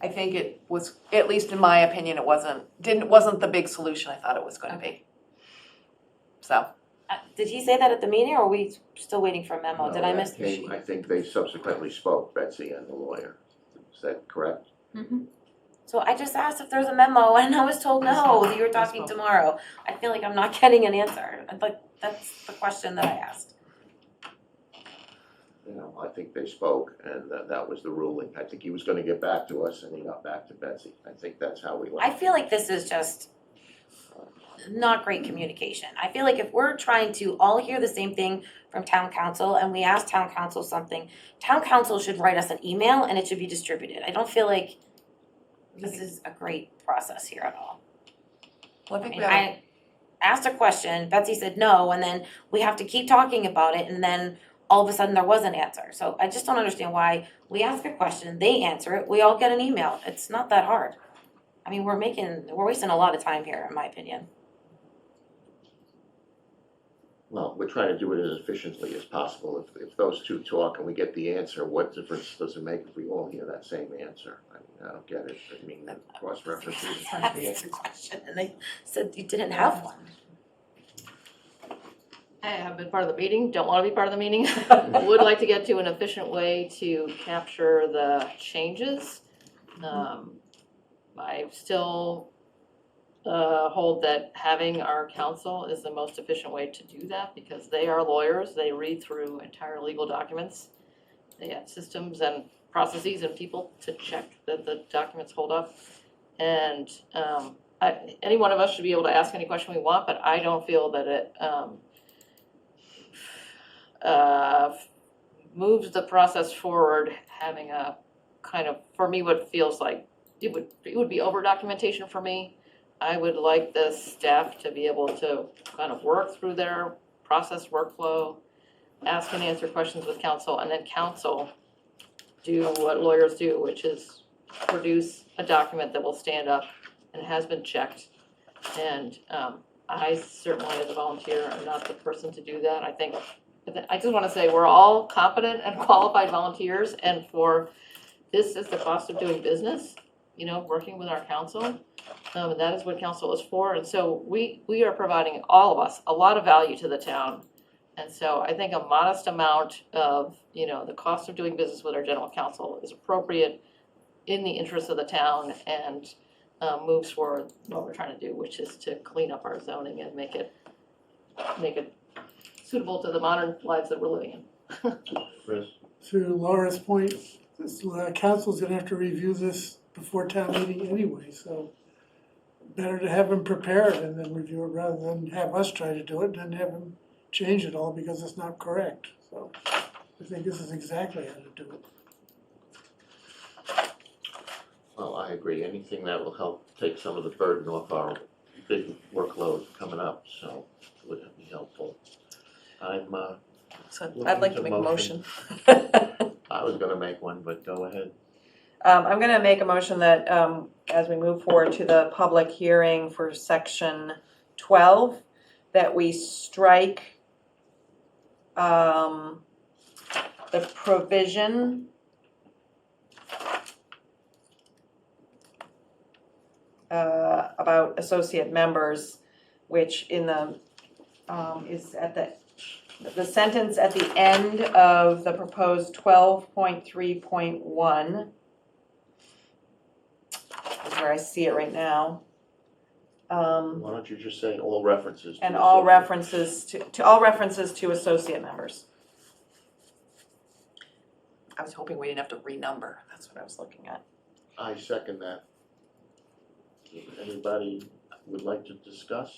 I think it was, at least in my opinion, it wasn't the big solution I thought it was going to be. So. Did he say that at the meeting, or are we still waiting for a memo? Did I No, miss that the came- sheet? I think they subsequently spoke, Betsy and the lawyer. Is that correct? So I just asked if there's a memo, and I was told no, that you were talking tomorrow. I feel like I'm not getting an answer. Like, that's the question that I asked. You know, I think they spoke, and that was the ruling. I think he was gonna get back to us, and he got back to Betsy. I think that's how we left. I feel like this is just not great communication. I feel like if we're trying to all hear the same thing from town council and we ask town council something, town council should write us an email and it should be distributed. I don't feel like this is a great process here at all. Well, I I think mean, we have, I asked a question, Betsy said no, and then we have to keep talking about it, and then all of a sudden there was an answer. So I just don't understand why we ask a question, they answer it, we all get an email. It's not that hard. I mean, we're wasting a lot of time here, in my opinion. Well, we're trying to do it as efficiently as possible. If those two talk and we get the answer, what difference does it make if we all hear that same answer? I mean, I don't get it. I mean, cross references. Asked the question, and they said you didn't have one. I have been part of the meeting, don't wanna be part of the meeting. Would like to get to an efficient way to capture the changes. I still hold that having our counsel is the most efficient way to do that, because they are lawyers, they read through entire legal documents. They have systems and processes and people to check that the documents hold up. And any one of us should be able to ask any question we want, but I don't feel that it moves the process forward, having a kind of, for me, what feels like it would be over documentation for me. I would like the staff to be able to kind of work through their process workflow, ask and answer questions with counsel, and then counsel do what lawyers do, which is produce a document that will stand up and has been checked. And I certainly, as a volunteer, am not the person to do that. I just want to say, we're all competent and qualified volunteers, and this is the cost of doing business, working with our council. And that is what council is for, and so we are providing, all of us, a lot of value to the town. And so I think a modest amount of, the cost of doing business with our general counsel is appropriate in the interest of the town, and moves forward what we're trying to do, which is to clean up our zoning and make it suitable to the modern lives that we're living in. Chris? To Laura's point, council's gonna have to review this before town meeting anyway, so better to have them prepared and then review it rather than have us try to do it and have them change it all because it's not correct. So I think this is exactly how to do it. Well, I agree. Anything that will help take some of the burden off our big workload coming up, so would be helpful. So I'd like to make a motion. I was gonna make one, but go ahead. I'm gonna make a motion that, as we move forward to the public hearing for section 12, that we strike the provision about associate members, which in the, is at the sentence at the end of the proposed 12.3.1, is where I see it right now. Why don't you just say all references? And to all the- references to all references to associate members. I was hoping we didn't have to renumber, that's what I was looking at. I second that. Anybody would like to discuss?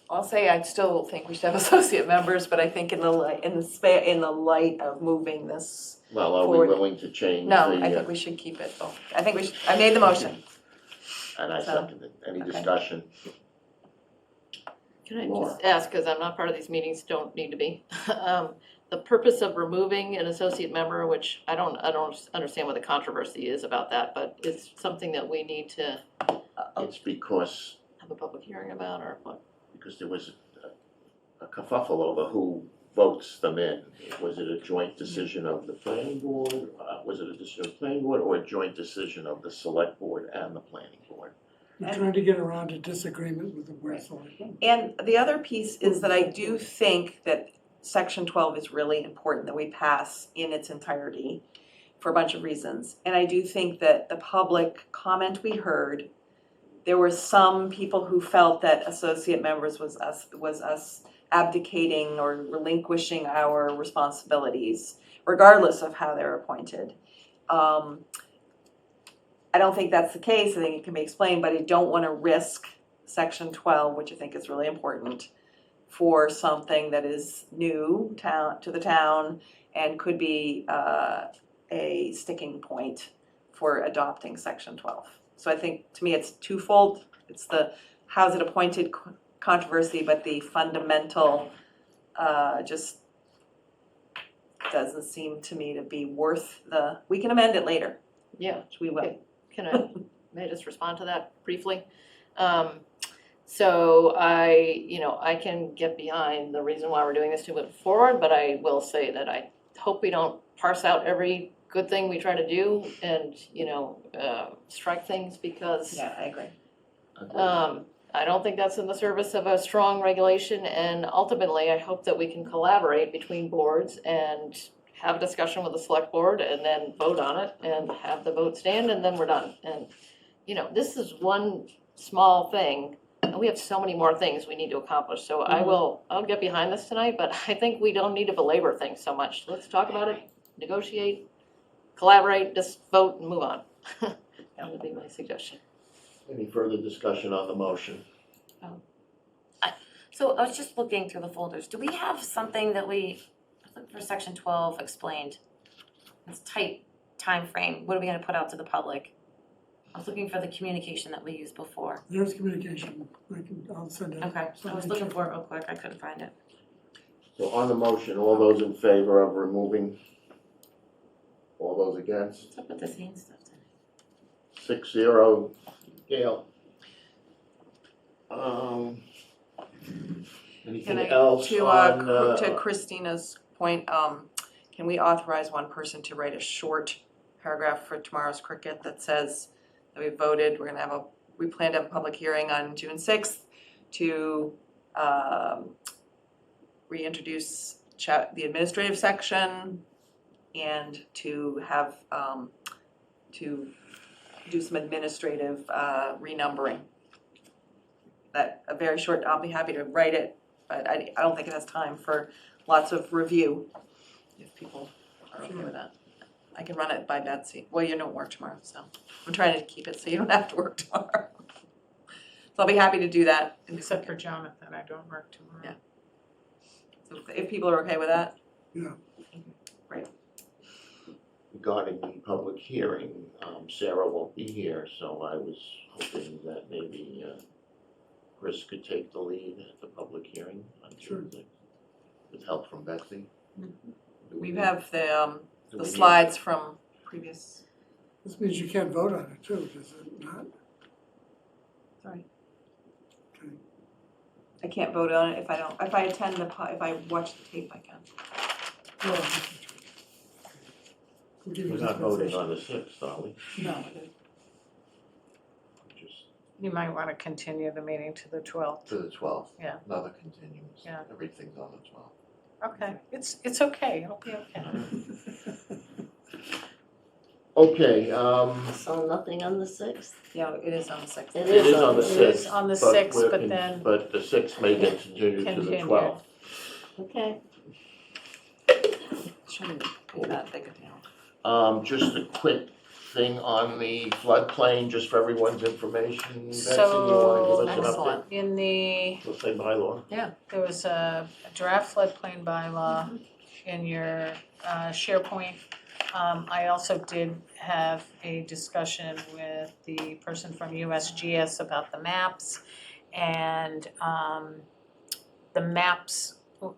I'll say I still think we should have associate members, but I think in the light of moving this, Well, are we Forward. willing to change the? no, I think we should keep it. I think we should, I made the motion. And I so, second it. Any okay. discussion? Can I Laura. just ask, because I'm not part of these meetings, don't need to be, the purpose of removing an associate member, which I don't understand what the controversy is about that, but it's something that we need to It's because have a public hearing about, or what? there was a kerfuffle over who votes them in. Was it a joint decision of the planning board? Was it a decision of the planning board or a joint decision of the select board and the planning board? We're trying to get around a disagreement with the board of selectmen. And the other piece is that I do think that section 12 is really important that we pass in its entirety for a bunch of reasons. And I do think that the public comment we heard, there were some people who felt that associate members was us abdicating or relinquishing our responsibilities, regardless of how they're appointed. I don't think that's the case. I think it can be explained, but I don't want to risk section 12, which I think is really important, for something that is new to the town and could be a sticking point for adopting section 12. So I think, to me, it's twofold. It's the how's it appointed controversy, but the fundamental just doesn't seem to me to be worth we can amend it later, Yeah. which we will. May I just respond to that briefly? So I can get behind the reason why we're doing this to move forward, but I will say that I hope we don't parse out every good thing we try to do and, strike things because Yeah, I agree. I don't think that's in the service of a strong regulation, and ultimately, I hope that we can collaborate between boards and have a discussion with the select board and then vote on it and have the vote stand, and then we're done. And, this is one small thing, and we have so many more things we need to accomplish. So I'll get behind this tonight, but I think we don't need to belabor things so much. Let's talk about it, negotiate, collaborate, just vote and move on. That would be my suggestion. Any further discussion on the motion? So I was just looking through the folders. Do we have something that for section 12 explained? It's tight time frame. What are we gonna put out to the public? I was looking for the communication that we used before. There's communication, I'll send it. Okay, I was looking for it real quick, I couldn't find it. So on the motion, all those in favor of removing? All those against? What's up with this hand stuff today? 6-0. Gail? Can Anything I, else to, on, to Christina's point, can we authorize one person to write a short paragraph for tomorrow's cricket that says that we voted, we plan to have a public hearing on June 6th to, reintroduce the administrative section and to have, to do some administrative, renumbering. That, a very short, I'll be happy to write it, but I don't think it has time for lots of review, if people are okay with that. I can run it by Betsy. Well, you don't work tomorrow, so I'm trying to keep it so you don't have to work tomorrow. So I'll be happy to do that. Except for Jonathan, I don't work tomorrow. Yeah. So if people are okay with that? Yeah. regarding the public hearing, Sarah won't be here, so I was hoping that maybe Chris could take the lead at the public hearing on Tuesday, with help from Betsy. We have the Do we need- slides from previous, This means you can't vote on it too, does it not? sorry. Okay. I can't vote on it if I attend if I watch the tape, I can. Well, we'll give you We're not voting dispensation. on the 6th, are we? No. Just You might want to continue the meeting to the 12th. to the 12th. Yeah. Another continuance. Yeah. Everything's on the 12th. Okay, it's okay, it'll be okay. Okay, So nothing on the 6th? Yeah, it is on the 6th. It it is on the It 6th. is on the but 6th, we're but then- But the 6th may get continued to the Continued. 12th. Okay. Shouldn't be that big a deal. Just a quick thing on the floodplain, just for everyone's information. Betsy, you So- wanna give us an update? Excellent. In the, Let's say bylaw. there was a draft floodplain bylaw in your SharePoint. I also did have a discussion with the person from USGS about the maps. And the maps,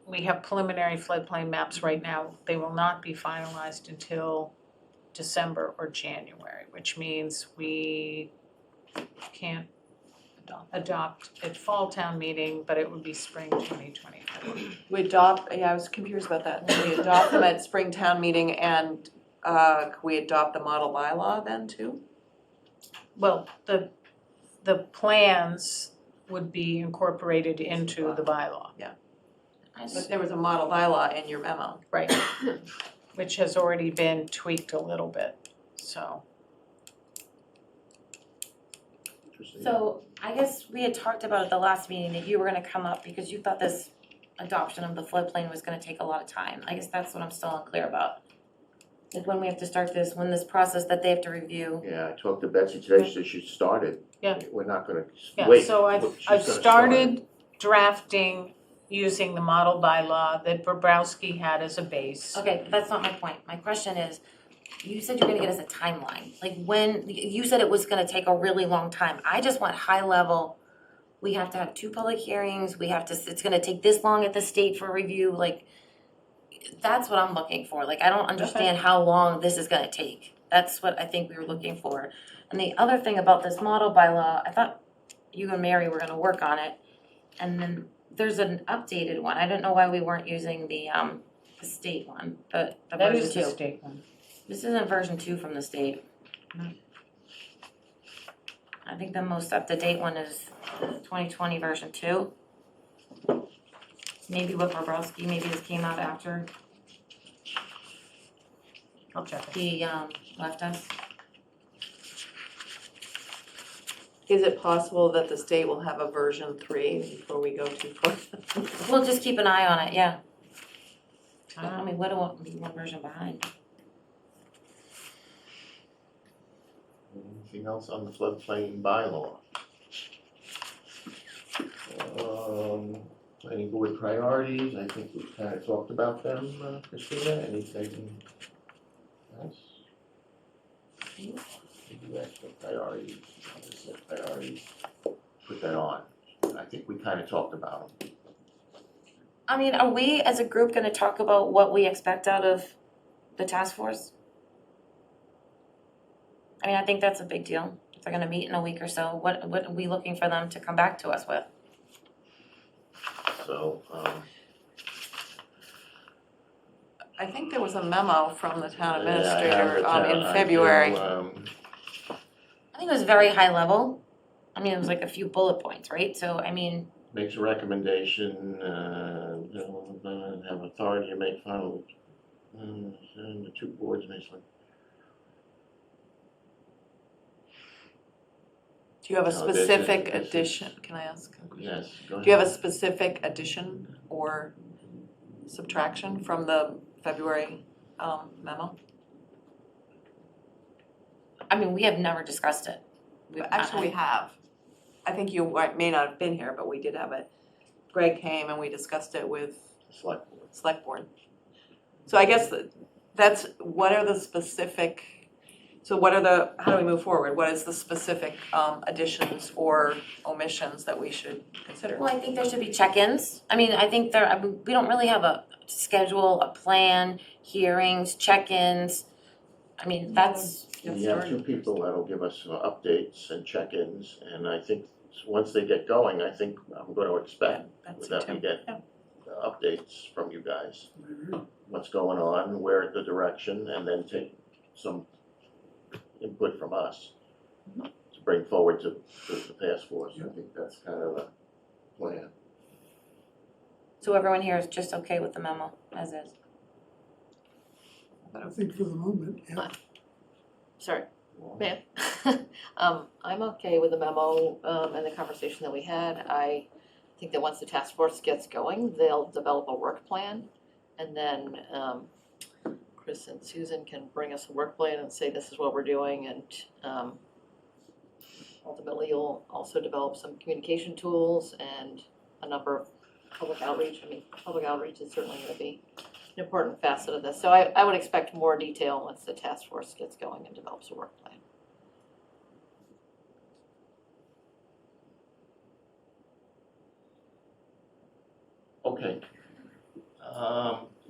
we have preliminary floodplain maps right now. They will not be finalized until December or January, which means we can't adopt at fall town meeting, but it would be spring 2024. We adopt, yeah, I was confused about that. We adopt them at Springtown meeting and could we adopt the model bylaw then too? Well, the plans would be incorporated into the bylaw, But there was a model bylaw in your memo. right? Which has already been tweaked a little bit, so. Interesting. So I guess we had talked about at the last meeting that you were gonna come up because you thought this adoption of the floodplain was gonna take a lot of time. I guess that's what I'm still unclear about. Like when we have to start this, when this process that they have to review. Yeah, I talked to Betsy today, she said she started. Yeah. We're not gonna Yeah, wait. so She's I've gonna started drafting using the model bylaw that Bobrowski had as a base. Okay, but that's not my point. My question is, you said you're gonna get us a timeline. Like when, you said it was gonna take a really long time. I just want high level. We have to have 2 public hearings, we have to, it's gonna take this long at the state for review, like, that's what I'm looking for. Like, I don't understand how long this is gonna take. That's what I think we were looking for. And the other thing about this model bylaw, I thought you and Mary were gonna work on it. And then there's an updated one. I don't know why we weren't using the state one, the That is version the 2. state one. This isn't version 2 from the state. I think the most up-to-date one is 2020 version 2. Maybe with Bobrowski, maybe this came out after I'll check it. he left us. Is it possible that the state will have a version 3 before we go too far? We'll just keep an eye on it, yeah. I mean, what do we be one version behind? Anything else on the floodplain bylaw? Planning board priorities, I think we've kind of talked about them, Christina, anything else? you asked for priorities, I said priorities, put that on. I think we kind of talked about them. I mean, are we as a group gonna talk about what we expect out of the task force? I mean, I think that's a big deal. If they're gonna meet in a week or so, what are we looking for them to come back to us with? So, I think there was a memo from the town yeah, I have administrator the town- in I February. do, I think it was very high level. I mean, it was like a few bullet points, right? So, I mean, makes a recommendation, have authority to make final, and the two boards may select. Do you have a No, this is- specific this is- addition, can I ask? a question? Yes, go ahead. Do you have a specific addition or subtraction from the February memo? I mean, we have never discussed it. Actually, we have. I think you may not have been here, but we did have it. Greg came and we discussed it with Select board. select board. So I guess that's, what are the specific, so what are the, how do we move forward? What is the specific additions or omissions that we should consider? Well, I think there should be check-ins. I mean, I think I mean, we don't really have a schedule, a plan, hearings, check-ins. I mean, that's, We have two people that'll give us updates and check-ins, and I think once they get going, I think I'm gonna expect That's that we it too. get Yeah. updates from you guys. What's going on, where the direction, and then take some input from us to bring forward to the task force. I think that's kind of a plan. so everyone here is just okay with the memo as is. I think for the moment, yeah. Sorry, ma'am. I'm okay with the memo, and the conversation that we had. I think that once the task force gets going, they'll develop a work plan. And then, Chris and Susan can bring us a work plan and say, this is what we're doing, and, ultimately, you'll also develop some communication tools and a number of public outreach. I mean, public outreach is certainly gonna be an important facet of this. So I would expect more detail once the task force gets going and develops a work plan. Okay.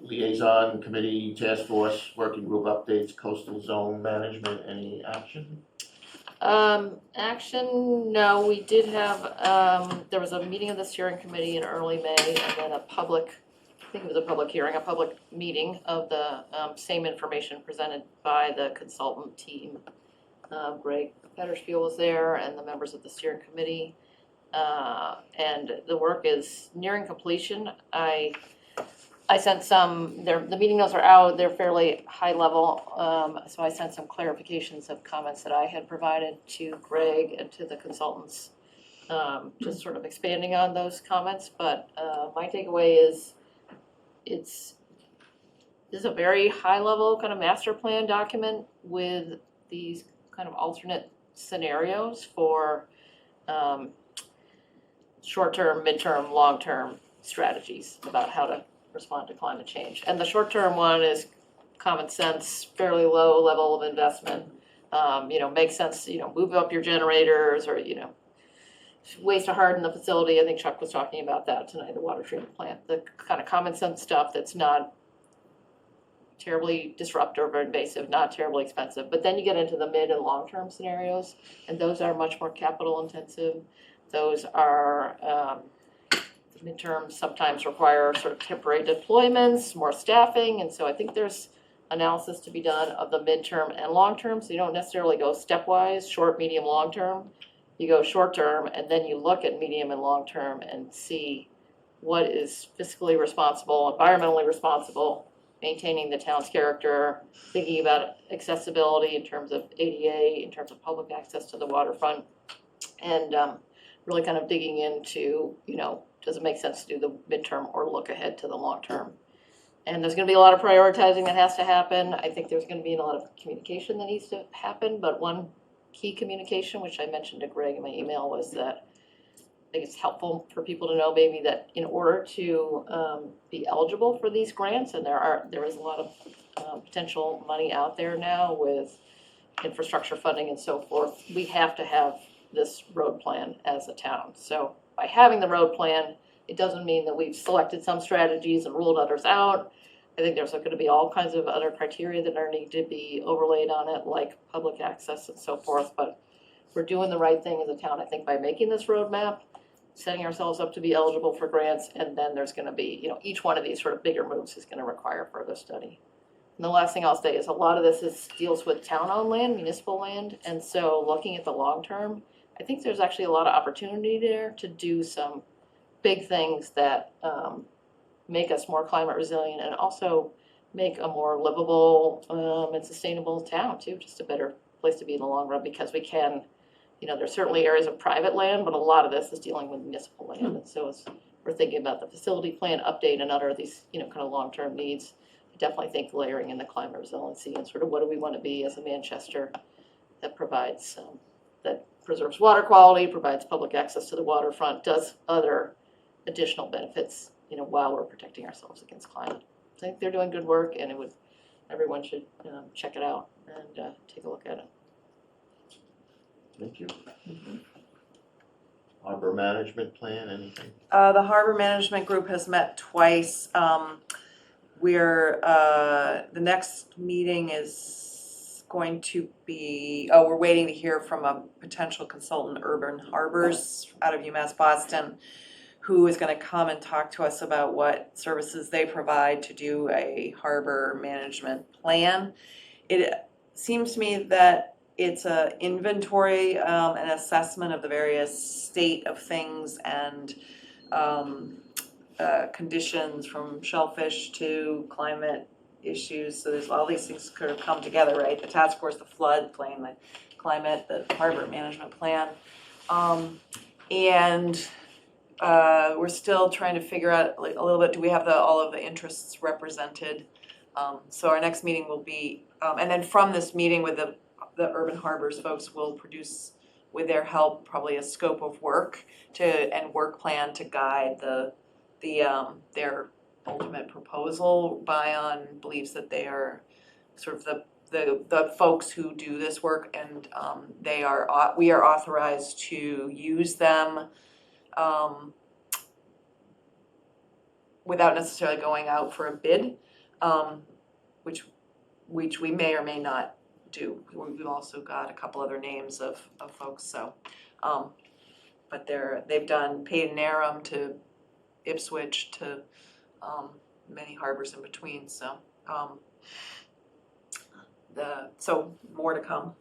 Liaison committee, task force, working group updates, coastal zone management, any action? Action, no, we did have, there was a meeting of the steering committee in early May, and then a public, I think it was a public hearing, a public meeting of the, same information presented by the consultant team. Greg Fetterspiel was there and the members of the steering committee. And the work is nearing completion. I sent some, the meeting notes are out, they're fairly high level, so I sent some clarifications of comments that I had provided to Greg and to the consultants, just sort of expanding on those comments, but my takeaway is this is a very high level kind of master plan document with these kind of alternate scenarios for short-term, midterm, long-term strategies about how to respond to climate change. And the short-term one is common sense, fairly low level of investment. Makes sense, move up your generators or, ways to harden the facility. I think Chuck was talking about that tonight, the water treatment plant. The kind of common sense stuff that's not terribly disruptive or invasive, not terribly expensive. But then you get into the mid and long-term scenarios, and those are much more capital intensive. Those are midterms sometimes require sort of temporary deployments, more staffing, and so I think there's analysis to be done of the midterm and long-term, so you don't necessarily go stepwise, short, medium, long-term. You go short-term, and then you look at medium and long-term and see what is fiscally responsible, environmentally responsible, maintaining the town's character, thinking about accessibility in terms of ADA, in terms of public access to the waterfront, and really kind of digging into, does it make sense to do the midterm or look ahead to the long term? And there's gonna be a lot of prioritizing that has to happen. I think there's gonna be a lot of communication that needs to happen, but one key communication, which I mentioned to Greg in my email, was that I think it's helpful for people to know maybe that in order to be eligible for these grants, and there is a lot of potential money out there now with infrastructure funding and so forth, we have to have this road plan as a town. So by having the road plan, it doesn't mean that we've selected some strategies and ruled others out. I think there's gonna be all kinds of other criteria that are need to be overlaid on it, like public access and so forth, but we're doing the right thing as a town, I think, by making this roadmap, setting ourselves up to be eligible for grants, and then there's gonna be, you know, each one of these sort of bigger moves is gonna require further study. And the last thing I'll say is a lot of this deals with town-owned land, municipal land, and so looking at the long term, I think there's actually a lot of opportunity there to do some big things that make us more climate resilient and also make a more livable and sustainable town too, just a better place to be in the long run, because we can, you know, there's certainly areas of private land, but a lot of this is dealing with municipal land. And so as we're thinking about the facility plan update and other of these, you know, kind of long-term needs, I definitely think layering in the climate resiliency and sort of what do we want to be as a Manchester that provides, that preserves water quality, provides public access to the waterfront, does other additional benefits, you know, while we're protecting ourselves against climate. I think they're doing good work, and everyone should check it out and take a look at it. Thank you. Harbor management plan, anything? The Harbor Management Group has met twice. The next meeting is going to be, we're waiting to hear from a potential consultant, Urban Harbors, out of UMass Boston, who is going to come and talk to us about what services they provide to do a harbor management plan. It seems to me that it's an inventory, an assessment of the various state of things and conditions, from shellfish to climate issues. So there's all these things could have come together, right? The task force, the flood plan, the climate, the harbor management plan. We're still trying to figure out a little bit, do we have all of the interests represented? So our next meeting will be, and then from this meeting with the Urban Harbors folks, will produce, with their help, probably a scope of work and work plan to guide their ultimate proposal. Bion believes that they are sort of the folks who do this work, and we are authorized to use them without necessarily going out for a bid, which we may or may not do. We've also got a couple other names of folks, so, but they've done Paid and Aram to Ipswich to many harbors in between, so so more to come.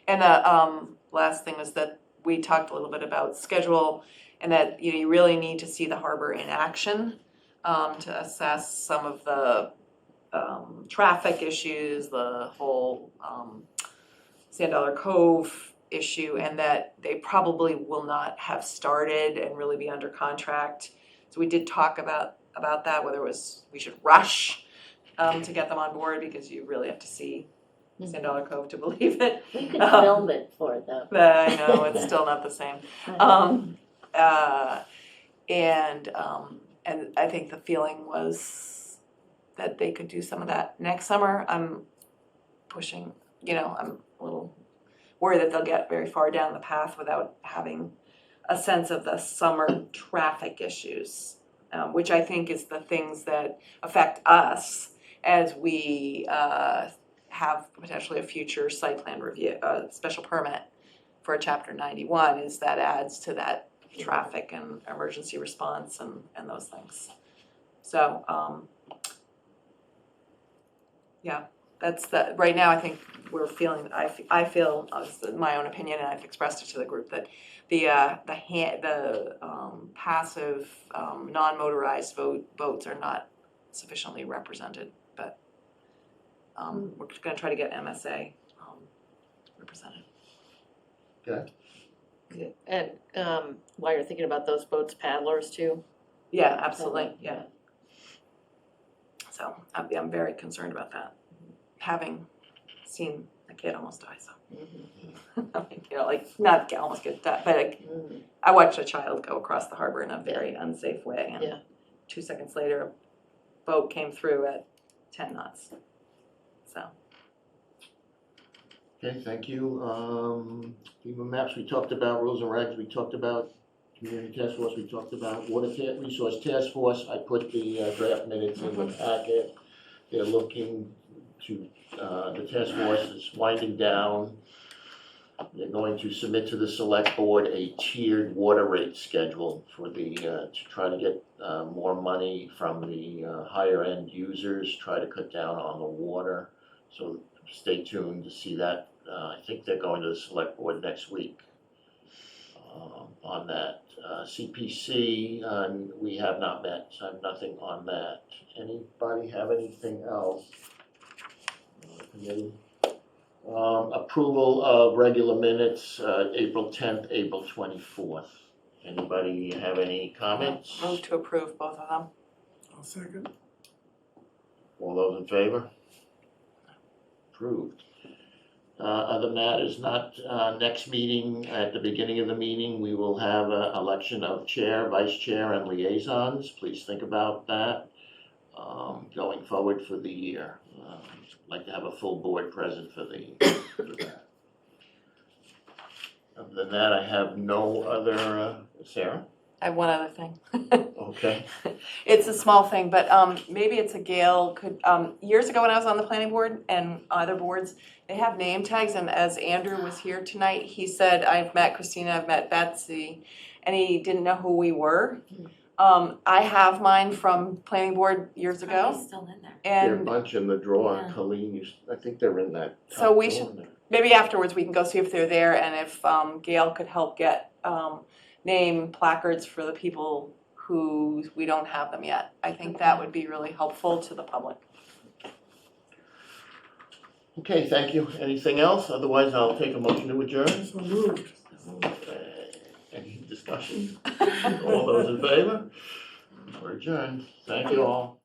And the last thing was that we talked a little bit about schedule, and that you really need to see the harbor in action to assess some of the traffic issues, the whole Sand Dollar Cove issue, and that they probably will not have started and really be under contract. So we did talk about that, whether we should rush to get them on board, because you really have to see Sand Dollar Cove to believe it. We could film it for them. I know, it's still not the same. And I think the feeling was that they could do some of that next summer. I'm pushing, I'm a little worried that they'll get very far down the path without having a sense of the summer traffic issues, which I think is the things that affect us as we have potentially a future site plan review, special permit for a Chapter 91, is that adds to that traffic and emergency response and those things. So, yeah, that's right now I think we're feeling, I feel, my own opinion, and I've expressed it to the group, that the passive, non-motorized boats are not sufficiently represented, but we're gonna try to get MSA represented. Okay. And while you're thinking about those boats, paddlers too? Yeah, absolutely, yeah. So I'm very concerned about that, having seen a kid almost die, so. Not almost get that, but I watched a child go across the harbor in a very unsafe way, and 2 seconds later, a boat came through at 10 knots, so. Okay, thank you. FEMA maps, we talked about, rules and regs, we talked about, community task force, we talked about, resource task force, I put the draft minutes in the packet. They're looking to, the task force is winding down. They're going to submit to the select board a tiered water rate schedule for the, to try to get more money from the higher end users, try to cut down on the water. So stay tuned to see that. I think they're going to the select board next week on that. CPC, we have not met, so I have nothing on that. Anybody have anything else? Committee? Approval of regular minutes, April 10th, April 24th. Anybody have any comments? Move to approve both of them. I'll second. All those in favor? Approved. Other matters not, next meeting, at the beginning of the meeting, we will have an election of chair, vice chair, and liaisons. Please think about that going forward for the year. Like to have a full board present for that. Other than that, I have no other, Sarah? I have one other thing. Okay. It's a small thing, but maybe it's a Gail could, years ago when I was on the planning board and other boards, they have name tags, and as Andrew was here tonight, he said, I've met Christina, I've met Betsy, and he didn't know who we were. I have mine from planning board years ago, Probably still in there. There are a and bunch in the drawer, Yeah. Colleen, I think they're in that. So top we drawer should- there. maybe afterwards we can go see if they're there, and if Gail could help get name placards for the people who we don't have them yet. I think that would be really helpful to the public. Okay, thank you. Anything else? Otherwise, I'll take a motion to adjourn. So moved. Any discussion? All those in favor? We're adjourned. Thank you all.